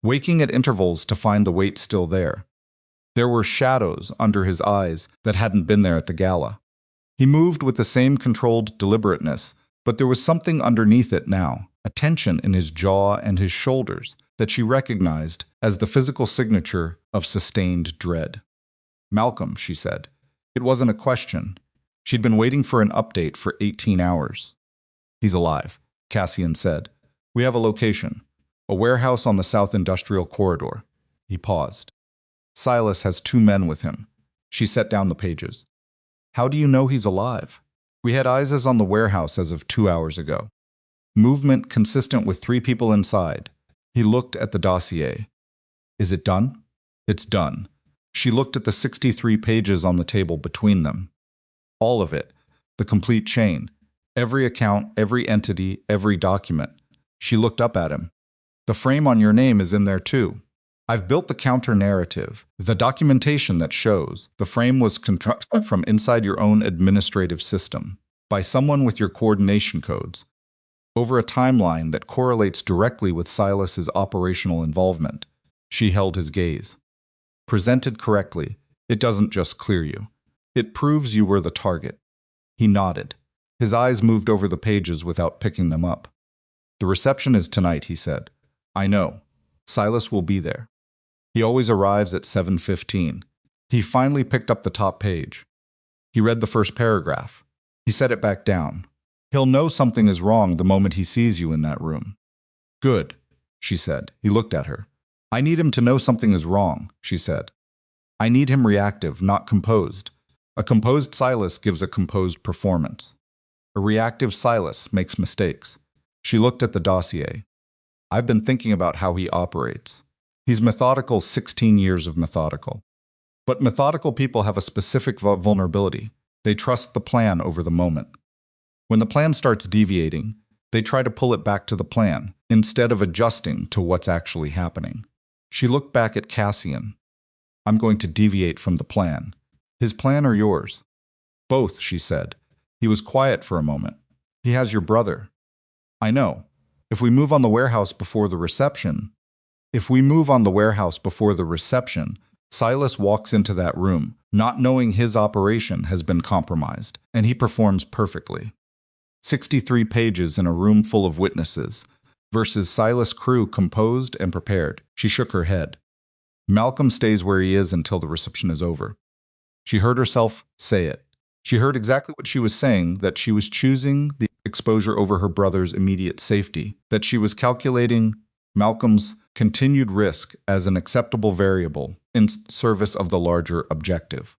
A: waking at intervals to find the weight still there. There were shadows under his eyes that hadn't been there at the gala. He moved with the same controlled deliberateness, but there was something underneath it now, a tension in his jaw and his shoulders that she recognized as the physical signature of sustained dread. "Malcolm," she said. It wasn't a question. She'd been waiting for an update for 18 hours. "He's alive," Cassian said. "We have a location. A warehouse on the South Industrial Corridor." He paused. "Silas has 2 men with him." She set down the pages. "How do you know he's alive?" "We had eyes on the warehouse as of 2 hours ago. Movement consistent with 3 people inside." He looked at the dossier. "Is it done?" "It's done." She looked at the 63 pages on the table between them. All of it, the complete chain, every account, every entity, every document. She looked up at him. "The frame on your name is in there too. I've built the counter-narrative, the documentation that shows the frame was constructed from inside your own administrative system, by someone with your coordination codes, over a timeline that correlates directly with Silas's operational involvement." She held his gaze. "Presented correctly, it doesn't just clear you. It proves you were the target." He nodded. His eyes moved over the pages without picking them up. "The reception is tonight," he said. "I know. Silas will be there. He always arrives at 7:15. He finally picked up the top page. He read the first paragraph. He set it back down. "He'll know something is wrong the moment he sees you in that room." "Good," she said. He looked at her. "I need him to know something is wrong," she said. "I need him reactive, not composed. A composed Silas gives a composed performance. A reactive Silas makes mistakes." She looked at the dossier. "I've been thinking about how he operates. He's methodical, 16 years of methodical. But methodical people have a specific vulnerability. They trust the plan over the moment. When the plan starts deviating, they try to pull it back to the plan, instead of adjusting to what's actually happening." She looked back at Cassian. "I'm going to deviate from the plan. His plan or yours?" "Both," she said. He was quiet for a moment. "He has your brother." "I know. If we move on the warehouse before the reception, Silas walks into that room, not knowing his operation has been compromised, and he performs perfectly. 63 pages in a room full of witnesses, versus Silas' crew composed and prepared." She shook her head. "Malcolm stays where he is until the reception is over." She heard herself say it. She heard exactly what she was saying, that she was choosing the exposure over her brother's immediate safety, that she was calculating Malcolm's continued risk as an acceptable variable in service of the larger objective.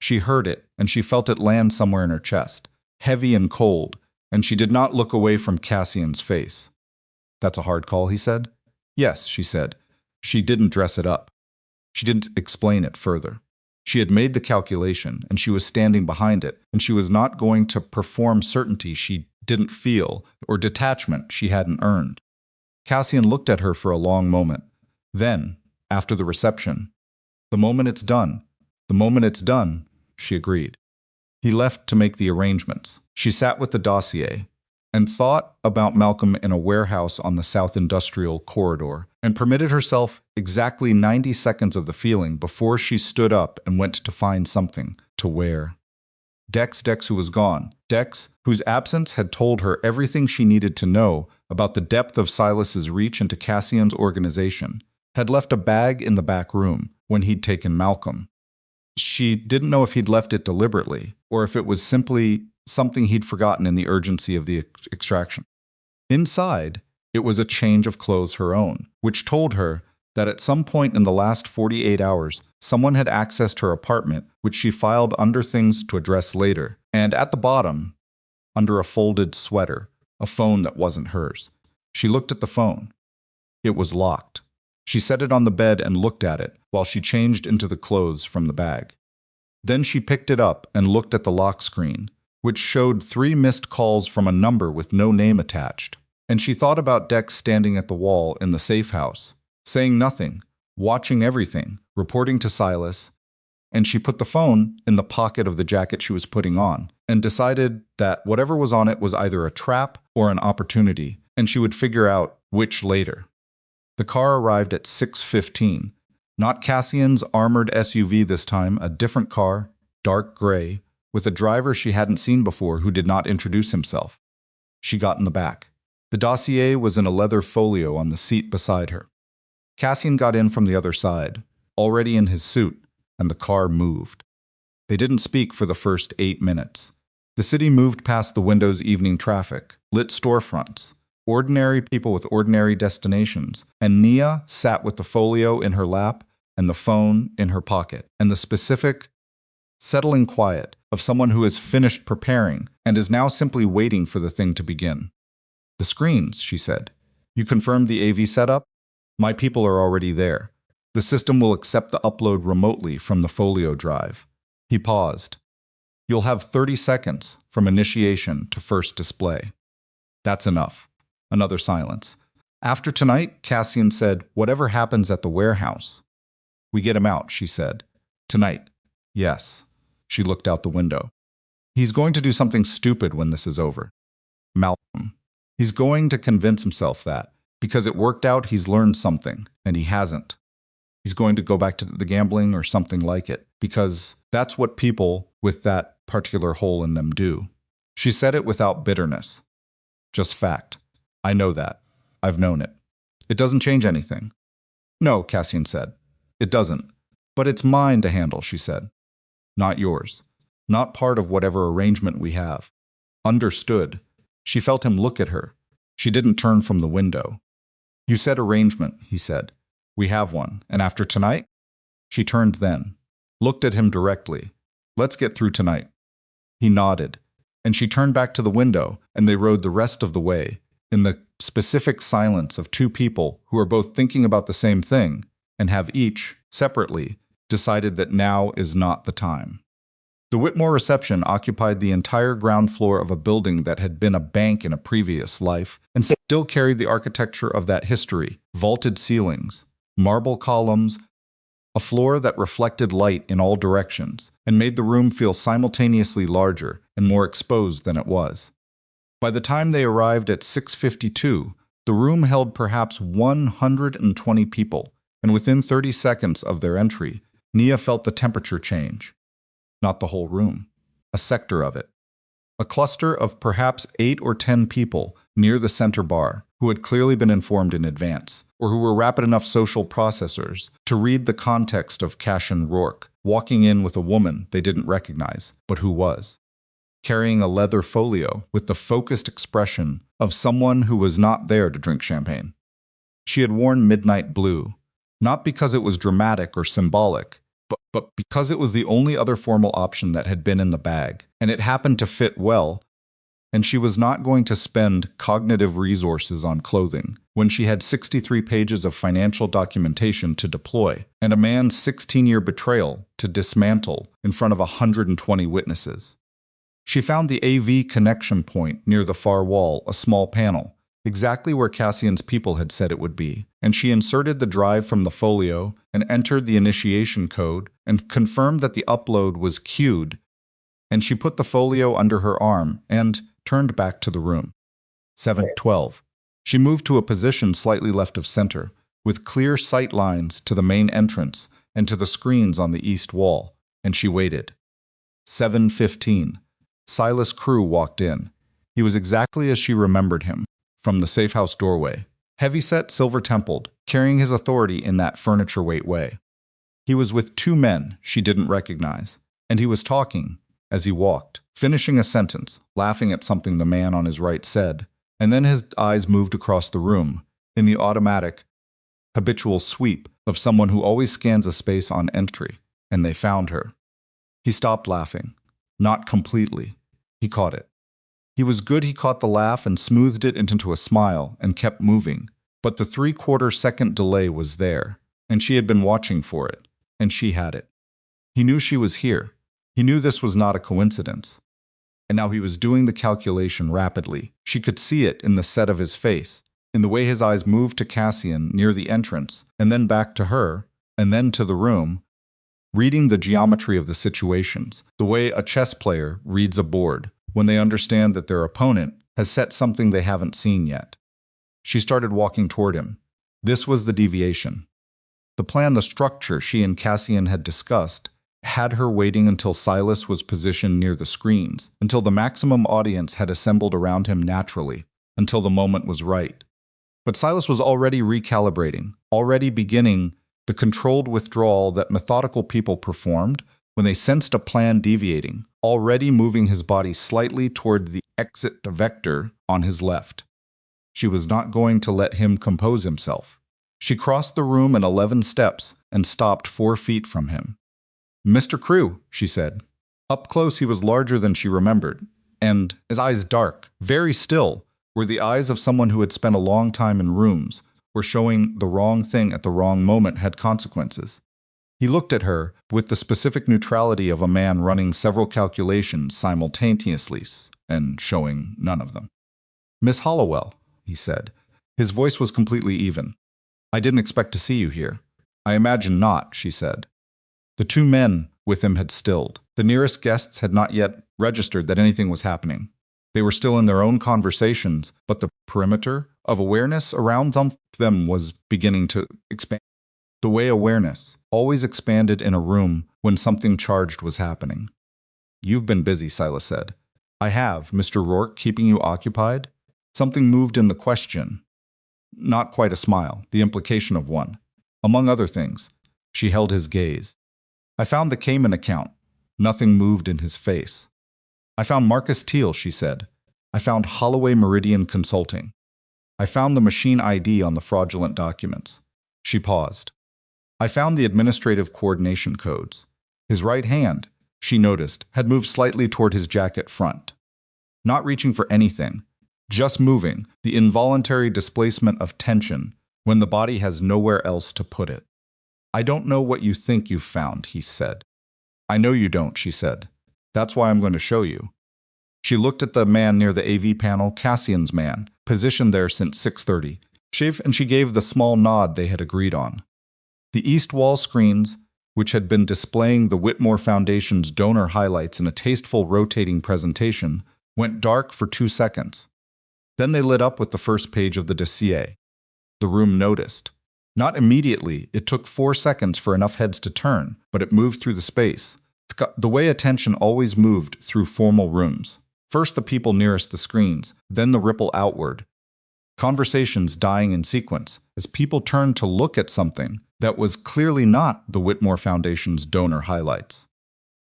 A: She heard it, and she felt it land somewhere in her chest, heavy and cold, and she did not look away from Cassian's face. "That's a hard call," he said. "Yes," she said. She didn't dress it up. She didn't explain it further. She had made the calculation, and she was standing behind it, and she was not going to perform certainty she didn't feel or detachment she hadn't earned. Cassian looked at her for a long moment. Then, after the reception, "The moment it's done, she agreed. He left to make the arrangements. She sat with the dossier, and thought about Malcolm in a warehouse on the South Industrial Corridor, and permitted herself exactly 90 seconds of the feeling before she stood up and went to find something to wear. Dex, who was gone. Dex, whose absence had told her everything she needed to know about the depth of Silas's reach into Cassian's organization, had left a bag in the back room when he'd taken Malcolm. She didn't know if he'd left it deliberately, or if it was simply something he'd forgotten in the urgency of the extraction. Inside, it was a change of clothes her own, which told her that at some point in the last 48 hours, someone had accessed her apartment, which she filed under things to address later, and at the bottom, under a folded sweater, a phone that wasn't hers. She looked at the phone. It was locked. She set it on the bed and looked at it while she changed into the clothes from the bag. Then she picked it up and looked at the lock screen, which showed 3 missed calls from a number with no name attached. And she thought about Dex standing at the wall in the safe house, saying nothing, watching everything, reporting to Silas, and she put the phone in the pocket of the jacket she was putting on and decided that whatever was on it was either a trap or an opportunity, and she would figure out which later. The car arrived at 6:15. Not Cassian's armored SUV this time, a different car, dark gray, with a driver she hadn't seen before who did not introduce himself. She got in the back. The dossier was in a leather folio on the seat beside her. Cassian got in from the other side, already in his suit, and the car moved. They didn't speak for the first 8 minutes. The city moved past the window's evening traffic, lit storefronts, ordinary people with ordinary destinations, and Nia sat with the folio in her lap and the phone in her pocket, and the specific, settling quiet of someone who has finished preparing and is now simply waiting for the thing to begin. "The screens," she said. "You confirmed the AV setup? My people are already there. The system will accept the upload remotely from the folio drive." He paused. "You'll have 30 seconds from initiation to first display." "That's enough." Another silence. "After tonight," Cassian said, "whatever happens at the warehouse." "We get him out," she said. "Tonight." "Yes." She looked out the window. "He's going to do something stupid when this is over." Malcolm. "He's going to convince himself that, because it worked out, he's learned something, and he hasn't. He's going to go back to the gambling or something like it, because that's what people with that particular hole in them do." She said it without bitterness. "Just fact. I know that. I've known it. It doesn't change anything." "No," Cassian said. "It doesn't. But it's mine to handle," she said. "Not yours. Not part of whatever arrangement we have." "Understood." She felt him look at her. She didn't turn from the window. "You said arrangement," he said. "We have one. And after tonight?" She turned then, looked at him directly. "Let's get through tonight." He nodded, and she turned back to the window, and they rode the rest of the way, in the specific silence of 2 people who are both thinking about the same thing and have each, separately, decided that now is not the time. The Whitmore reception occupied the entire ground floor of a building that had been a bank in a previous life and still carried the architecture of that history: vaulted ceilings, marble columns, a floor that reflected light in all directions and made the room feel simultaneously larger and more exposed than it was. By the time they arrived at 6:52, the room held perhaps 120 people, and within 30 seconds of their entry, Nia felt the temperature change. Not the whole room, a sector of it. A cluster of perhaps 8 or 10 people near the center bar who had clearly been informed in advance, or who were rapid enough social processors to read the context of Cassian Rourke walking in with a woman they didn't recognize, but who was, carrying a leather folio with the focused expression of someone who was not there to drink champagne. She had worn midnight blue, not because it was dramatic or symbolic, but because it was the only other formal option that had been in the bag, and it happened to fit well, and she was not going to spend cognitive resources on clothing when she had 63 pages of financial documentation to deploy and a man's 16-year betrayal to dismantle in front of 120 witnesses. She found the AV connection point near the far wall, a small panel, exactly where Cassian's people had said it would be, and she inserted the drive from the folio and entered the initiation code and confirmed that the upload was queued, and she put the folio under her arm and turned back to the room. 7:12. She moved to a position slightly left of center, with clear sight lines to the main entrance and to the screens on the east wall, and she waited. 7:15. Silas Crew walked in. He was exactly as she remembered him, from the safehouse doorway, heavy-set, silver-templed, carrying his authority in that furniture-weight way. He was with two men she didn't recognize, and he was talking, as he walked, finishing a sentence, laughing at something the man on his right said, and then his eyes moved across the room, in the automatic, habitual sweep of someone who always scans a space on entry, and they found her. He stopped laughing. Not completely. He caught it. He was good he caught the laugh and smoothed it into a smile and kept moving, but the 3/4-second delay was there, and she had been watching for it, and she had it. He knew she was here. He knew this was not a coincidence. And now he was doing the calculation rapidly. She could see it in the set of his face, in the way his eyes moved to Cassian near the entrance, and then back to her, and then to the room, reading the geometry of the situations, the way a chess player reads a board when they understand that their opponent has set something they haven't seen yet. She started walking toward him. This was the deviation. The plan, the structure she and Cassian had discussed, had her waiting until Silas was positioned near the screens, until the maximum audience had assembled around him naturally, until the moment was right. But Silas was already recalibrating, already beginning the controlled withdrawal that methodical people performed when they sensed a plan deviating, already moving his body slightly toward the exit vector on his left. She was not going to let him compose himself. She crossed the room in 11 steps and stopped 4 feet from him. "Mr. Crew," she said. Up close he was larger than she remembered, and his eyes dark, very still, were the eyes of someone who had spent a long time in rooms, where showing the wrong thing at the wrong moment had consequences. He looked at her with the specific neutrality of a man running several calculations simultaneously and showing none of them. "Miss Hollowell," he said. His voice was completely even. "I didn't expect to see you here." "I imagine not," she said. The two men with him had stilled. The nearest guests had not yet registered that anything was happening. They were still in their own conversations, but the perimeter of awareness around them was beginning to expand. The way awareness always expanded in a room when something charged was happening. "You've been busy," Silas said. "I have, Mr. Rourke, keeping you occupied?" Something moved in the question. Not quite a smile, the implication of one. Among other things, she held his gaze. "I found the Cayman account." Nothing moved in his face. "I found Marcus Teal," she said. "I found Holloway Meridian Consulting. I found the machine ID on the fraudulent documents." She paused. "I found the administrative coordination codes." His right hand, she noticed, had moved slightly toward his jacket front. Not reaching for anything, just moving, the involuntary displacement of tension when the body has nowhere else to put it. "I don't know what you think you've found," he said. "I know you don't," she said. "That's why I'm going to show you." She looked at the man near the AV panel, Cassian's man, positioned there since 6:30, and she gave the small nod they had agreed on. The east wall screens, which had been displaying the Whitmore Foundation's donor highlights in a tasteful rotating presentation, went dark for 2 seconds. Then they lit up with the first page of the dossier. The room noticed. Not immediately, it took 4 seconds for enough heads to turn, but it moved through the space. The way attention always moved through formal rooms. First the people nearest the screens, then the ripple outward. Conversations dying in sequence, as people turned to look at something that was clearly not the Whitmore Foundation's donor highlights.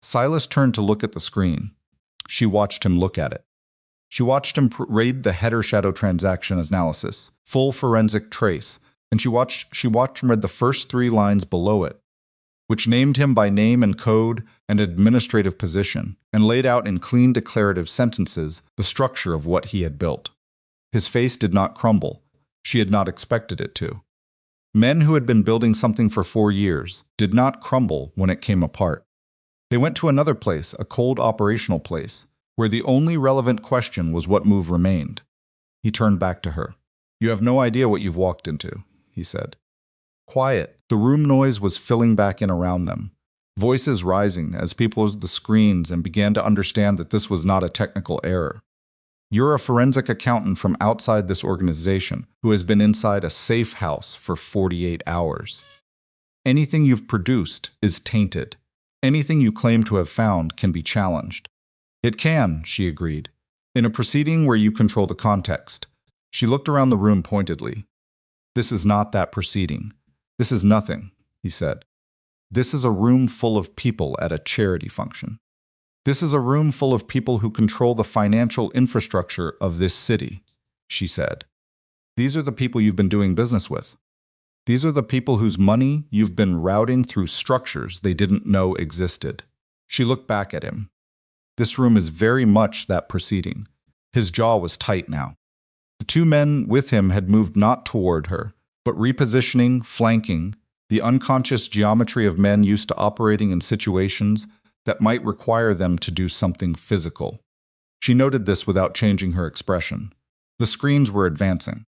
A: Silas turned to look at the screen. She watched him look at it. She watched him read the header-shadow transaction analysis, full forensic trace, and she watched him read the first 3 lines below it, which named him by name and code and administrative position, and laid out in clean declarative sentences the structure of what he had built. His face did not crumble. She had not expected it to. Men who had been building something for 4 years did not crumble when it came apart. They went to another place, a cold operational place, where the only relevant question was what move remained. He turned back to her. "You have no idea what you've walked into," he said. Quiet. The room noise was filling back in around them. Voices rising as people used the screens and began to understand that this was not a technical error. You're a forensic accountant from outside this organization who has been inside a safe house for 48 hours. Anything you've produced is tainted. Anything you claim to have found can be challenged. It can, she agreed. In a proceeding where you control the context. She looked around the room pointedly. This is not that proceeding. This is nothing, he said. This is a room full of people at a charity function. This is a room full of people who control the financial infrastructure of this city, she said. These are the people you've been doing business with. These are the people whose money you've been routing through structures they didn't know existed. She looked back at him. This room is very much that proceeding. His jaw was tight now. The two men with him had moved not toward her, but repositioning, flanking, the unconscious geometry of men used to operating in situations that might require them to do something physical. She noted this without changing her expression. The screens were advancing.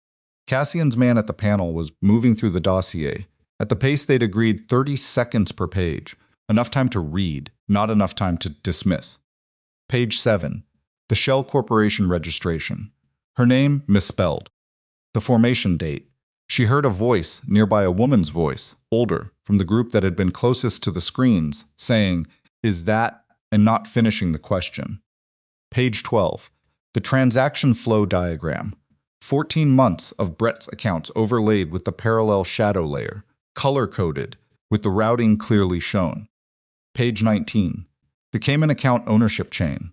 A: Cassian's man at the panel was moving through the dossier. At the pace they'd agreed, 30 seconds per page. Enough time to read, not enough time to dismiss. Page 7. The Shell Corporation registration. Her name misspelled. The formation date. She heard a voice, nearby a woman's voice, older, from the group that had been closest to the screens, saying, "Is that," and not finishing the question. Page 12. The transaction flow diagram. 14 months of Brett's accounts overlaid with the parallel shadow layer, color-coded, with the routing clearly shown. Page 19. The Cayman account ownership chain.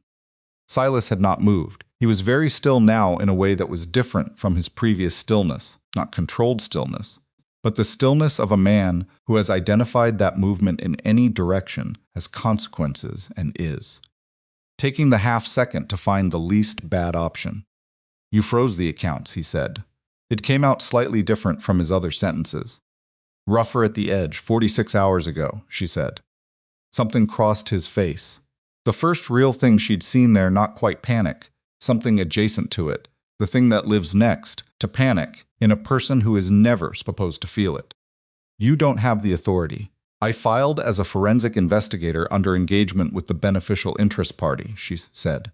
A: Silas had not moved. He was very still now in a way that was different from his previous stillness, not controlled stillness, but the stillness of a man who has identified that movement in any direction has consequences and is. Taking the half-second to find the least bad option. You froze the accounts, he said. It came out slightly different from his other sentences. Rougher at the edge, 46 hours ago, she said. Something crossed his face. The first real thing she'd seen there, not quite panic, something adjacent to it, the thing that lives next to panic in a person who is never supposed to feel it. You don't have the authority. I filed as a forensic investigator under engagement with the beneficial interest party, she said.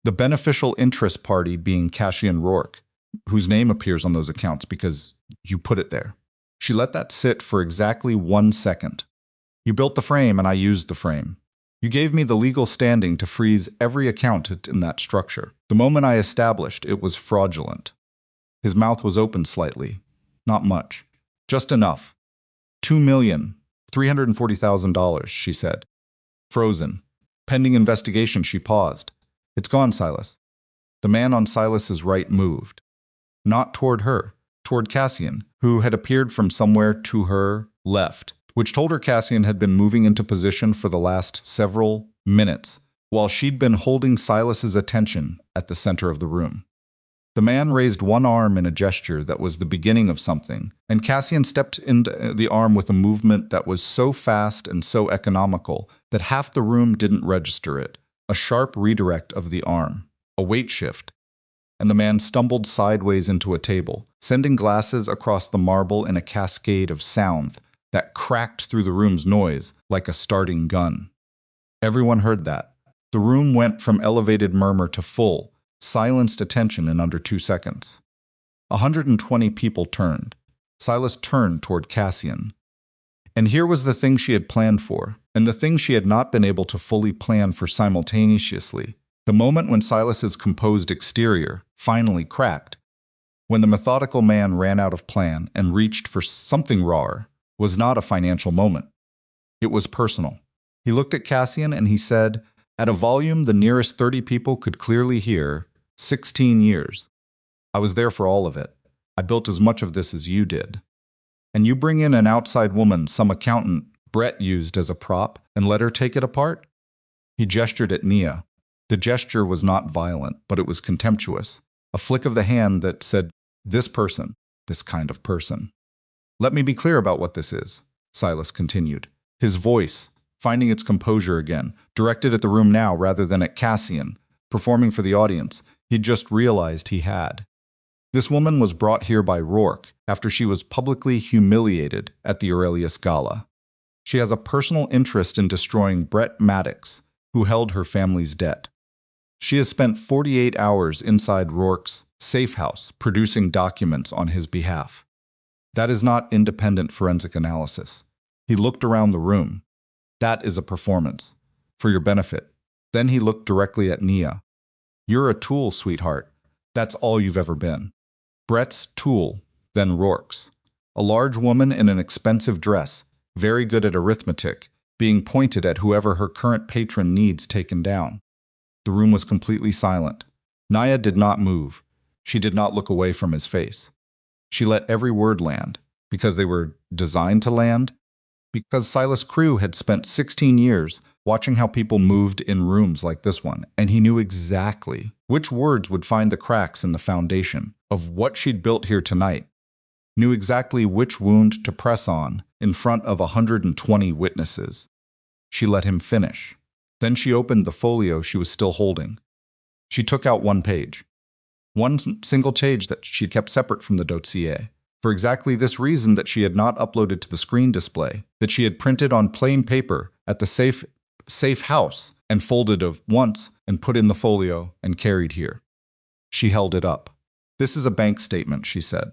A: The beneficial interest party being Cassian Rourke, whose name appears on those accounts because you put it there. She let that sit for exactly 1 second. You built the frame and I used the frame. You gave me the legal standing to freeze every account in that structure. The moment I established it was fraudulent. His mouth was open slightly. Not much. Just enough. $2,340,000, she said. Frozen. Pending investigation, she paused. It's gone, Silas. The man on Silas's right moved. Not toward her, toward Cassian, who had appeared from somewhere to her left, which told her Cassian had been moving into position for the last several minutes, while she'd been holding Silas's attention at the center of the room. The man raised one arm in a gesture that was the beginning of something, and Cassian stepped into the arm with a movement that was so fast and so economical that half the room didn't register it, a sharp redirect of the arm, a weight shift, and the man stumbled sideways into a table, sending glasses across the marble in a cascade of sound that cracked through the room's noise like a starting gun. Everyone heard that. The room went from elevated murmur to full, silenced attention in under 2 seconds. 120 people turned. Silas turned toward Cassian. And here was the thing she had planned for, and the thing she had not been able to fully plan for simultaneously. The moment when Silas's composed exterior finally cracked, when the methodical man ran out of plan and reached for something rawer, was not a financial moment. It was personal. He looked at Cassian and he said, at a volume the nearest 30 people could clearly hear, 16 years. I was there for all of it. I built as much of this as you did. And you bring in an outside woman, some accountant Brett used as a prop, and let her take it apart? He gestured at Nia. The gesture was not violent, but it was contemptuous. A flick of the hand that said, this person, this kind of person. Let me be clear about what this is, Silas continued. His voice, finding its composure again, directed at the room now rather than at Cassian, performing for the audience. He'd just realized he had. This woman was brought here by Rourke after she was publicly humiliated at the Aurelius Gala. She has a personal interest in destroying Brett Maddox, who held her family's debt. She has spent 48 hours inside Rourke's safe house producing documents on his behalf. That is not independent forensic analysis. He looked around the room. That is a performance. For your benefit. Then he looked directly at Nia. You're a tool, sweetheart. That's all you've ever been. Brett's tool, then Rourke's. A large woman in an expensive dress, very good at arithmetic, being pointed at whoever her current patron needs taken down. The room was completely silent. Nia did not move. She did not look away from his face. She let every word land, because they were designed to land, because Silas Crew had spent 16 years watching how people moved in rooms like this one, and he knew exactly which words would find the cracks in the foundation of what she'd built here tonight, knew exactly which wound to press on in front of 120 witnesses. She let him finish. Then she opened the folio she was still holding. She took out one page. One single page that she'd kept separate from the dossier, for exactly this reason that she had not uploaded to the screen display, that she had printed on plain paper at the safe house and folded once and put in the folio and carried here. She held it up. This is a bank statement, she said.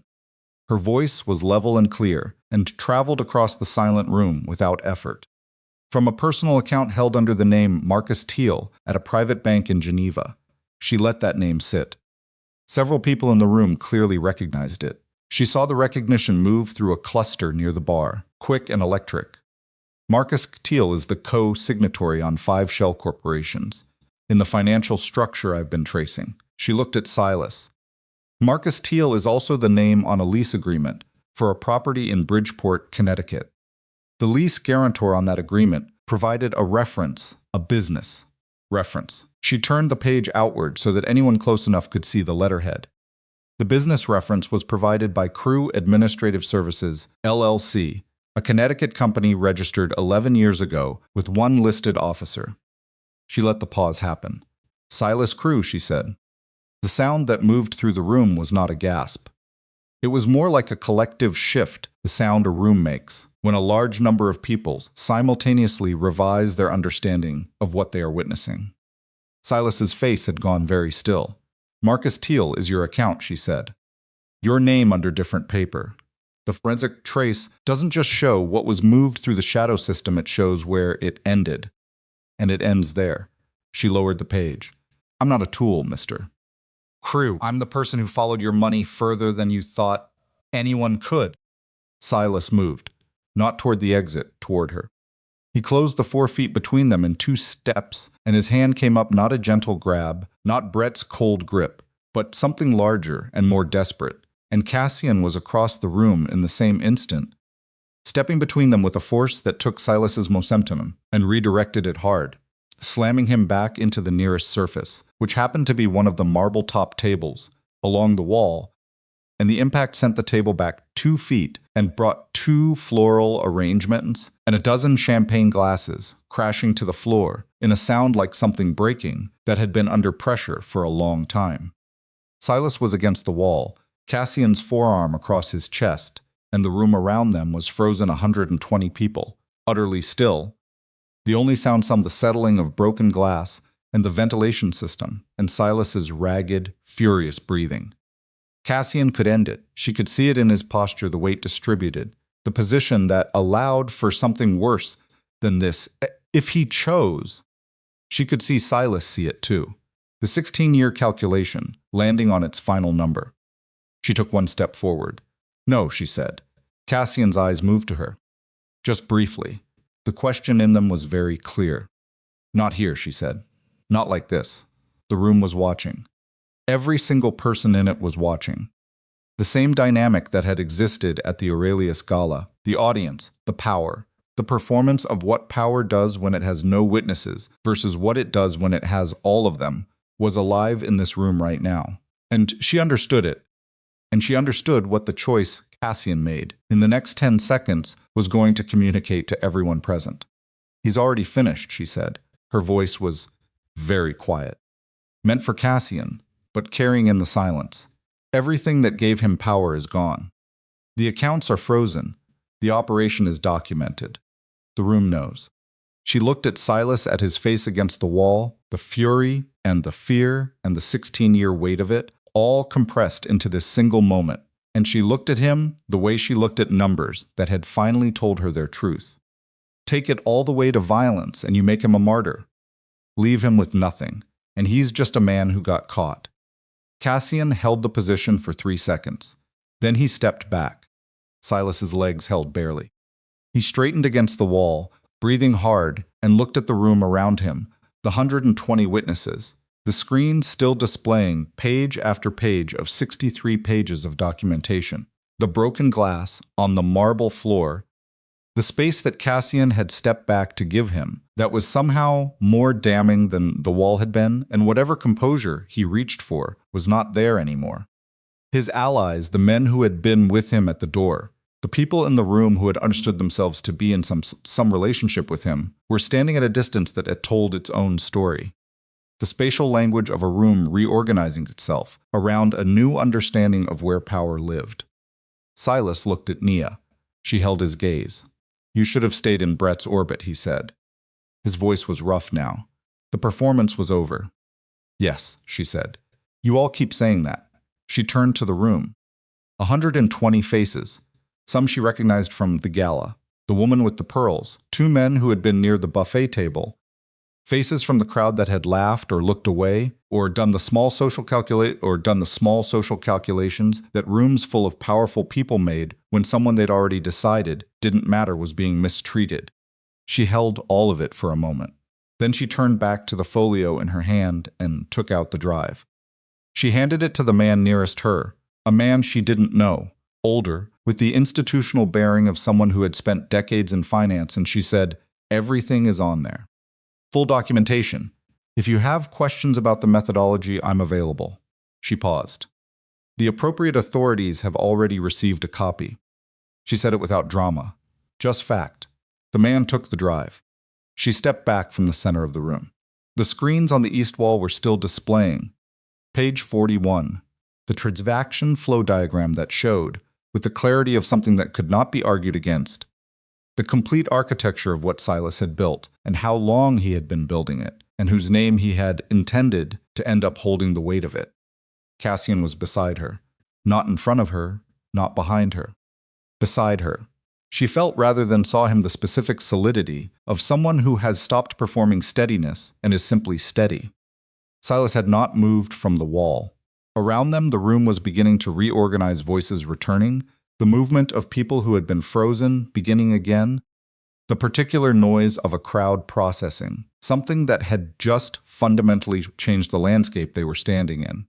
A: Her voice was level and clear and traveled across the silent room without effort. From a personal account held under the name Marcus Teal at a private bank in Geneva. She let that name sit. Several people in the room clearly recognized it. She saw the recognition move through a cluster near the bar, quick and electric. Marcus Teal is the co-signatory on 5 shell corporations. In the financial structure I've been tracing. She looked at Silas. Marcus Teal is also the name on a lease agreement for a property in Bridgeport, Connecticut. The lease guarantor on that agreement provided a reference, a business reference. She turned the page outward so that anyone close enough could see the letterhead. The business reference was provided by Crew Administrative Services, LLC, a Connecticut company registered 11 years ago with 1 listed officer. She let the pause happen. Silas Crew, she said. The sound that moved through the room was not a gasp. It was more like a collective shift, the sound a room makes, when a large number of people simultaneously revise their understanding of what they are witnessing. Silas's face had gone very still. Marcus Teal is your account, she said. Your name under different paper. The forensic trace doesn't just show what was moved through the shadow system, it shows where it ended. And it ends there. She lowered the page. I'm not a tool, Mr. Crew. I'm the person who followed your money further than you thought anyone could. Silas moved, not toward the exit, toward her. He closed the 4 feet between them in 2 steps, and his hand came up, not a gentle grab, not Brett's cold grip, but something larger and more desperate, and Cassian was across the room in the same instant, stepping between them with a force that took Silas's momentum and redirected it hard, slamming him back into the nearest surface, which happened to be one of the marble-top tables along the wall, and the impact sent the table back 2 feet and brought 2 floral arrangements and a dozen champagne glasses crashing to the floor in a sound like something breaking that had been under pressure for a long time. Silas was against the wall, Cassian's forearm across his chest, and the room around them was frozen 120 people, utterly still. The only sound the settling of broken glass and the ventilation system and Silas's ragged, furious breathing. Cassian could end it. She could see it in his posture, the weight distributed, the position that allowed for something worse than this. If he chose, she could see Silas see it too. The 16-year calculation landing on its final number. She took 1 step forward. No, she said. Cassian's eyes moved to her. Just briefly. The question in them was very clear. Not here, she said. Not like this. The room was watching. Every single person in it was watching. The same dynamic that had existed at the Aurelius Gala, the audience, the power, the performance of what power does when it has no witnesses versus what it does when it has all of them, was alive in this room right now. And she understood it. And she understood what the choice Cassian made in the next 10 seconds was going to communicate to everyone present. He's already finished, she said. Her voice was very quiet. Meant for Cassian, but carrying in the silence. Everything that gave him power is gone. The accounts are frozen. The operation is documented. The room knows. She looked at Silas at his face against the wall, The fury and the fear and the 16-year weight of it all compressed into this single moment, and she looked at him the way she looked at numbers that had finally told her their truth. Take it all the way to violence and you make him a martyr. Leave him with nothing, and he's just a man who got caught. Cassian held the position for 3 seconds. Then he stepped back. Silas's legs held barely. He straightened against the wall, breathing hard, and looked at the room around him, the 120 witnesses, the screen still displaying page after page of 63 pages of documentation, the broken glass on the marble floor, the space that Cassian had stepped back to give him that was somehow more damning than the wall had been, and whatever composure he reached for was not there anymore. His allies, the men who had been with him at the door, the people in the room who had understood themselves to be in some relationship with him, were standing at a distance that had told its own story. The spatial language of a room reorganizing itself around a new understanding of where power lived. Silas looked at Nia. She held his gaze. "You should have stayed in Brett's orbit," he said. His voice was rough now. The performance was over. "Yes," she said. "You all keep saying that." She turned to the room. 120 faces. Some she recognized from the gala. The woman with the pearls, 2 men who had been near the buffet table. Faces from the crowd that had laughed or looked away, or done the small social calculations that rooms full of powerful people made when someone they'd already decided didn't matter was being mistreated. She held all of it for a moment. Then she turned back to the folio in her hand and took out the drive. She handed it to the man nearest her, a man she didn't know, older, with the institutional bearing of someone who had spent decades in finance, and she said, "Everything is on there. Full documentation. If you have questions about the methodology, I'm available." She paused. "The appropriate authorities have already received a copy." She said it without drama. Just fact. The man took the drive. She stepped back from the center of the room. The screens on the east wall were still displaying. Page 41. The transaction flow diagram that showed, with the clarity of something that could not be argued against, the complete architecture of what Silas had built and how long he had been building it, and whose name he had intended to end up holding the weight of it. Cassian was beside her. Not in front of her, not behind her. Beside her. She felt rather than saw him the specific solidity of someone who has stopped performing steadiness and is simply steady. Silas had not moved from the wall. Around them, the room was beginning to reorganize, voices returning, the movement of people who had been frozen beginning again, the particular noise of a crowd processing, something that had just fundamentally changed the landscape they were standing in.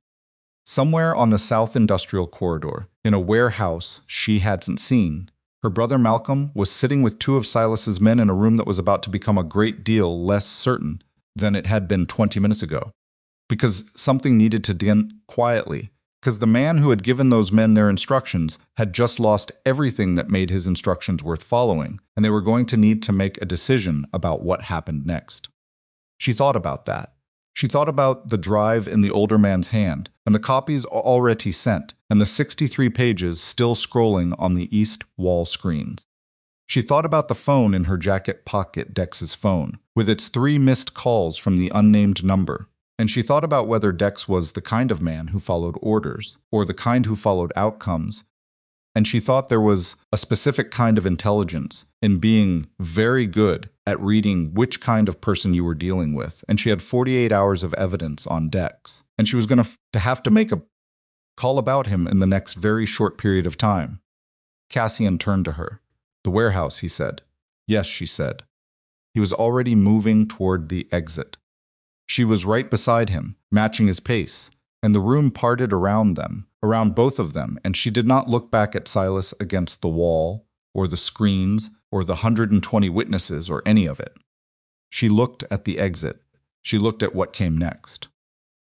A: Somewhere on the South Industrial Corridor, in a warehouse she hadn't seen, her brother Malcolm was sitting with 2 of Silas's men in a room that was about to become a great deal less certain than it had been 20 minutes ago. Because something needed to end quietly, because the man who had given those men their instructions had just lost everything that made his instructions worth following, and they were going to need to make a decision about what happened next. She thought about that. She thought about the drive in the older man's hand, and the copies already sent, and the 63 pages still scrolling on the east wall screens. She thought about the phone in her jacket pocket, Dex's phone, with its 3 missed calls from the unnamed number. And she thought about whether Dex was the kind of man who followed orders, or the kind who followed outcomes. And she thought there was a specific kind of intelligence in being very good at reading which kind of person you were dealing with. And she had 48 hours of evidence on Dex. And she was going to have to make a call about him in the next very short period of time. Cassian turned to her. "The warehouse," he said. "Yes," she said. He was already moving toward the exit. She was right beside him, matching his pace, and the room parted around them, around both of them, and she did not look back at Silas against the wall, or the screens, or the 120 witnesses, or any of it. She looked at the exit. She looked at what came next.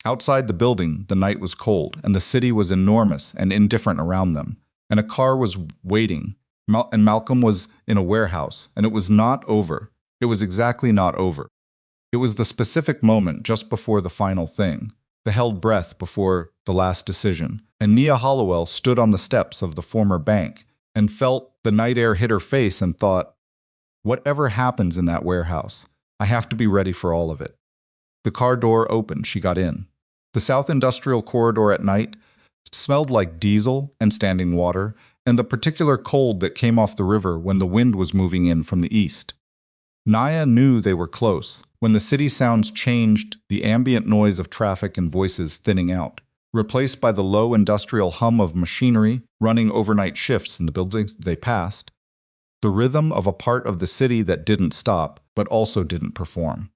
A: Outside the building, the night was cold, and the city was enormous and indifferent around them, and a car was waiting, and Malcolm was in a warehouse, and it was not over. It was exactly not over. It was the specific moment just before the final thing, the held breath before the last decision, and Nia Hollowell stood on the steps of the former bank and felt the night air hit her face and thought, "Whatever happens in that warehouse, I have to be ready for all of it." The car door opened. She got in. The South Industrial Corridor at night smelled like diesel and standing water, and the particular cold that came off the river when the wind was moving in from the east. Nia knew they were close, when the city sounds changed, the ambient noise of traffic and voices thinning out, replaced by the low industrial hum of machinery running overnight shifts in the buildings they passed, the rhythm of a part of the city that didn't stop, but also didn't perform.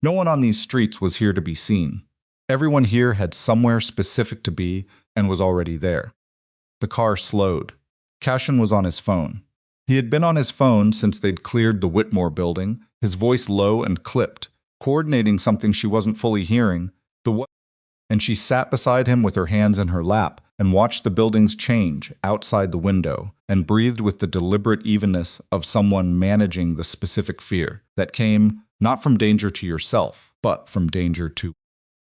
A: No one on these streets was here to be seen. Everyone here had somewhere specific to be and was already there. The car slowed. Cassian was on his phone. He had been on his phone since they'd cleared the Whitmore building, his voice low and clipped, coordinating something she wasn't fully hearing, and she sat beside him with her hands in her lap and watched the buildings change outside the window and breathed with the deliberate evenness of someone managing the specific fear that came not from danger to yourself, but from danger to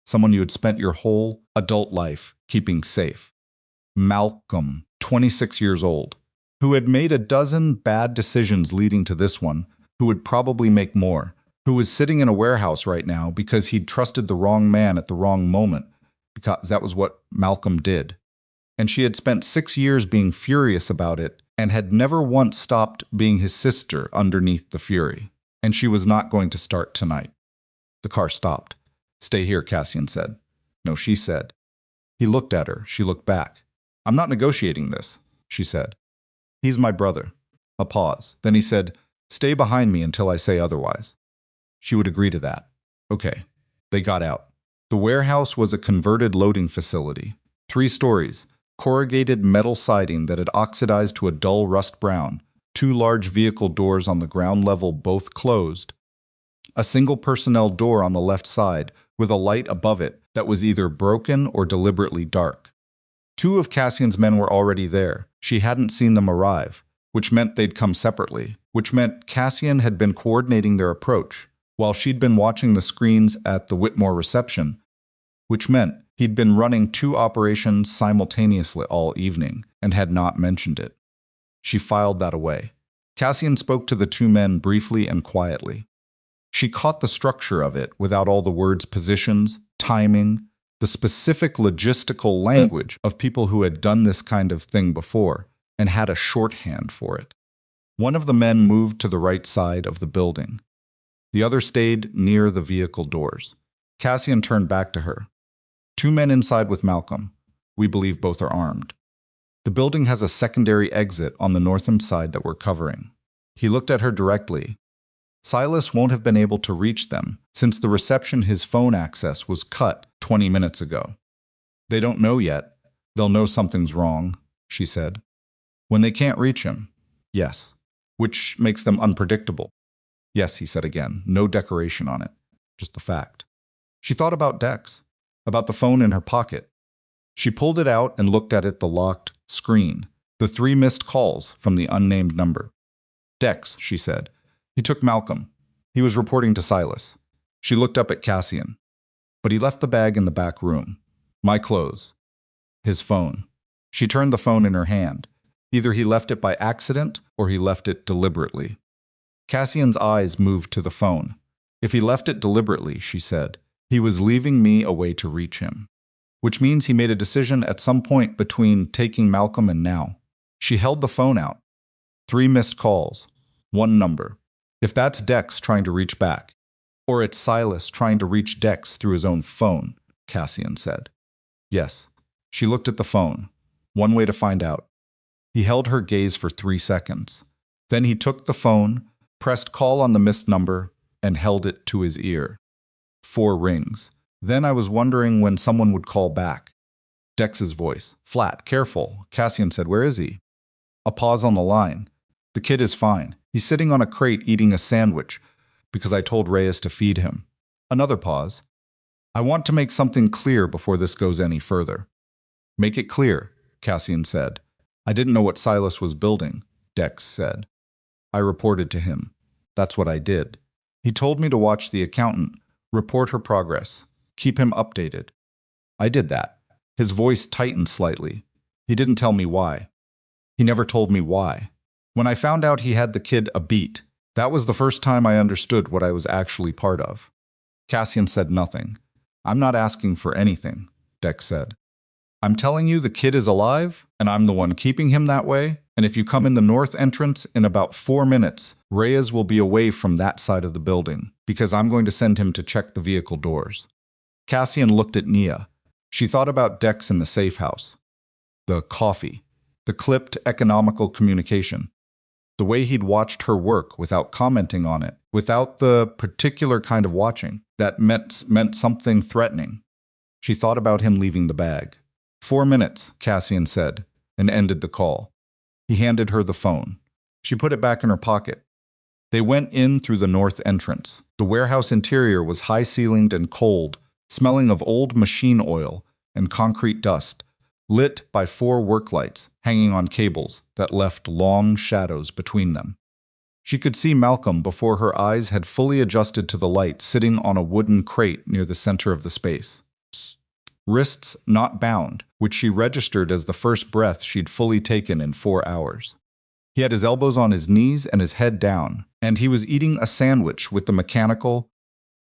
A: someone you had spent your whole adult life keeping safe. Malcolm, 26 years old, who had made a dozen bad decisions leading to this one, who would probably make more, who was sitting in a warehouse right now because he'd trusted the wrong man at the wrong moment, because that was what Malcolm did. And she had spent 6 years being furious about it and had never once stopped being his sister underneath the fury. And she was not going to start tonight. The car stopped. "Stay here," Cassian said. "No," she said. He looked at her. She looked back. "I'm not negotiating this," she said. "He's my brother." A pause. Then he said, "Stay behind me until I say otherwise." She would agree to that. Okay. They got out. The warehouse was a converted loading facility. 3 stories, corrugated metal siding that had oxidized to a dull rust brown, 2 large vehicle doors on the ground level, both closed, a single personnel door on the left side with a light above it that was either broken or deliberately dark. 2 of Cassian's men were already there. She hadn't seen them arrive, which meant they'd come separately, which meant Cassian had been coordinating their approach, while she'd been watching the screens at the Whitmore reception, which meant he'd been running 2 operations simultaneously all evening and had not mentioned it. She filed that away. Cassian spoke to the 2 men briefly and quietly. She caught the structure of it without all the words, positions, timing, the specific logistical language of people who had done this kind of thing before and had a shorthand for it. One of the men moved to the right side of the building. The other stayed near the vehicle doors. Cassian turned back to her. 2 men inside with Malcolm. We believe both are armed. The building has a secondary exit on the northern side that we're covering. He looked at her directly. Silas won't have been able to reach them since the reception his phone access was cut 20 minutes ago. They don't know yet. They'll know something's wrong, she said. When they can't reach him, yes. Which makes them unpredictable. Yes, he said again, no decoration on it, just the fact. She thought about Dex, about the phone in her pocket. She pulled it out and looked at it, the locked screen, the 3 missed calls from the unnamed number. Dex, she said. He took Malcolm. He was reporting to Silas. She looked up at Cassian. But he left the bag in the back room. My clothes. His phone. She turned the phone in her hand. Either he left it by accident or he left it deliberately. Cassian's eyes moved to the phone. If he left it deliberately, she said, he was leaving me a way to reach him. Which means he made a decision at some point between taking Malcolm and now. She held the phone out. 3 missed calls. 1 number. If that's Dex trying to reach back, or it's Silas trying to reach Dex through his own phone, Cassian said. Yes. She looked at the phone. One way to find out. He held her gaze for 3 seconds. Then he took the phone, pressed call on the missed number, and held it to his ear. 4 rings. Then I was wondering when someone would call back. Dex's voice. Flat. Careful. Cassian said, where is he? A pause on the line. The kid is fine. He's sitting on a crate eating a sandwich because I told Reyes to feed him. Another pause. I want to make something clear before this goes any further. Make it clear, Cassian said. I didn't know what Silas was building, Dex said. I reported to him. That's what I did. He told me to watch the accountant, report her progress, keep him updated. I did that. His voice tightened slightly. He didn't tell me why. He never told me why. When I found out he had the kid a beat, that was the first time I understood what I was actually part of. Cassian said nothing. I'm not asking for anything, Dex said. I'm telling you the kid is alive, and I'm the one keeping him that way, and if you come in the north entrance in about 4 minutes, Reyes will be away from that side of the building, because I'm going to send him to check the vehicle doors. Cassian looked at Nia. She thought about Dex in the safe house. The coffee. The clipped, economical communication. The way he'd watched her work without commenting on it, without the particular kind of watching that meant something threatening. She thought about him leaving the bag. 4 minutes, Cassian said, and ended the call. He handed her the phone. She put it back in her pocket. They went in through the north entrance. The warehouse interior was high-ceilinged and cold, smelling of old machine oil and concrete dust, lit by 4 work lights hanging on cables that left long shadows between them. She could see Malcolm before her eyes had fully adjusted to the light sitting on a wooden crate near the center of the space. Wrists not bound, which she registered as the first breath she'd fully taken in 4 hours. He had his elbows on his knees and his head down, and he was eating a sandwich with the mechanical,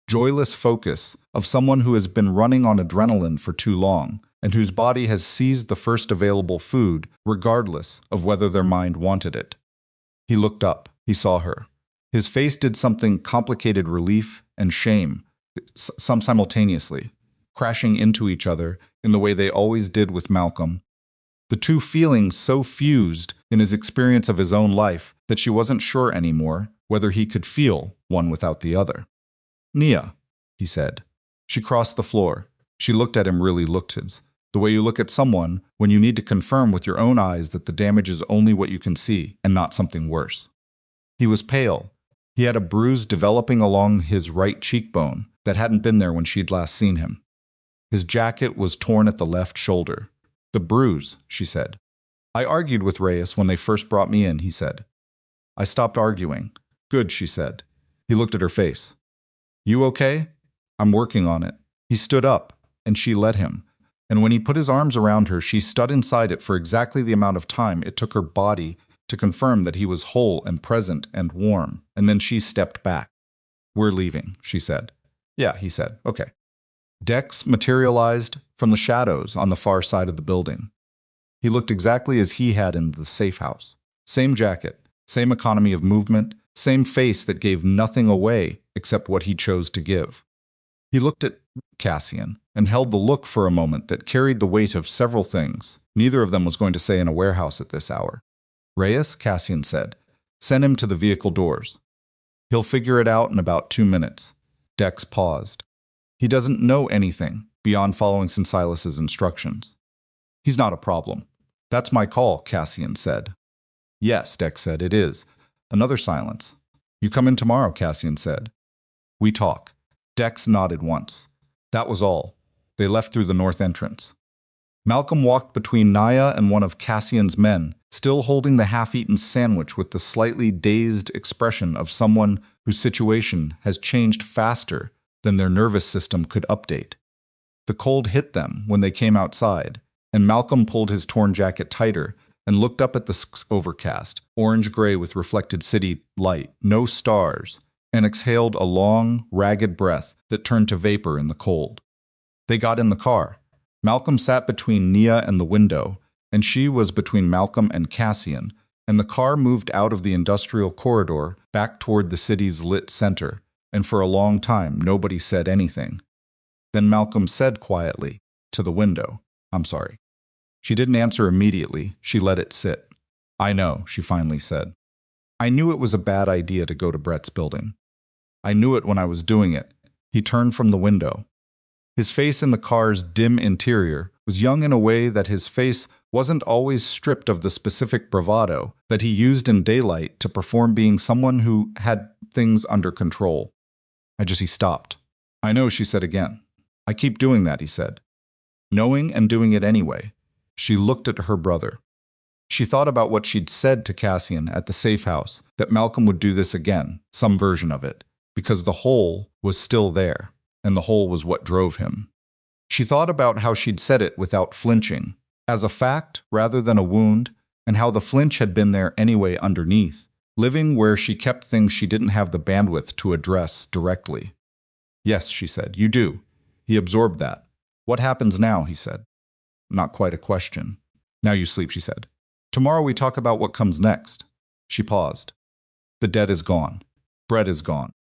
A: joyless focus of someone who has been running on adrenaline for too long, and whose body has seized the first available food, regardless of whether their mind wanted it. He looked up. He saw her. His face did something complicated: relief and shame, some simultaneously, crashing into each other in the way they always did with Malcolm. The two feelings so fused in his experience of his own life that she wasn't sure anymore whether he could feel one without the other. Nia, he said. She crossed the floor. She looked at him, really looked his. The way you look at someone when you need to confirm with your own eyes that the damage is only what you can see and not something worse. He was pale. He had a bruise developing along his right cheekbone that hadn't been there when she'd last seen him. His jacket was torn at the left shoulder. The bruise, she said. I argued with Reyes when they first brought me in, he said. I stopped arguing. Good, she said. He looked at her face. You okay? I'm working on it. He stood up, and she let him. And when he put his arms around her, she stood inside it for exactly the amount of time it took her body to confirm that he was whole and present and warm, and then she stepped back. We're leaving, she said. Yeah, he said. Okay. Dex materialized from the shadows on the far side of the building. He looked exactly as he had in the safe house. Same jacket, same economy of movement, same face that gave nothing away except what he chose to give. He looked at Cassian and held the look for a moment that carried the weight of several things neither of them was going to say in a warehouse at this hour. Reyes, Cassian said, send him to the vehicle doors. He'll figure it out in about 2 minutes. Dex paused. He doesn't know anything beyond following Silas's instructions. He's not a problem. That's my call, Cassian said. Yes, Dex said, it is. Another silence. You come in tomorrow, Cassian said. We talk. Dex nodded once. That was all. They left through the north entrance. Malcolm walked between Nia and one of Cassian's men, still holding the half-eaten sandwich with the slightly dazed expression of someone whose situation has changed faster than their nervous system could update. The cold hit them when they came outside, and Malcolm pulled his torn jacket tighter and looked up at the overcast, orange-gray with reflected city light, no stars, and exhaled a long, ragged breath that turned to vapor in the cold. They got in the car. Malcolm sat between Nia and the window, and she was between Malcolm and Cassian, and the car moved out of the industrial corridor back toward the city's lit center, and for a long time nobody said anything. Then Malcolm said quietly, to the window, I'm sorry. She didn't answer immediately. She let it sit. I know, she finally said. I knew it was a bad idea to go to Brett's building. I knew it when I was doing it. He turned from the window. His face in the car's dim interior was young in a way that his face wasn't always stripped of the specific bravado that he used in daylight to perform being someone who had things under control. He stopped. I know, she said again. I keep doing that, he said. Knowing and doing it anyway. She looked at her brother. She thought about what she'd said to Cassian at the safe house, that Malcolm would do this again, some version of it, because the hole was still there, and the hole was what drove him. She thought about how she'd said it without flinching, as a fact rather than a wound, and how the flinch had been there anyway underneath, living where she kept things she didn't have the bandwidth to address directly. Yes, she said, you do. He absorbed that. What happens now, he said. Not quite a question. Now you sleep, she said. Tomorrow we talk about what comes next. She paused. The debt is gone. Brett is gone.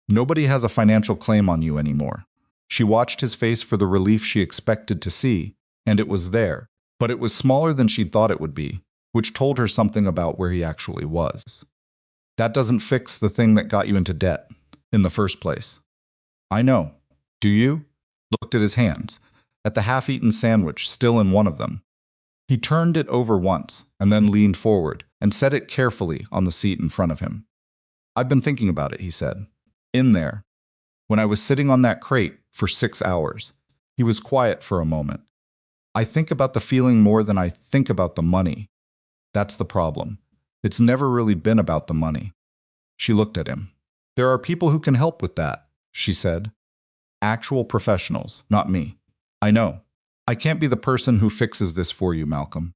A: Nobody has a financial claim on you anymore. She watched his face for the relief she expected to see, and it was there, but it was smaller than she'd thought it would be, which told her something about where he actually was. That doesn't fix the thing that got you into debt in the first place. I know. Do you? Looked at his hands, at the half-eaten sandwich still in one of them. He turned it over once and then leaned forward and set it carefully on the seat in front of him. I've been thinking about it, he said. In there. When I was sitting on that crate for 6 hours. He was quiet for a moment. I think about the feeling more than I think about the money. That's the problem. It's never really been about the money. She looked at him. There are people who can help with that, she said. Actual professionals, not me. I know. I can't be the person who fixes this for you, Malcolm.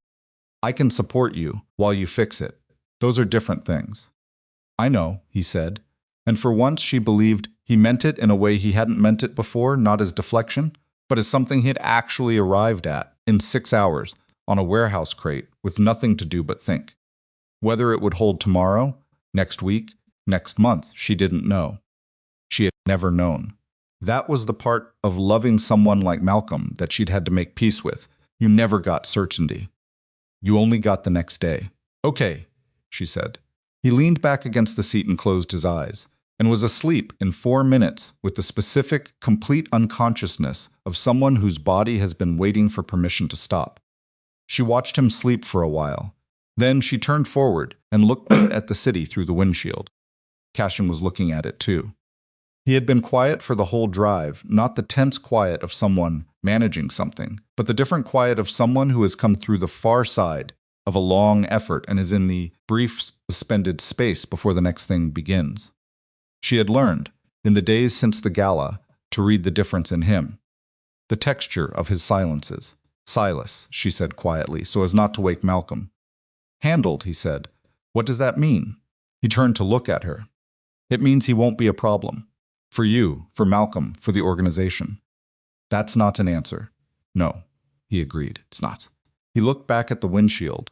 A: I can support you while you fix it. Those are different things. I know, he said, and for once she believed he meant it in a way he hadn't meant it before, not as deflection, but as something he'd actually arrived at in 6 hours on a warehouse crate with nothing to do but think. Whether it would hold tomorrow, next week, next month, she didn't know. She had never known. That was the part of loving someone like Malcolm that she'd had to make peace with. You never got certainty. You only got the next day. Okay, she said. He leaned back against the seat and closed his eyes, and was asleep in 4 minutes with the specific, complete unconsciousness of someone whose body has been waiting for permission to stop. She watched him sleep for a while. Then she turned forward and looked at the city through the windshield. Cassian was looking at it too. He had been quiet for the whole drive, not the tense quiet of someone managing something, but the different quiet of someone who has come through the far side of a long effort and is in the brief, suspended space before the next thing begins. She had learned, in the days since the gala, to read the difference in him. The texture of his silences. Silas, she said quietly, so as not to wake Malcolm. Handled, he said. What does that mean? He turned to look at her. It means he won't be a problem. For you, for Malcolm, for the organization. That's not an answer. No, he agreed, it's not. He looked back at the windshield.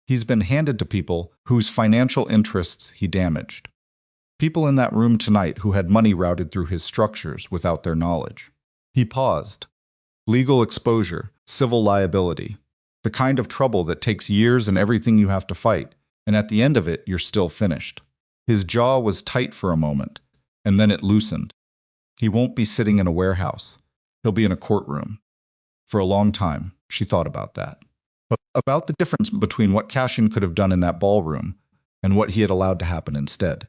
A: He's been handed to people whose financial interests he damaged. People in that room tonight who had money routed through his structures without their knowledge. He paused. Legal exposure, civil liability. The kind of trouble that takes years and everything you have to fight, and at the end of it, you're still finished. His jaw was tight for a moment, and then it loosened. He won't be sitting in a warehouse. He'll be in a courtroom. For a long time, she thought about that. But about the difference between what Cassian could have done in that ballroom and what he had allowed to happen instead.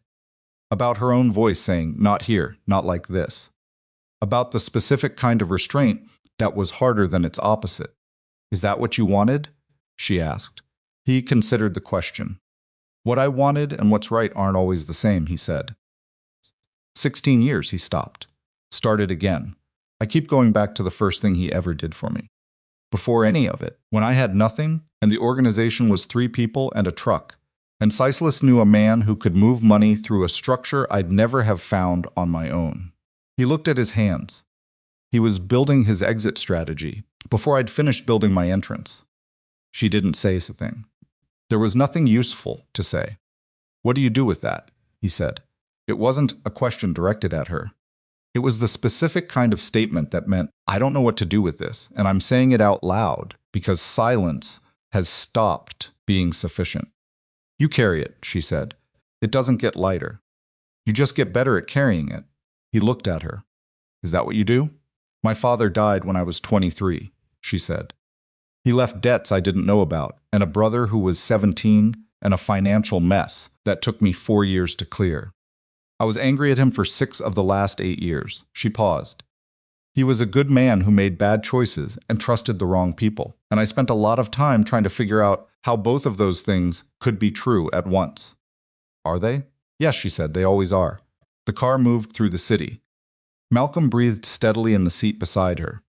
A: About her own voice saying, not here, not like this. About the specific kind of restraint that was harder than its opposite. Is that what you wanted? She asked. He considered the question. What I wanted and what's right aren't always the same, he said. 16 years, he stopped. Started again. I keep going back to the first thing he ever did for me. Before any of it, when I had nothing, and the organization was 3 people and a truck, and Silas knew a man who could move money through a structure I'd never have found on my own. He looked at his hands. He was building his exit strategy before I'd finished building my entrance. She didn't say a thing. There was nothing useful to say. What do you do with that? He said. It wasn't a question directed at her. It was the specific kind of statement that meant, I don't know what to do with this, and I'm saying it out loud because silence has stopped being sufficient. You carry it, she said. It doesn't get lighter. You just get better at carrying it. He looked at her. Is that what you do? My father died when I was 23, she said. He left debts I didn't know about, and a brother who was 17, and a financial mess that took me 4 years to clear. I was angry at him for 6 of the last 8 years. She paused. He was a good man who made bad choices and trusted the wrong people, and I spent a lot of time trying to figure out how both of those things could be true at once. Are they? Yes, she said, they always are. The car moved through the city. Malcolm breathed steadily in the seat beside her.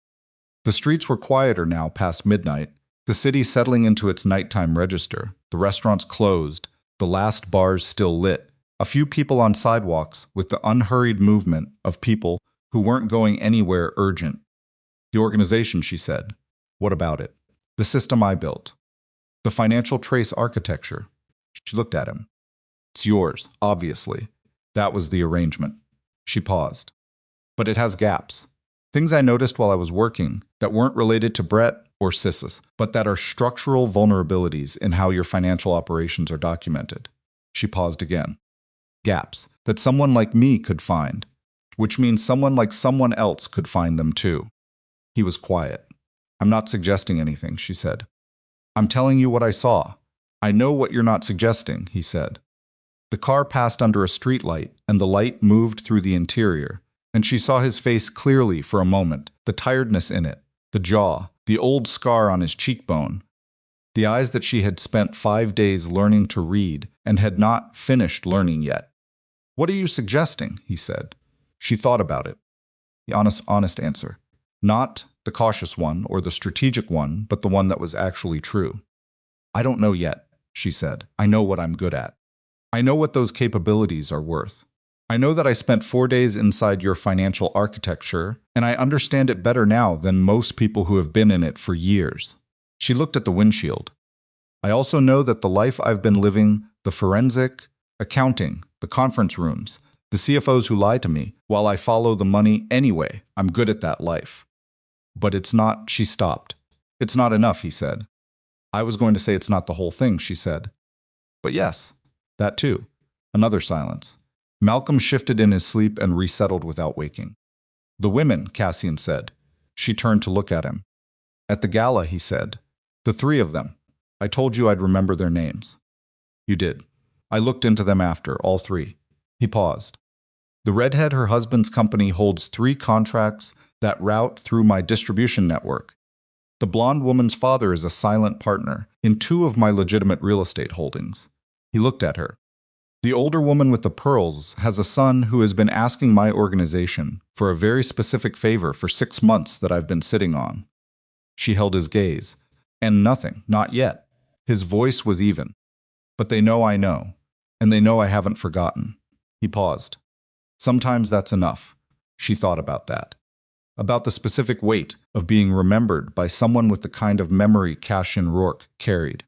A: The streets were quieter now past midnight, the city settling into its nighttime register, the restaurants closed, the last bars still lit, a few people on sidewalks with the unhurried movement of people who weren't going anywhere urgent. The organization, she said. What about it? The system I built. The financial trace architecture. She looked at him. It's yours, obviously. That was the arrangement. She paused. But it has gaps. Things I noticed while I was working that weren't related to Brett or Sissus, but that are structural vulnerabilities in how your financial operations are documented. She paused again. Gaps that someone like me could find, which means someone like someone else could find them too. He was quiet. I'm not suggesting anything, she said. I'm telling you what I saw. I know what you're not suggesting, he said. The car passed under a streetlight, and the light moved through the interior, and she saw his face clearly for a moment, the tiredness in it, the jaw, the old scar on his cheekbone, the eyes that she had spent 5 days learning to read and had not finished learning yet. What are you suggesting? He said. She thought about it. The honest answer. Not the cautious one or the strategic one, but the one that was actually true. I don't know yet, she said. I know what I'm good at. I know what those capabilities are worth. I know that I spent 4 days inside your financial architecture, and I understand it better now than most people who have been in it for years. She looked at the windshield. I also know that the life I've been living, the forensic, accounting, the conference rooms, the CFOs who lie to me, while I follow the money anyway, I'm good at that life. But it's not, she stopped. It's not enough, he said. I was going to say it's not the whole thing, she said. But yes, that too. Another silence. Malcolm shifted in his sleep and resettled without waking. The women, Cassian said. She turned to look at him. At the gala, he said. The 3 of them. I told you I'd remember their names. You did. I looked into them after, all 3. He paused. The redhead, her husband's company, holds 3 contracts that route through my distribution network. The blonde woman's father is a silent partner in 2 of my legitimate real estate holdings. He looked at her. The older woman with the pearls has a son who has been asking my organization for a very specific favor for 6 months that I've been sitting on. She held his gaze. And nothing, not yet. His voice was even. But they know I know, and they know I haven't forgotten. He paused. Sometimes that's enough. She thought about that. About the specific weight of being remembered by someone with the kind of memory Cassian Rourke carried.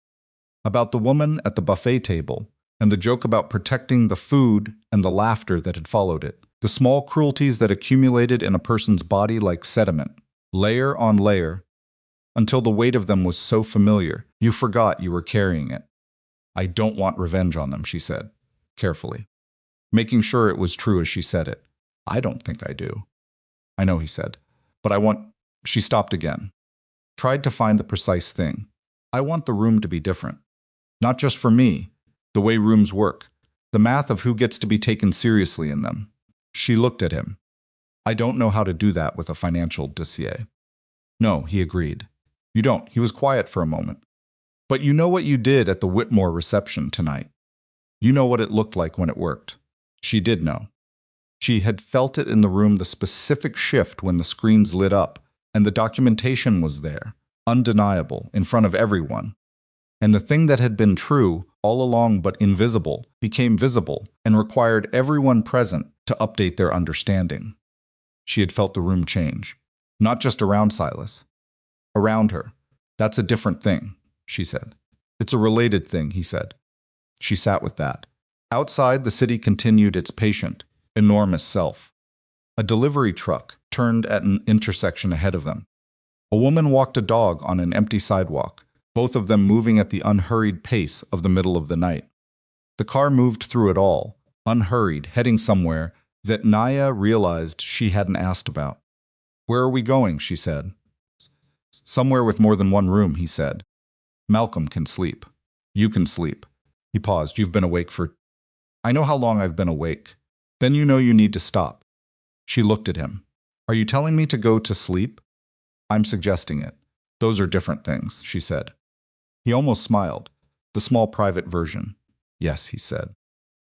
A: About the woman at the buffet table, and the joke about protecting the food and the laughter that had followed it. The small cruelties that accumulated in a person's body like sediment, layer on layer, until the weight of them was so familiar, you forgot you were carrying it. I don't want revenge on them, she said, carefully, making sure it was true as she said it. I don't think I do. I know, he said, but I want... She stopped again. Tried to find the precise thing. I want the room to be different. Not just for me, the way rooms work, the math of who gets to be taken seriously in them. She looked at him. I don't know how to do that with a financial dossier. No, he agreed. You don't. He was quiet for a moment. But you know what you did at the Whitmore reception tonight. You know what it looked like when it worked. She did know. She had felt it in the room, the specific shift when the screens lit up, and the documentation was there, undeniable, in front of everyone. And the thing that had been true all along but invisible became visible and required everyone present to update their understanding. She had felt the room change, not just around Silas. Around her. That's a different thing, she said. It's a related thing, he said. She sat with that. Outside, the city continued its patient, enormous self. A delivery truck turned at an intersection ahead of them. A woman walked a dog on an empty sidewalk, both of them moving at the unhurried pace of the middle of the night. The car moved through it all, unhurried, heading somewhere that Nia realized she hadn't asked about. Where are we going? She said. Somewhere with more than one room, he said. Malcolm can sleep. You can sleep. He paused. You've been awake for... I know how long I've been awake. Then you know you need to stop. She looked at him. Are you telling me to go to sleep? I'm suggesting it. Those are different things, she said. He almost smiled. The small private version. Yes, he said.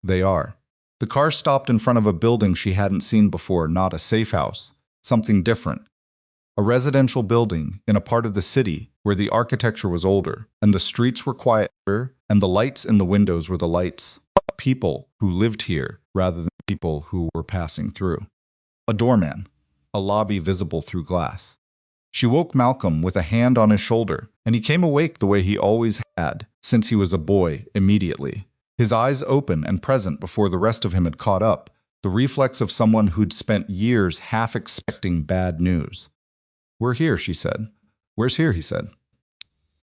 A: They are. The car stopped in front of a building she hadn't seen before, not a safe house, something different. A residential building in a part of the city where the architecture was older, and the streets were quieter, and the lights in the windows were the lights of people who lived here rather than people who were passing through. A doorman. a lobby visible through glass. She woke Malcolm with a hand on his shoulder, and he came awake the way he always had, since he was a boy, immediately. His eyes open and present before the rest of him had caught up, the reflex of someone who'd spent years half expecting bad news. "We're here," she said. "Where's here?" he said.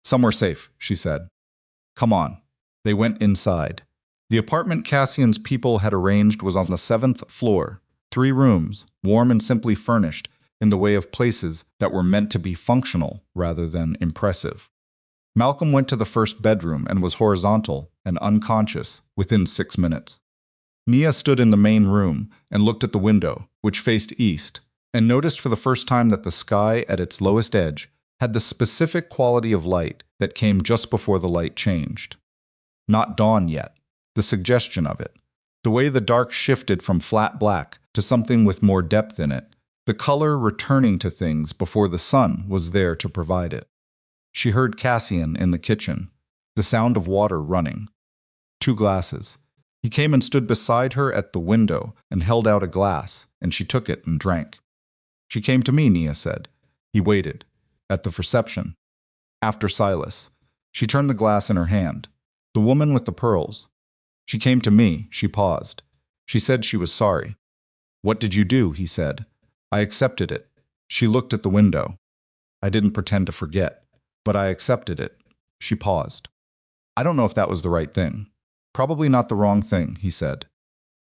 A: "Somewhere safe," she said. "Come on." They went inside. The apartment Cassian's people had arranged was on the 7th floor, 3 rooms, warm and simply furnished, in the way of places that were meant to be functional rather than impressive. Malcolm went to the first bedroom and was horizontal and unconscious within 6 minutes. Nia stood in the main room and looked at the window, which faced east, and noticed for the first time that the sky at its lowest edge had the specific quality of light that came just before the light changed. Not dawn yet, the suggestion of it, the way the dark shifted from flat black to something with more depth in it, the color returning to things before the sun was there to provide it. She heard Cassian in the kitchen, the sound of water running. 2 glasses. He came and stood beside her at the window and held out a glass, and she took it and drank. "She came to me," Nia said. He waited. At the reception. After Silas. She turned the glass in her hand. "The woman with the pearls." "She came to me," she paused. "She said she was sorry." "What did you do?" he said. "I accepted it." She looked at the window. "I didn't pretend to forget, but I accepted it." She paused. "I don't know if that was the right thing." "Probably not the wrong thing," he said.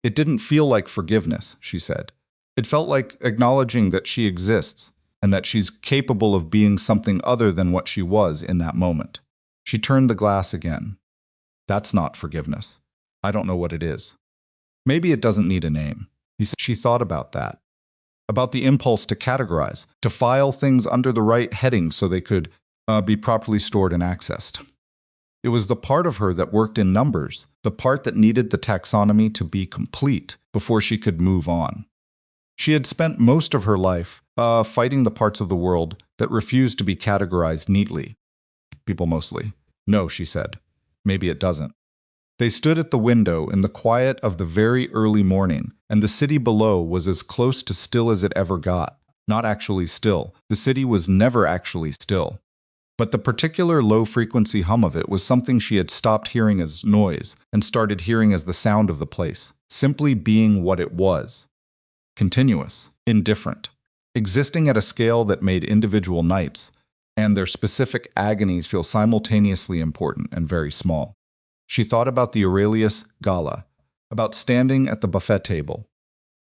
A: "It didn't feel like forgiveness," she said. "It felt like acknowledging that she exists, and that she's capable of being something other than what she was in that moment." She turned the glass again. "That's not forgiveness. I don't know what it is." "Maybe it doesn't need a name." He said. She thought about that. About the impulse to categorize, to file things under the right heading so they could be properly stored and accessed. It was the part of her that worked in numbers, the part that needed the taxonomy to be complete before she could move on. She had spent most of her life fighting the parts of the world that refused to be categorized neatly. "People mostly." "No," she said. "Maybe it doesn't." They stood at the window in the quiet of the very early morning, and the city below was as close to still as it ever got. Not actually still. The city was never actually still. But the particular low-frequency hum of it was something she had stopped hearing as noise and started hearing as the sound of the place, simply being what it was. Continuous, indifferent, existing at a scale that made individual nights and their specific agonies feel simultaneously important and very small. She thought about the Aurelius Gala, about standing at the buffet table,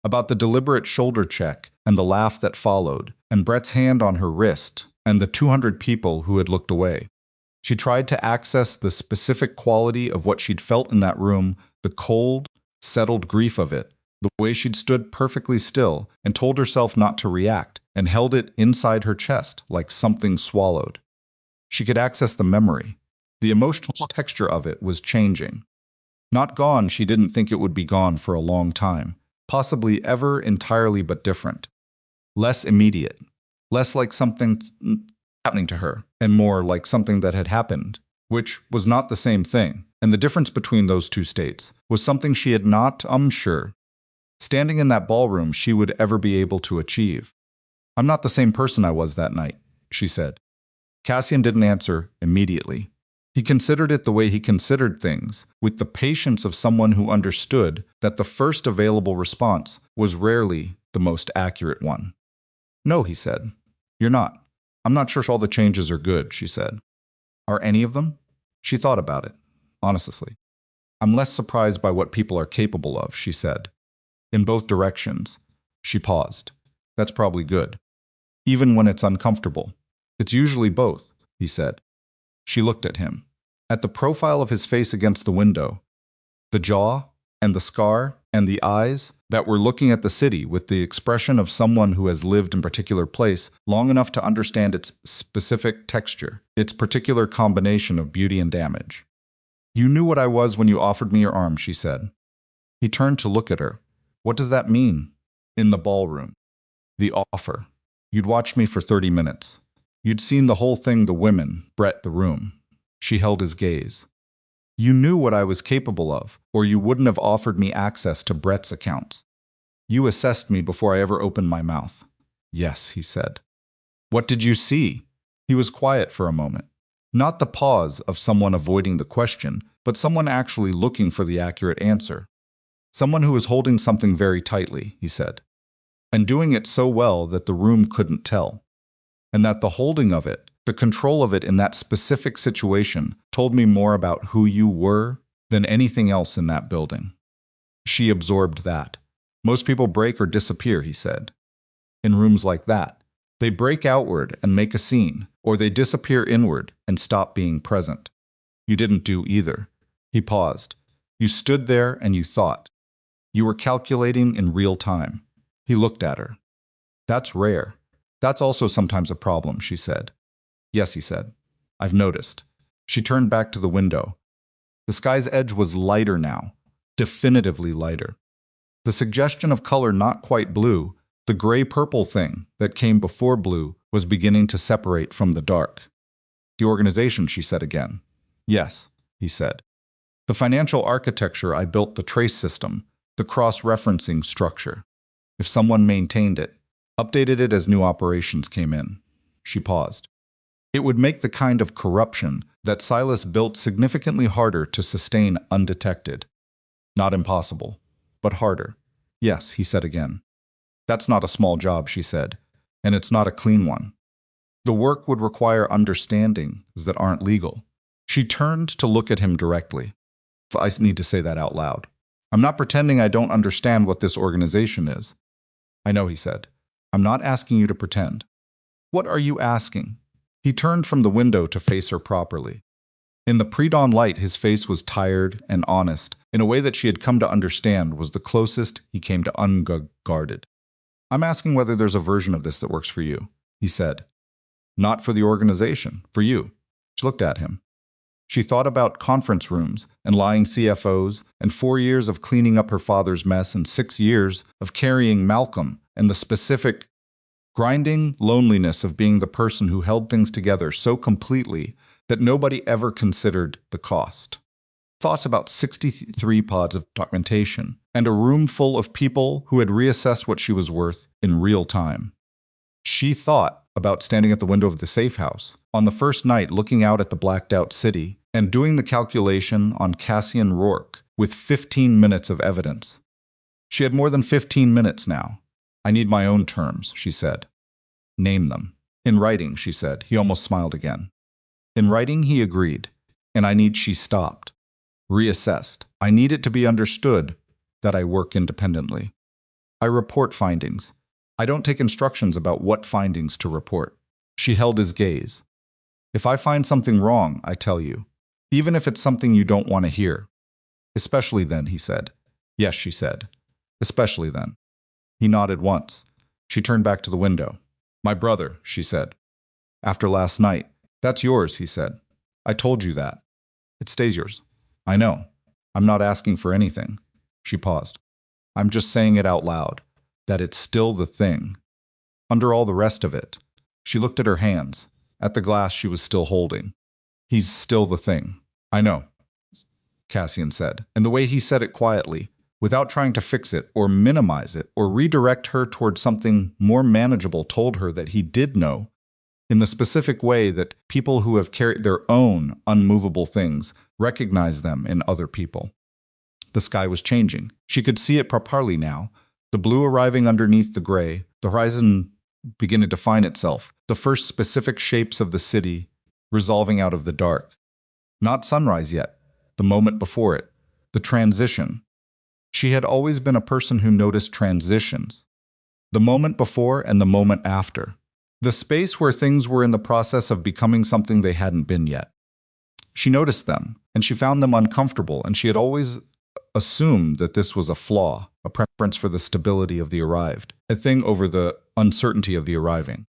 A: about the deliberate shoulder check and the laugh that followed, and Brett's hand on her wrist, and the 200 people who had looked away. She tried to access the specific quality of what she'd felt in that room, the cold, settled grief of it, the way she'd stood perfectly still and told herself not to react, and held it inside her chest like something swallowed. She could access the memory. The emotional texture of it was changing. Not gone, she didn't think it would be gone for a long time, possibly ever entirely but different. Less immediate, less like something happening to her, and more like something that had happened, which was not the same thing, and the difference between those two states was something she had not, sure, standing in that ballroom, she would ever be able to achieve. "I'm not the same person I was that night," she said. Cassian didn't answer immediately. He considered it the way he considered things, with the patience of someone who understood that the first available response was rarely the most accurate one. "No," he said. "You're not. I'm not sure all the changes are good," she said. "Are any of them?" She thought about it, honestly. "I'm less surprised by what people are capable of," she said. "In both directions." She paused. "That's probably good. Even when it's uncomfortable. It's usually both," he said. She looked at him, at the profile of his face against the window, the jaw and the scar and the eyes that were looking at the city with the expression of someone who has lived in a particular place long enough to understand its specific texture, its particular combination of beauty and damage. "You knew what I was when you offered me your arm," she said. He turned to look at her. "What does that mean?" "In the ballroom." "The offer. You'd watched me for 30 minutes. You'd seen the whole thing, the women, Brett, the room." She held his gaze. "You knew what I was capable of, or you wouldn't have offered me access to Brett's accounts. You assessed me before I ever opened my mouth. Yes, he said. What did you see? He was quiet for a moment. Not the pause of someone avoiding the question, but someone actually looking for the accurate answer. Someone who was holding something very tightly, he said, and doing it so well that the room couldn't tell. And that the holding of it, the control of it in that specific situation, told me more about who you were than anything else in that building. She absorbed that. Most people break or disappear, he said. In rooms like that, they break outward and make a scene, or they disappear inward and stop being present. You didn't do either. He paused. You stood there and you thought. You were calculating in real time. He looked at her. That's rare. That's also sometimes a problem, she said. Yes, he said. I've noticed. She turned back to the window. The sky's edge was lighter now, definitively lighter. The suggestion of color not quite blue, the gray-purple thing that came before blue, was beginning to separate from the dark. The organization, she said again. Yes, he said. The financial architecture I built, the trace system, the cross-referencing structure. If someone maintained it, updated it as new operations came in. She paused. It would make the kind of corruption that Silas built significantly harder to sustain undetected. Not impossible, but harder. Yes, he said again. That's not a small job, she said, and it's not a clean one. The work would require understandings that aren't legal. She turned to look at him directly. I need to say that out loud. I'm not pretending I don't understand what this organization is. I know, he said. I'm not asking you to pretend. What are you asking? He turned from the window to face her properly. In the pre-dawn light, his face was tired and honest, in a way that she had come to understand was the closest he came to unguarded. I'm asking whether there's a version of this that works for you, he said. Not for the organization, for you. She looked at him. She thought about conference rooms and lying CFOs and 4 years of cleaning up her father's mess and 6 years of carrying Malcolm and the specific grinding loneliness of being the person who held things together so completely that nobody ever considered the cost. Thoughts about 63 pods of documentation and a room full of people who had reassessed what she was worth in real time. She thought about standing at the window of the safe house on the first night looking out at the blacked-out city and doing the calculation on Cassian Rourke with 15 minutes of evidence. She had more than 15 minutes now. I need my own terms, she said. Name them. In writing, she said. He almost smiled again. In writing, he agreed. And I need, she stopped. Reassessed. I need it to be understood that I work independently. I report findings. I don't take instructions about what findings to report. She held his gaze. If I find something wrong, I tell you. Even if it's something you don't want to hear. Especially then, he said. Yes, she said. Especially then. He nodded once. She turned back to the window. My brother, she said. After last night. That's yours, he said. I told you that. It stays yours. I know. I'm not asking for anything. She paused. I'm just saying it out loud. That it's still the thing. Under all the rest of it. She looked at her hands, at the glass she was still holding. He's still the thing. I know, Cassian said, and the way he said it quietly, without trying to fix it or minimize it or redirect her toward something more manageable, told her that he did know, in the specific way that people who have carried their own unmovable things recognize them in other people. The sky was changing. She could see it properly now. The blue arriving underneath the gray, the horizon beginning to define itself, the first specific shapes of the city resolving out of the dark. Not sunrise yet, the moment before it, the transition. She had always been a person who noticed transitions. The moment before and the moment after. The space where things were in the process of becoming something they hadn't been yet. She noticed them, and she found them uncomfortable, and she had always assumed that this was a flaw, a preference for the stability of the arrived, a thing over the uncertainty of the arriving.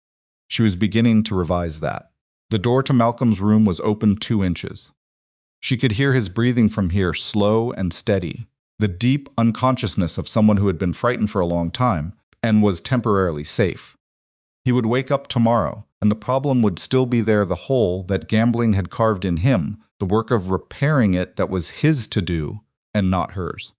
A: She was beginning to revise that. The door to Malcolm's room was open 2 inches. She could hear his breathing from here, slow and steady, the deep unconsciousness of someone who had been frightened for a long time and was temporarily safe. He would wake up tomorrow, and the problem would still be there, the hole that gambling had carved in him, the work of repairing it that was his to do and not hers.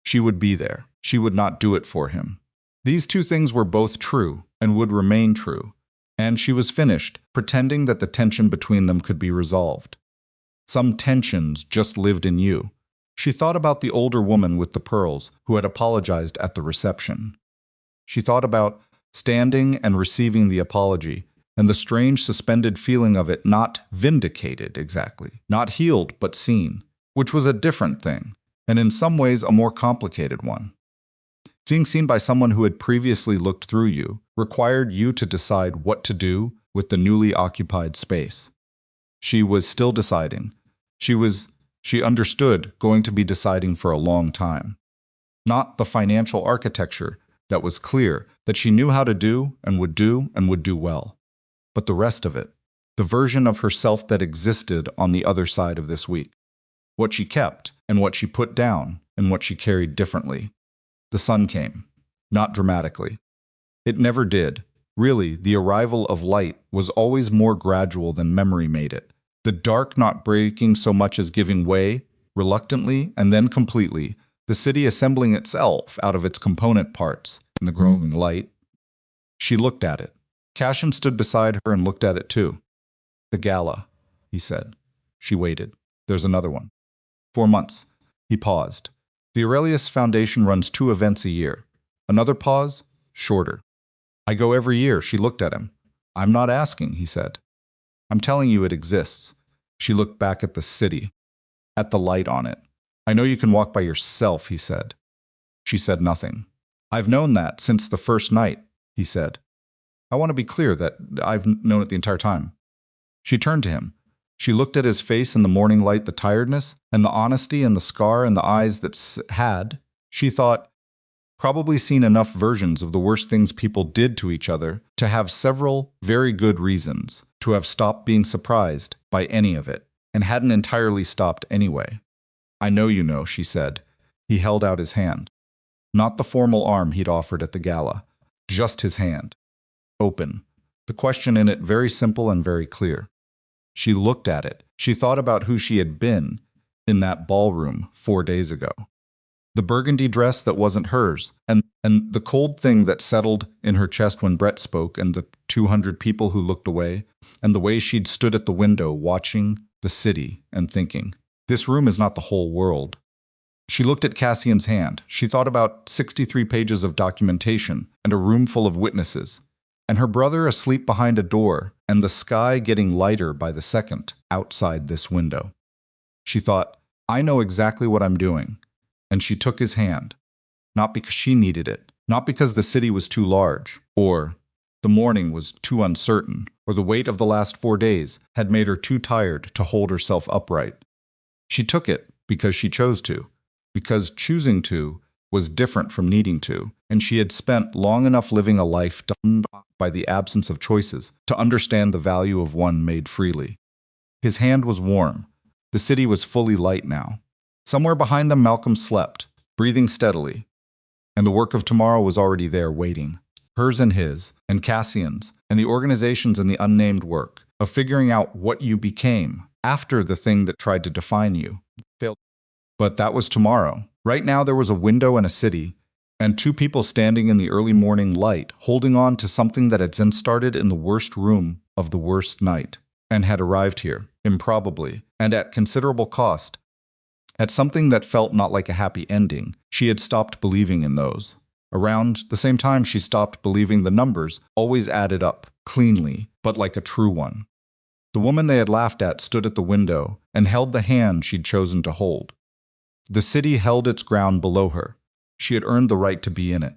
A: She would be there. She would not do it for him. These 2 things were both true, and would remain true. And she was finished, pretending that the tension between them could be resolved. Some tensions just lived in you. She thought about the older woman with the pearls who had apologized at the reception. She thought about standing and receiving the apology, and the strange suspended feeling of it not vindicated exactly, not healed but seen, which was a different thing, and in some ways a more complicated one. Being seen by someone who had previously looked through you required you to decide what to do with the newly occupied space. She was still deciding. She understood, going to be deciding for a long time. Not the financial architecture that was clear, that she knew how to do and would do well. But the rest of it, the version of herself that existed on the other side of this week. What she kept, and what she put down, and what she carried differently. The sun came, not dramatically. It never did. Really, the arrival of light was always more gradual than memory made it. The dark not breaking so much as giving way, reluctantly and then completely, the city assembling itself out of its component parts in the growing light. She looked at it. Cassian stood beside her and looked at it too. The gala, he said. She waited. There's another one. 4 months. He paused. The Aurelius Foundation runs 2 events a year. Another pause, shorter. I go every year, she looked at him. I'm not asking, he said. I'm telling you it exists. She looked back at the city, at the light on it. I know you can walk by yourself, he said. She said nothing. I've known that since the first night, he said. I want to be clear that I've known it the entire time. She turned to him. She looked at his face in the morning light, the tiredness, and the honesty and the scar in the eyes that had, she thought, probably seen enough versions of the worst things people did to each other to have several very good reasons to have stopped being surprised by any of it, and hadn't entirely stopped anyway. I know you know, she said. He held out his hand. Not the formal arm he'd offered at the gala, just his hand. Open. The question in it very simple and very clear. She looked at it. She thought about who she had been in that ballroom 4 days ago. The burgundy dress that wasn't hers, and the cold thing that settled in her chest when Brett spoke, and the 200 people who looked away, and the way she'd stood at the window watching the city and thinking, this room is not the whole world. She looked at Cassian's hand. She thought about 63 pages of documentation and a room full of witnesses, and her brother asleep behind a door, and the sky getting lighter by the second outside this window. She thought, I know exactly what I'm doing. And she took his hand, not because she needed it, not because the city was too large, or the morning was too uncertain, or the weight of the last 4 days had made her too tired to hold herself upright. She took it because she chose to, because choosing to was different from needing to, and she had spent long enough living a life done by the absence of choices to understand the value of one made freely. His hand was warm. The city was fully light now. Somewhere behind them Malcolm slept, breathing steadily, and the work of tomorrow was already there waiting. Hers and his, and Cassian's, and the organizations and the unnamed work, of figuring out what you became after the thing that tried to define you failed. But that was tomorrow. Right now there was a window and a city, and 2 people standing in the early morning light, holding on to something that had then started in the worst room of the worst night, and had arrived here, improbably, and at considerable cost. At something that felt not like a happy ending, she had stopped believing in those. Around the same time she stopped believing the numbers always added up, cleanly, but like a true one. The woman they had laughed at stood at the window and held the hand she'd chosen to hold. The city held its ground below her. She had earned the right to be in it.